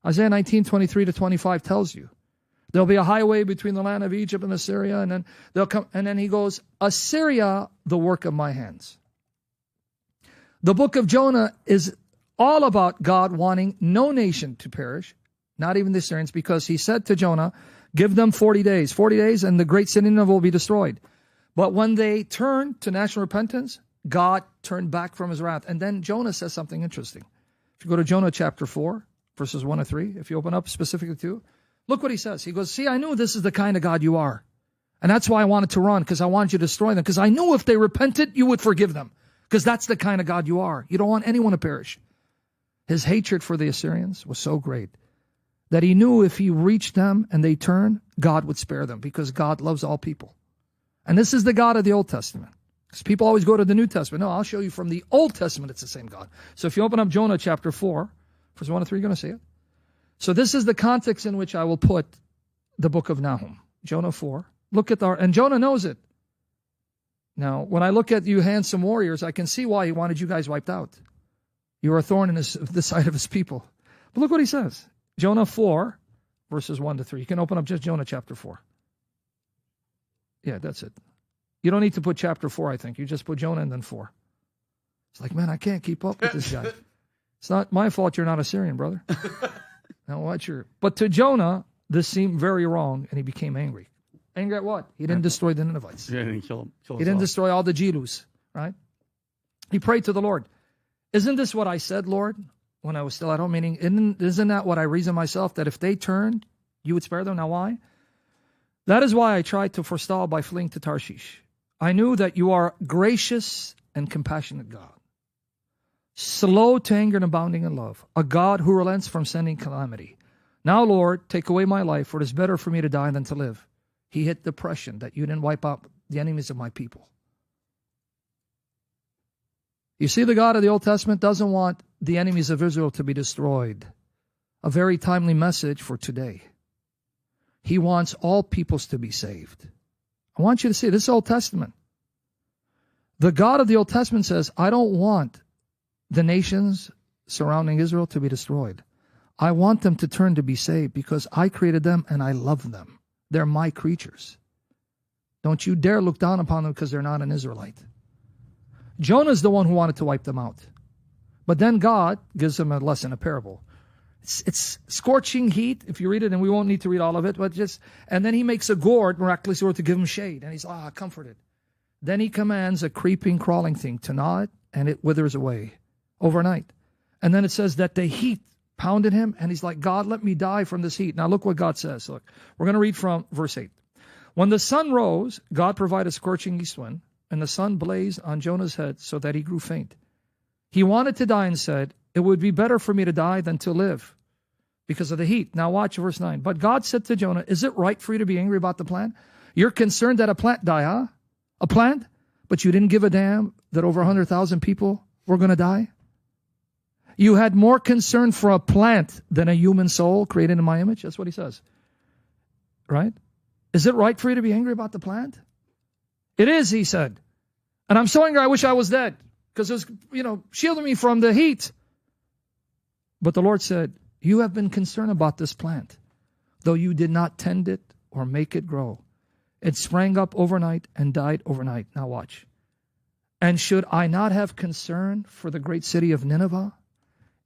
Isaiah 19:23-25 tells you. There'll be a highway between the land of Egypt and Assyria, and then they'll come. And then he goes, Assyria, the work of my hands. The book of Jonah is all about God wanting no nation to perish, not even the Assyrians, because he said to Jonah, give them 40 days, and the great city of Nineveh will be destroyed. But when they turned to national repentance, God turned back from his wrath. And then Jonah says something interesting. If you go to Jonah chapter 4, verses 1 to 3, if you open up specifically to, look what he says. He goes, see, I knew this is the kind of God you are. And that's why I wanted to run, because I wanted you to destroy them. Because I knew if they repented, you would forgive them. Because that's the kind of God you are. You don't want anyone to perish. His hatred for the Assyrians was so great that he knew if he reached them and they turned, God would spare them, because God loves all people. And this is the God of the Old Testament. Because people always go to the New Testament. No, I'll show you from the Old Testament it's the same God. So if you open up Jonah chapter 4, verse 1 to 3, you're going to see it. So this is the context in which I will put the book of Nahum. Jonah 4. Look at and Jonah knows it. Now, when I look at you handsome warriors, I can see why he wanted you guys wiped out. You are a thorn in the side of his people. But look what he says. Jonah 4, verses 1 to 3. You can open up just Jonah chapter 4. Yeah, that's it. You don't need to put chapter 4, I think. You just put Jonah and then 4. It's like, man, I can't keep up with this guy. It's not my fault you're not a Syrian, brother. Now watch your. But to Jonah, this seemed very wrong, and he became angry. Angry at what? He didn't destroy the Ninevites. Yeah, he didn't kill him. He didn't destroy all the Jelus, right? He prayed to the Lord. Isn't this what I said, Lord, when I was still at home? Meaning, isn't that what I reasoned myself, that if they turned, you would spare them? Now why? That is why I tried to forestall by fleeing to Tarshish. I knew that you are gracious and compassionate God, slow to anger and abounding in love, a God who relents from sending calamity. Now, Lord, take away my life, for it is better for me to die than to live. He hit depression that you didn't wipe out the enemies of my people. You see, the God of the Old Testament doesn't want the enemies of Israel to be destroyed. A very timely message for today. He wants all peoples to be saved. I want you to see, this is Old Testament. The God of the Old Testament says, I don't want the nations surrounding Israel to be destroyed. I want them to turn to be saved, because I created them and I love them. They're my creatures. Don't you dare look down upon them because they're not an Israelite. Jonah's the one who wanted to wipe them out. But then God gives them a lesson, a parable. It's scorching heat, if you read it, and we won't need to read all of it, but and then he makes a gourd, miraculously, to give him shade, and he's comforted. Then he commands a creeping, crawling thing to gnaw it, and it withers away overnight. And then it says that the heat pounded him, and he's like, God, let me die from this heat. Now look what God says. Look, we're going to read from verse 8. When the sun rose, God provided a scorching east wind, and the sun blazed on Jonah's head so that he grew faint. He wanted to die and said, it would be better for me to die than to live, because of the heat. Now watch verse 9. But God said to Jonah, is it right for you to be angry about the plant? You're concerned that a plant die, huh? A plant? But you didn't give a damn that over 100,000 people were going to die? You had more concern for a plant than a human soul created in my image? That's what he says. Right? Is it right for you to be angry about the plant? It is, he said. And I'm so angry I wish I was dead, because it's, shielding me from the heat. But the Lord said, you have been concerned about this plant, though you did not tend it or make it grow. It sprang up overnight and died overnight. Now watch. And should I not have concern for the great city of Nineveh,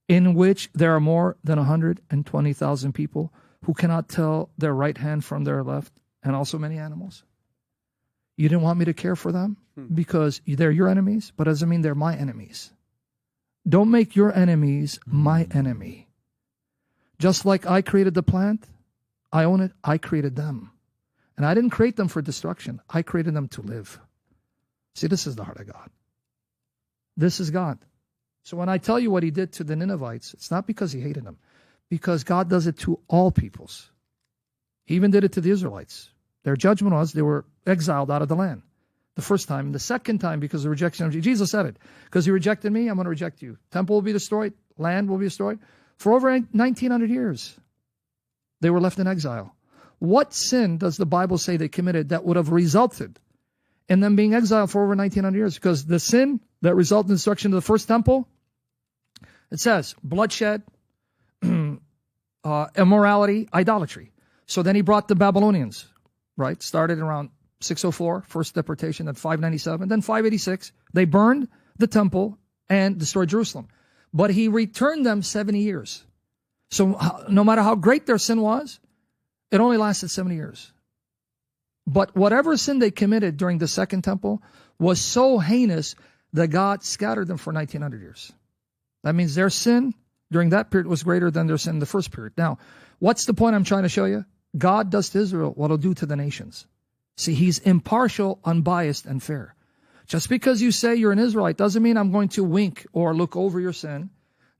in which there are more than 120,000 people who cannot tell their right hand from their left, and also many animals? You didn't want me to care for them because they're your enemies, but it doesn't mean they're my enemies. Don't make your enemies my enemy. Just like I created the plant, I own it, I created them. And I didn't create them for destruction. I created them to live. See, this is the heart of God. This is God. So when I tell you what he did to the Ninevites, it's not because he hated them, because God does it to all peoples. He even did it to the Israelites. Their judgment was they were exiled out of the land the first time. And the second time, because of the rejection of Jesus said it. Because you rejected me, I'm going to reject you. Temple will be destroyed. Land will be destroyed. For over 1,900 years, they were left in exile. What sin does the Bible say they committed that would have resulted in them being exiled for over 1,900 years? Because the sin that resulted in destruction of the first temple, it says bloodshed, immorality, idolatry. So then he brought the Babylonians, right? Started around 604, first deportation, then 597, then 586. They burned the temple and destroyed Jerusalem. But he returned them 70 years. So no matter how great their sin was, it only lasted 70 years. But whatever sin they committed during the second temple was so heinous that God scattered them for 1,900 years. That means their sin during that period was greater than their sin in the first period. Now, what's the point I'm trying to show you? God does to Israel what he'll do to the nations. See, he's impartial, unbiased, and fair. Just because you say you're an Israelite doesn't mean I'm going to wink or look over your sin.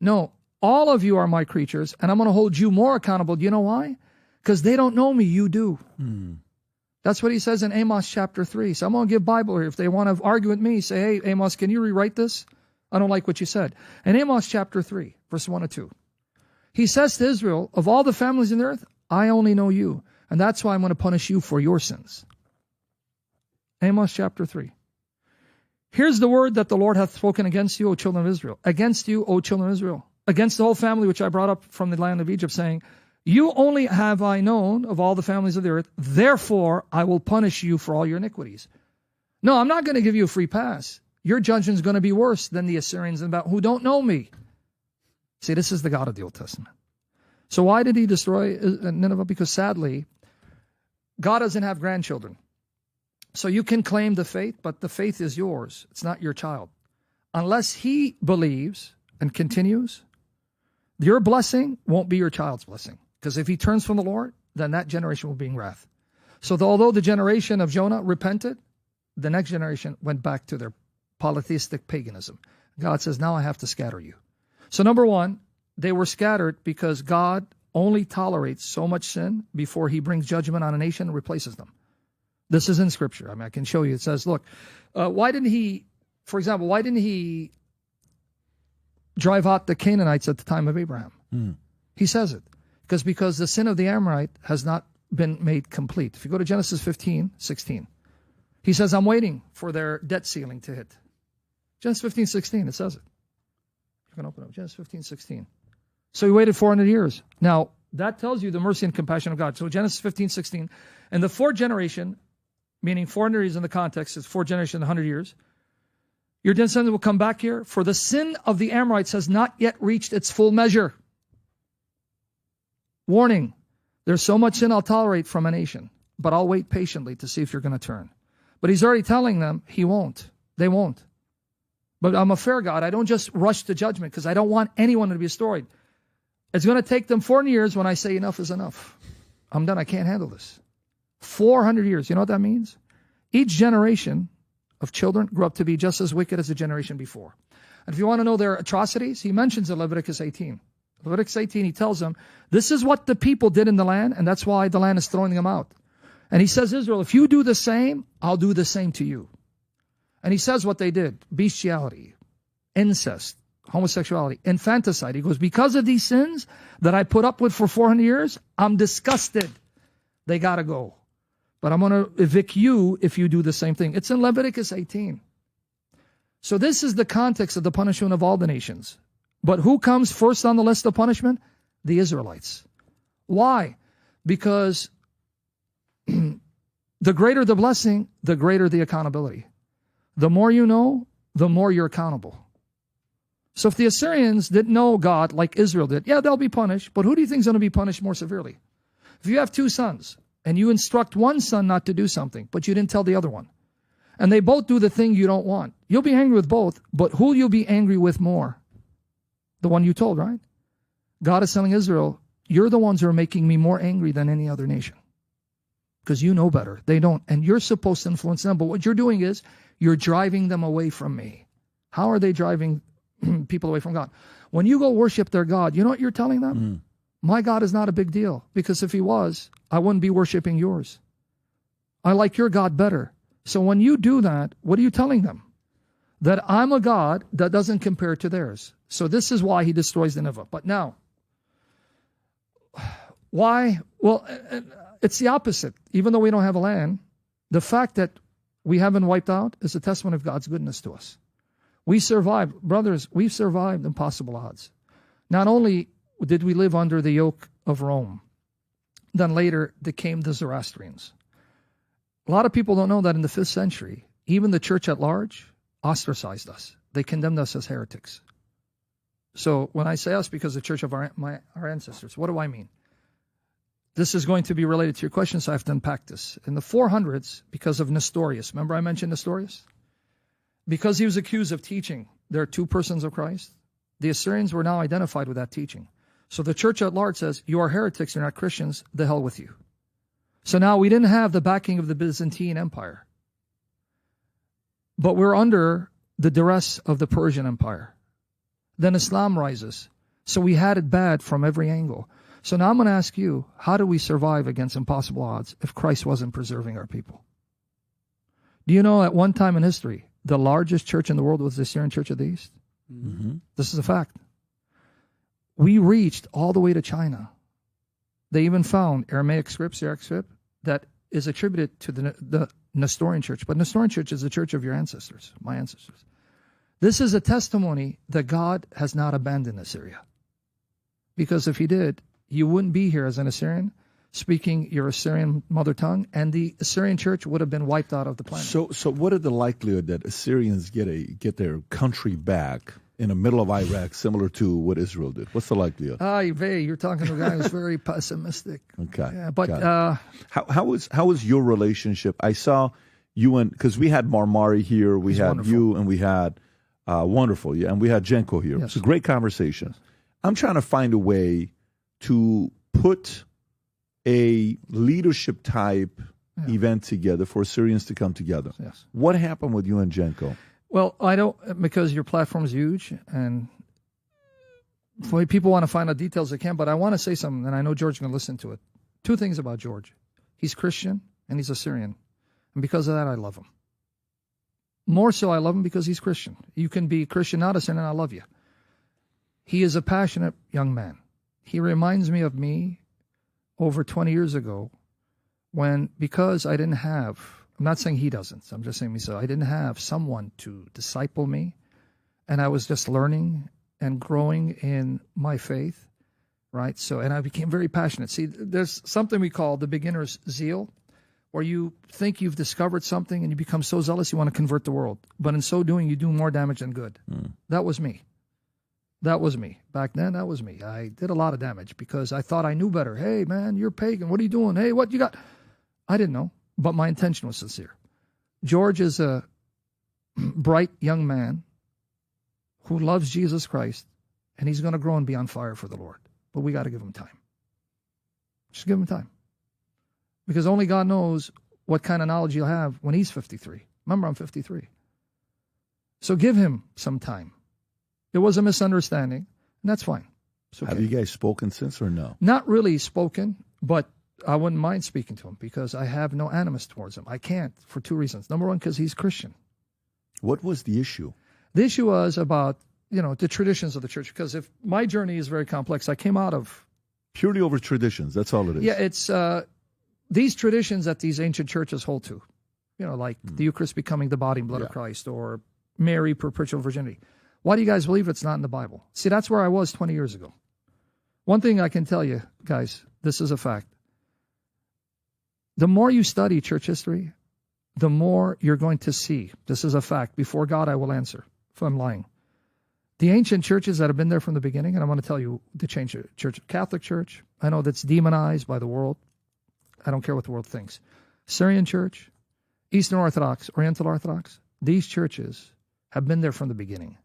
No, all of you are my creatures, and I'm going to hold you more accountable. Do you know why? Because they don't know me, you do. That's what he says in Amos chapter 3. So I'm going to give Bible here. If they want to argue with me, say, hey, Amos, can you rewrite this? I don't like what you said. In Amos chapter 3, verse 1 and 2, he says to Israel, of all the families in the earth, I only know you, and that's why I'm going to punish you for your sins. Amos chapter 3. Here's the word that the Lord hath spoken against you, O children of Israel. Against you, O children of Israel. Against the whole family which I brought up from the land of Egypt, saying, you only have I known of all the families of the earth, therefore I will punish you for all your iniquities. No, I'm not going to give you a free pass. Your judgment is going to be worse than the Assyrians who don't know me. See, this is the God of the Old Testament. So why did he destroy Nineveh? Because sadly, God doesn't have grandchildren. So you can claim the faith, but the faith is yours. It's not your child. Unless he believes and continues, your blessing won't be your child's blessing. Because if he turns from the Lord, then that generation will be in wrath. So although the generation of Jonah repented, the next generation went back to their polytheistic paganism. God says, now I have to scatter you. So number one, they were scattered because God only tolerates so much sin before he brings judgment on a nation and replaces them. This is in Scripture. I mean, I can show you. It says, look, why didn't he drive out the Canaanites at the time of Abraham? He says it. Because the sin of the Amorite has not been made complete. If you go to Genesis 15:16, he says, I'm waiting for their debt ceiling to hit. Genesis 15:16, it says it. You can open up Genesis 15:16. So he waited 400 years. Now, that tells you the mercy and compassion of God. So Genesis 15:16, and the fourth generation, meaning 400 years in the context, is fourth generation, 100 years, your descendants will come back here, for the sin of the Amorites has not yet reached its full measure. Warning, there's so much sin I'll tolerate from a nation, but I'll wait patiently to see if you're going to turn. But he's already telling them he won't. They won't. But I'm a fair God. I don't just rush to judgment because I don't want anyone to be destroyed. It's going to take them 400 years when I say enough is enough. I'm done. I can't handle this. 400 years. You know what that means? Each generation of children grew up to be just as wicked as the generation before. And if you want to know their atrocities, he mentions in Leviticus 18. Leviticus 18, he tells them, this is what the people did in the land, and that's why the land is throwing them out. And he says, Israel, if you do the same, I'll do the same to you. And he says what they did: bestiality, incest, homosexuality, infanticide. He goes, because of these sins that I put up with for 400 years, I'm disgusted. They got to go. but I'm going to evict you if you do the same thing. It's in Leviticus 18. So this is the context of the punishment of all the nations. But who comes first on the list of punishment? The Israelites. Why? Because the greater the blessing, the greater the accountability. The more you know, the more you're accountable. So if the Assyrians didn't know God like Israel did, yeah, they'll be punished. But who do you think is going to be punished more severely? If you have two sons, and you instruct one son not to do something, but you didn't tell the other one, and they both do the thing you don't want, you'll be angry with both, but who will you be angry with more? The one you told, right? God is telling Israel, you're the ones who are making me more angry than any other nation. Because you know better. They don't. And you're supposed to influence them. But what you're doing is you're driving them away from me. How are they driving people away from God? When you go worship their God, you know what you're telling them? My God is not a big deal. Because if he was, I wouldn't be worshiping yours. I like your God better. So when you do that, what are you telling them? That I'm a God that doesn't compare to theirs. So this is why he destroys Nineveh. But now, why? Well, it's the opposite. Even though we don't have a land, the fact that we haven't wiped out is a testament of God's goodness to us. We survived. Brothers, we've survived impossible odds. Not only did we live under the yoke of Rome, then later there came the Zoroastrians. A lot of people don't know that in the 5th century, even the church at large ostracized us. They condemned us as heretics. So when I say us, because the church of our ancestors, what do I mean? This is going to be related to your question, so I have to unpack this. In the 400s, because of Nestorius, remember I mentioned Nestorius? Because he was accused of teaching there are two persons of Christ, the Assyrians were now identified with that teaching. So the church at large says, you are heretics, you're not Christians, the hell with you. So now we didn't have the backing of the Byzantine Empire. But we're under the duress of the Persian Empire. Then Islam rises. So we had it bad from every angle. So now I'm going to ask you, how do we survive against impossible odds if Christ wasn't preserving our people? Do you know at one time in history, the largest church in the world was the Syrian Church of the East? Mm-hmm. This is a fact. We reached all the way to China. They even found Aramaic script, Syriac script, that is attributed to the Nestorian church. But Nestorian church is the church of your ancestors, my ancestors. This is a testimony that God has not abandoned Assyria. Because if he did, you wouldn't be here as an Assyrian, speaking your Assyrian mother tongue, and the Assyrian church would have been wiped out of the planet. So what are the likelihood that Assyrians get their country back in the middle of Iraq, similar to what Israel did? What's the likelihood? You're talking to a guy who's very pessimistic. Okay. Yeah, but how was your relationship? I saw you because we had Marmari here, we had wonderful. You, and we had wonderful, yeah, and we had Jenko here. Yes. It's a great conversation. Yes. I'm trying to find a way to put a leadership type event together for Assyrians to come together. Yes. What happened with you and Jenko? Well, I don't, because your platform is huge, and people want to find out details, they can, but I want to say something, and I know George is going to listen to it. Two things about George. He's Christian, and he's Assyrian. And because of that, I love him. More so, I love him because he's Christian. You can be Christian, not Assyrian, and I love you. He is a passionate young man. He reminds me of me over 20 years ago because I didn't have, I'm not saying he doesn't, I'm just saying I didn't have someone to disciple me, and I was just learning and growing in my faith, right? So, and I became very passionate. See, there's something we call the beginner's zeal, where you think you've discovered something and you become so zealous you want to convert the world. But in so doing, you do more damage than good. That was me. That was me. Back then, that was me. I did a lot of damage because I thought I knew better. Hey, man, you're pagan. What are you doing? Hey, what you got? I didn't know, but my intention was sincere. George is a bright young man who loves Jesus Christ, and he's going to grow and be on fire for the Lord. But we got to give him time. Just give him time. Because only God knows what kind of knowledge he'll have when he's 53. Remember, I'm 53. So give him some time. It was a misunderstanding, and that's fine. Okay. Have you guys spoken since or no? Not really spoken, but I wouldn't mind speaking to him because I have no animus towards him. I can't for two reasons. Number one, because he's Christian. What was the issue? The issue was about, the traditions of the church, because if my journey is very complex, I came out of... Purely over traditions, that's all it is. Yeah, it's... these traditions that these ancient churches hold to, like the Eucharist becoming the body and blood of Christ, or Mary perpetual virginity. Why do you guys believe it's not in the Bible? See, that's where I was 20 years ago. One thing I can tell you, guys, this is a fact. The more you study church history, the more you're going to see. This is a fact. Before God, I will answer if I'm lying. The ancient churches that have been there from the beginning, and I'm going to tell you the change church, Catholic Church, I know that's demonized by the world. I don't care what the world thinks. Syrian Church, Eastern Orthodox, Oriental Orthodox, these churches have been there from the beginning.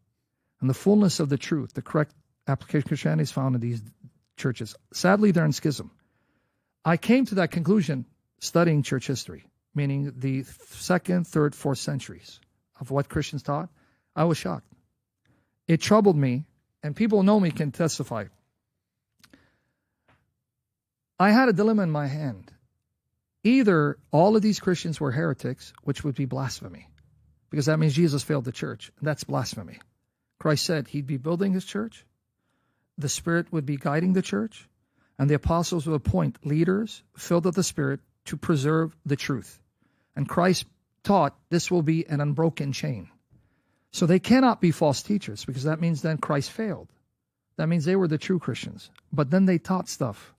And the fullness of the truth, the correct application of Christianity is found in these churches. Sadly, they're in schism. I came to that conclusion studying church history, meaning the 2nd, 3rd, 4th centuries of what Christians taught. I was shocked. It troubled me, and people who know me can testify. I had a dilemma in my hand. Either all of these Christians were heretics, which would be blasphemy, because that means Jesus failed the church. That's blasphemy. Christ said he'd be building his church, the Spirit would be guiding the church, and the apostles would appoint leaders filled with the Spirit to preserve the truth. And Christ taught this will be an unbroken chain. So they cannot be false teachers, because that means then Christ failed. That means they were the true Christians. But then they taught stuff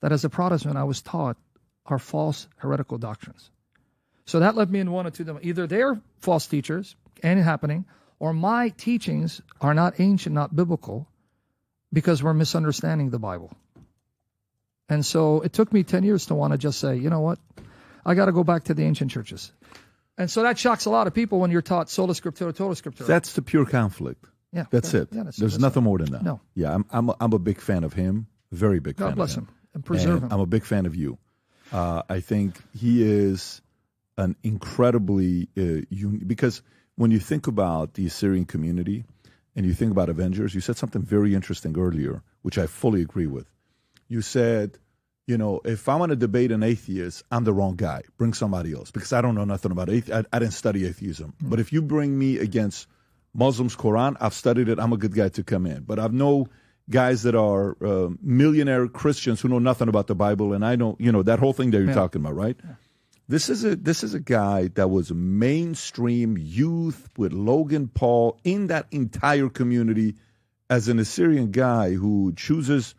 that as a Protestant I was taught are false heretical doctrines. So that led me in one or two of them. Either they're false teachers, and it happening, or my teachings are not ancient, not biblical, because we're misunderstanding the Bible. And so it took me 10 years to want to just say, you know what? I got to go back to the ancient churches. And so that shocks a lot of people when you're taught sola scriptura, total scriptura. That's the pure conflict. Yeah, that's it. Yeah, There's nothing more than that. No. Yeah, I'm a big fan of him. Very big fan of him. God bless him and preserve him. I'm a big fan of you. I think he is an incredibly because when you think about the Assyrian community and you think about Avengers, you said something very interesting earlier, which I fully agree with. You said, if I want to debate an atheist, I'm the wrong guy. Bring somebody else, because I don't know nothing about atheism. I didn't study atheism. But if you bring me against Muslims' Quran, I've studied it. I'm a good guy to come in. But I've no guys that are millionaire Christians who know nothing about the Bible, and I don't, that whole thing that you're talking about, right? Yeah. This is a guy that was a mainstream youth with Logan Paul in that entire community as an Assyrian guy who chooses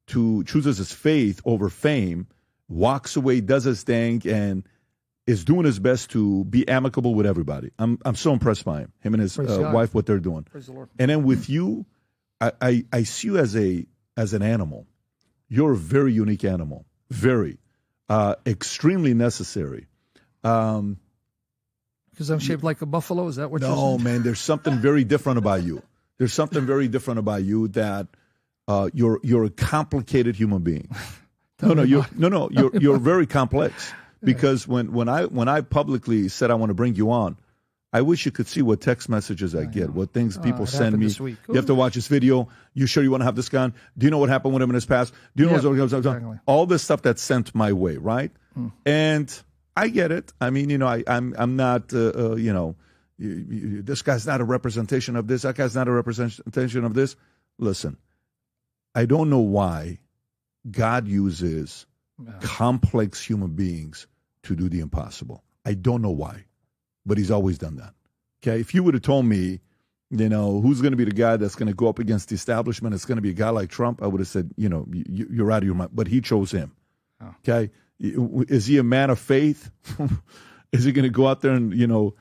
his faith over fame, walks away, does his thing, and is doing his best to be amicable with everybody. I'm so impressed by him and his wife, what they're doing. Praise the Lord. And then with you, I see you as an animal. You're a very unique animal, very extremely necessary. Because I'm shaped like a buffalo. Is that what you're saying? No, man. There's something very different about you. There's something very different about you that you're a complicated human being. You're very complex. Because when I publicly said I want to bring you on, I wish you could see what text messages I get, what things people send me. You have to watch this video. You sure you want to have this gun? Do you know what happened with him in his past? Do you know exactly. All this stuff that's sent my way, right? And I get it. I mean, I'm not, this guy's not a representation of this. That guy's not a representation of this. Listen, I don't know why God uses complex human beings to do the impossible. I don't know why, but he's always done that. Okay, if you would have told me, who's going to be the guy that's going to go up against the establishment, it's going to be a guy like Trump, I would have said, you're out of your mind. But he chose him. Okay, is he a man of faith? Is he going to go out there and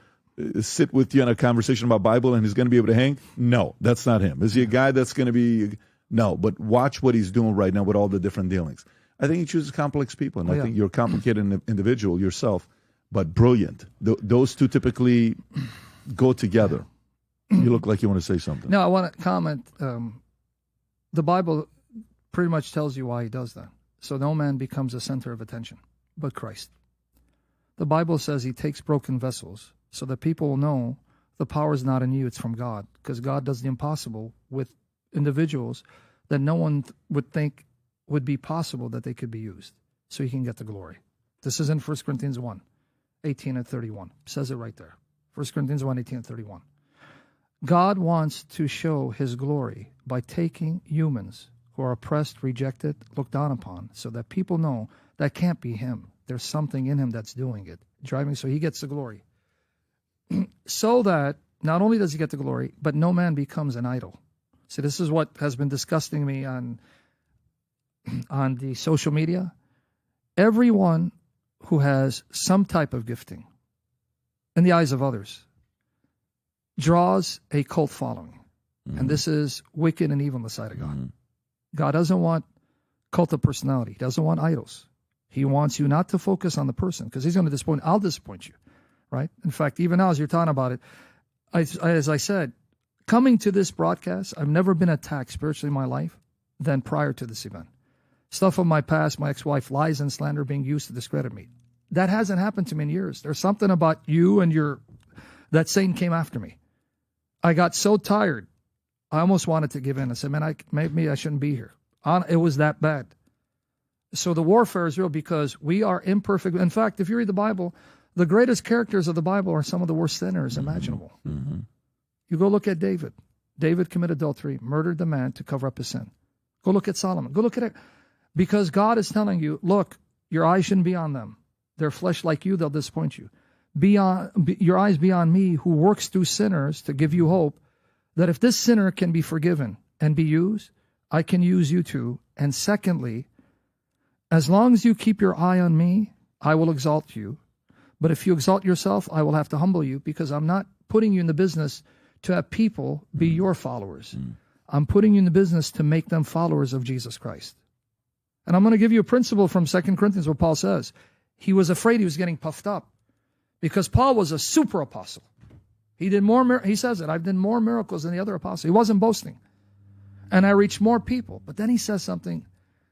sit with you in a conversation about Bible and he's going to be able to hang? No, that's not him. Is he a guy that's going to be? No, but watch what he's doing right now with all the different dealings. I think he chooses complex people, and I think you're a complicated individual yourself, but brilliant. Those two typically go together. You look like you want to say something. No, I want to comment. The Bible pretty much tells you why he does that. So no man becomes a center of attention but Christ. The Bible says he takes broken vessels so that people will know the power is not in you, it's from God, because God does the impossible with individuals that no one would think would be possible that they could be used, so he can get the glory. This is in 1 Corinthians 1, 18 and 31. It says it right there. 1 Corinthians 1, 18 and 31. God wants to show his glory by taking humans who are oppressed, rejected, looked down upon, so that people know that can't be him. There's something in him that's doing it, driving, so he gets the glory. So that not only does he get the glory, but no man becomes an idol. See, this is what has been disgusting me on the social media. Everyone who has some type of gifting in the eyes of others draws a cult following. And this is wicked and evil in the sight of God. God doesn't want cult of personality. He doesn't want idols. He wants you not to focus on the person, because he's going to disappoint. I'll disappoint you, right? In fact, even now as you're talking about it, as I said, coming to this broadcast, I've never been attacked spiritually in my life than prior to this event. Stuff of my past, my ex-wife, lies and slander being used to discredit me. That hasn't happened to me in years. There's something about you and that Satan came after me. I got so tired, I almost wanted to give in. I said, man, maybe I shouldn't be here. It was that bad. So the warfare is real because we are imperfect. In fact, if you read the Bible, the greatest characters of the Bible are some of the worst sinners imaginable. You go look at David. David committed adultery, murdered the man to cover up his sin. Go look at Solomon. Go look at it. Because God is telling you, look, your eyes shouldn't be on them. They're flesh like you, they'll disappoint you. Your eyes be on me, who works through sinners to give you hope, that if this sinner can be forgiven and be used, I can use you too. And secondly, as long as you keep your eye on me, I will exalt you. But if you exalt yourself, I will have to humble you, because I'm not putting you in the business to have people be your followers. I'm putting you in the business to make them followers of Jesus Christ. And I'm going to give you a principle from 2 Corinthians where Paul says he was afraid he was getting puffed up, because Paul was a super apostle. He did more. He says it. I've done more miracles than the other apostles. He wasn't boasting. And I reached more people. But then he says something.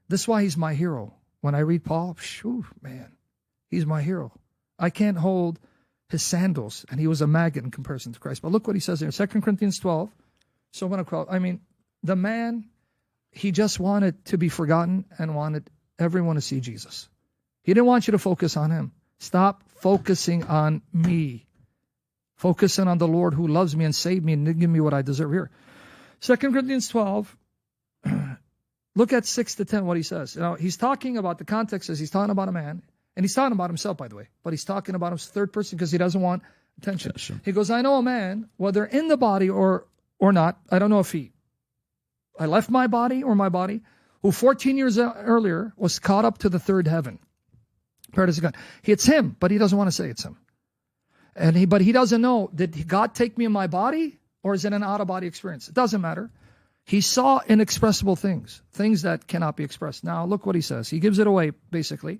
This is why he's my hero. When I read Paul, man, he's my hero. I can't hold his sandals. And he was a maggot in comparison to Christ. But look what he says here. 2 Corinthians 12. So I'm going to call. The man, he just wanted to be forgotten and wanted everyone to see Jesus. He didn't want you to focus on him. Stop focusing on me. Focusing on the Lord who loves me and saved me and didn't give me what I deserve. Here, 2 Corinthians 12, look at 6 to 10, what he says. He's talking about, the context is he's talking about a man, and he's talking about himself, by the way, but he's talking about him third person because he doesn't want attention. Yeah, sure. He goes, I know a man, whether in the body or not, I don't know if I left my body, who 14 years earlier was caught up to the third heaven. Paradise of God. It's him, but he doesn't want to say it's him. But he doesn't know, did God take me in my body, or is it an out-of-body experience? It doesn't matter. He saw inexpressible things that cannot be expressed. Now, look what he says. He gives it away, basically.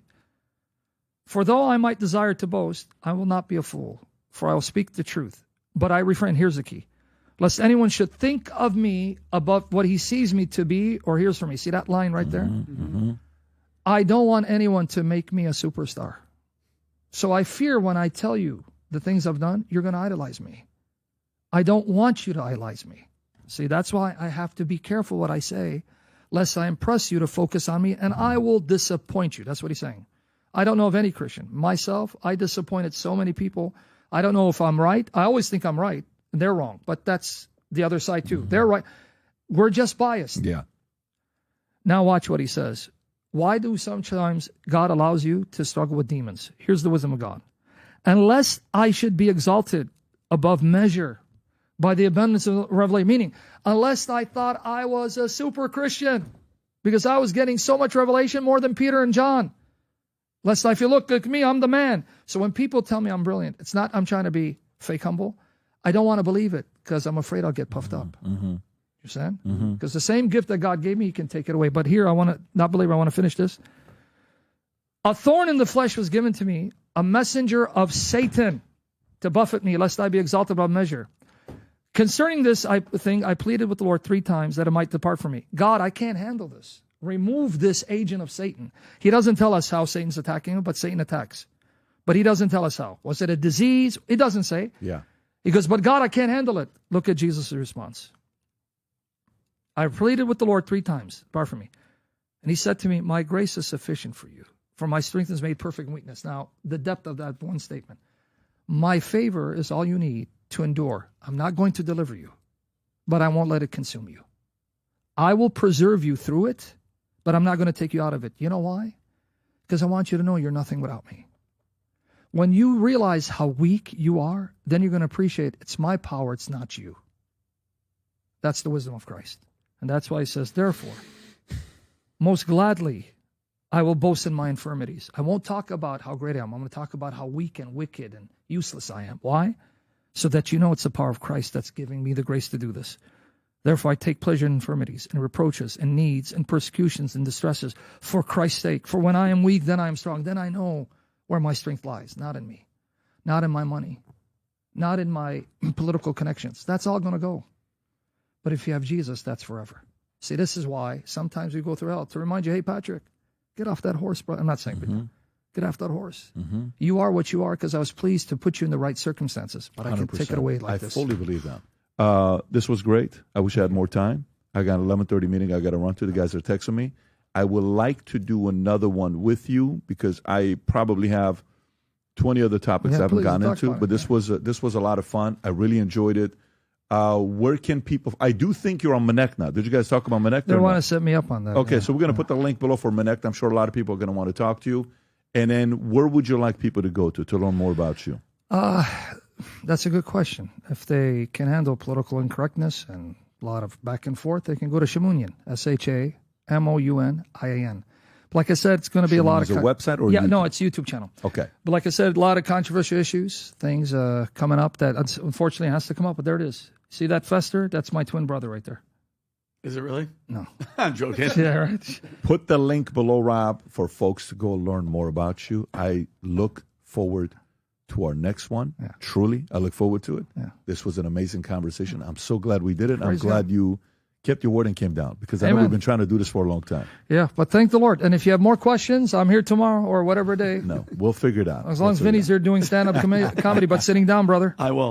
For though I might desire to boast, I will not be a fool, for I will speak the truth. But I refrain, here's the key, lest anyone should think of me above what he sees me to be or hears from me. See that line right there? I don't want anyone to make me a superstar. So I fear when I tell you the things I've done, you're going to idolize me. I don't want you to idolize me. See, that's why I have to be careful what I say, lest I impress you to focus on me, and I will disappoint you. That's what he's saying. I don't know of any Christian. Myself, I disappointed so many people. I don't know if I'm right. I always think I'm right, and they're wrong. But that's the other side too. They're right. We're just biased. Yeah. Now watch what he says. Why do sometimes God allows you to struggle with demons? Here's the wisdom of God. Unless I should be exalted above measure by the abundance of revelation. Meaning, unless I thought I was a super Christian, because I was getting so much revelation, more than Peter and John. Lest if you look at me, I'm the man. So when people tell me I'm brilliant, it's not I'm trying to be fake humble. I don't want to believe it because I'm afraid I'll get puffed up. You understand? Because the same gift that God gave me, he can take it away. But here, I want to finish this. A thorn in the flesh was given to me, a messenger of Satan to buffet me, lest I be exalted above measure. Concerning this thing, I pleaded with the Lord 3 times that it might depart from me. God, I can't handle this. Remove this agent of Satan. He doesn't tell us how Satan's attacking him, but Satan attacks. But he doesn't tell us how. Was it a disease? It doesn't say. Yeah. He goes, but God, I can't handle it. Look at Jesus' response. I pleaded with the Lord 3 times, depart from me. And he said to me, my grace is sufficient for you, for my strength is made perfect in weakness. Now, the depth of that one statement. My favor is all you need to endure. I'm not going to deliver you, but I won't let it consume you. I will preserve you through it, but I'm not going to take you out of it. You know why? because I want you to know you're nothing without me. When you realize how weak you are, then you're going to appreciate it's my power, it's not you. That's the wisdom of Christ. And that's why he says, therefore, most gladly, I will boast in my infirmities. I won't talk about how great I am. I'm going to talk about how weak and wicked and useless I am. Why? So that you know it's the power of Christ that's giving me the grace to do this. Therefore, I take pleasure in infirmities and reproaches and needs and persecutions and distresses for Christ's sake. For when I am weak, then I am strong. Then I know where my strength lies, not in me, not in my money, not in my political connections. That's all going to go. But if you have Jesus, that's forever. See, this is why sometimes we go through hell. To remind you, hey, Patrick, get off that horse, bro. I'm not saying, but get off that horse. You are what you are because I was pleased to put you in the right circumstances. But I can take it away like this. I fully believe that. This was great. I wish I had more time. I got an 11:30 meeting I got to run to. The guys are texting me. I would like to do another one with you because I probably have 20 other topics I haven't gotten into. But this was a lot of fun. I really enjoyed it. Where can people? I do think you're on Menekna. Did you guys talk about Menekna? They want to set me up on that. Okay, so we're going to put the link below for Menekna. I'm sure a lot of people are going to want to talk to you. And then where would you like people to go to learn more about you? That's a good question. If they can handle political incorrectness and a lot of back and forth, they can go to Shamunian, ShaMouinian. But like I said, it's going to be a lot of... Is it a website or YouTube? No, it's a YouTube channel. Okay. But like I said, a lot of controversial issues, things coming up that unfortunately has to come up, but there it is. See that fester? That's my twin brother right there. Is it really? No. I'm joking. Yeah, right. Put the link below, Rob, for folks to go learn more about you. I look forward to our next one. Yeah. Truly, I look forward to it. Yeah. This was an amazing conversation. I'm so glad we did it. I'm glad you kept your word and came down because I know we've been trying to do this for a long time. Yeah, but thank the Lord. And if you have more questions, I'm here tomorrow or whatever day. No, we'll figure it out. As long as Vinny's there doing stand-up comedy, but sitting down, brother. I will.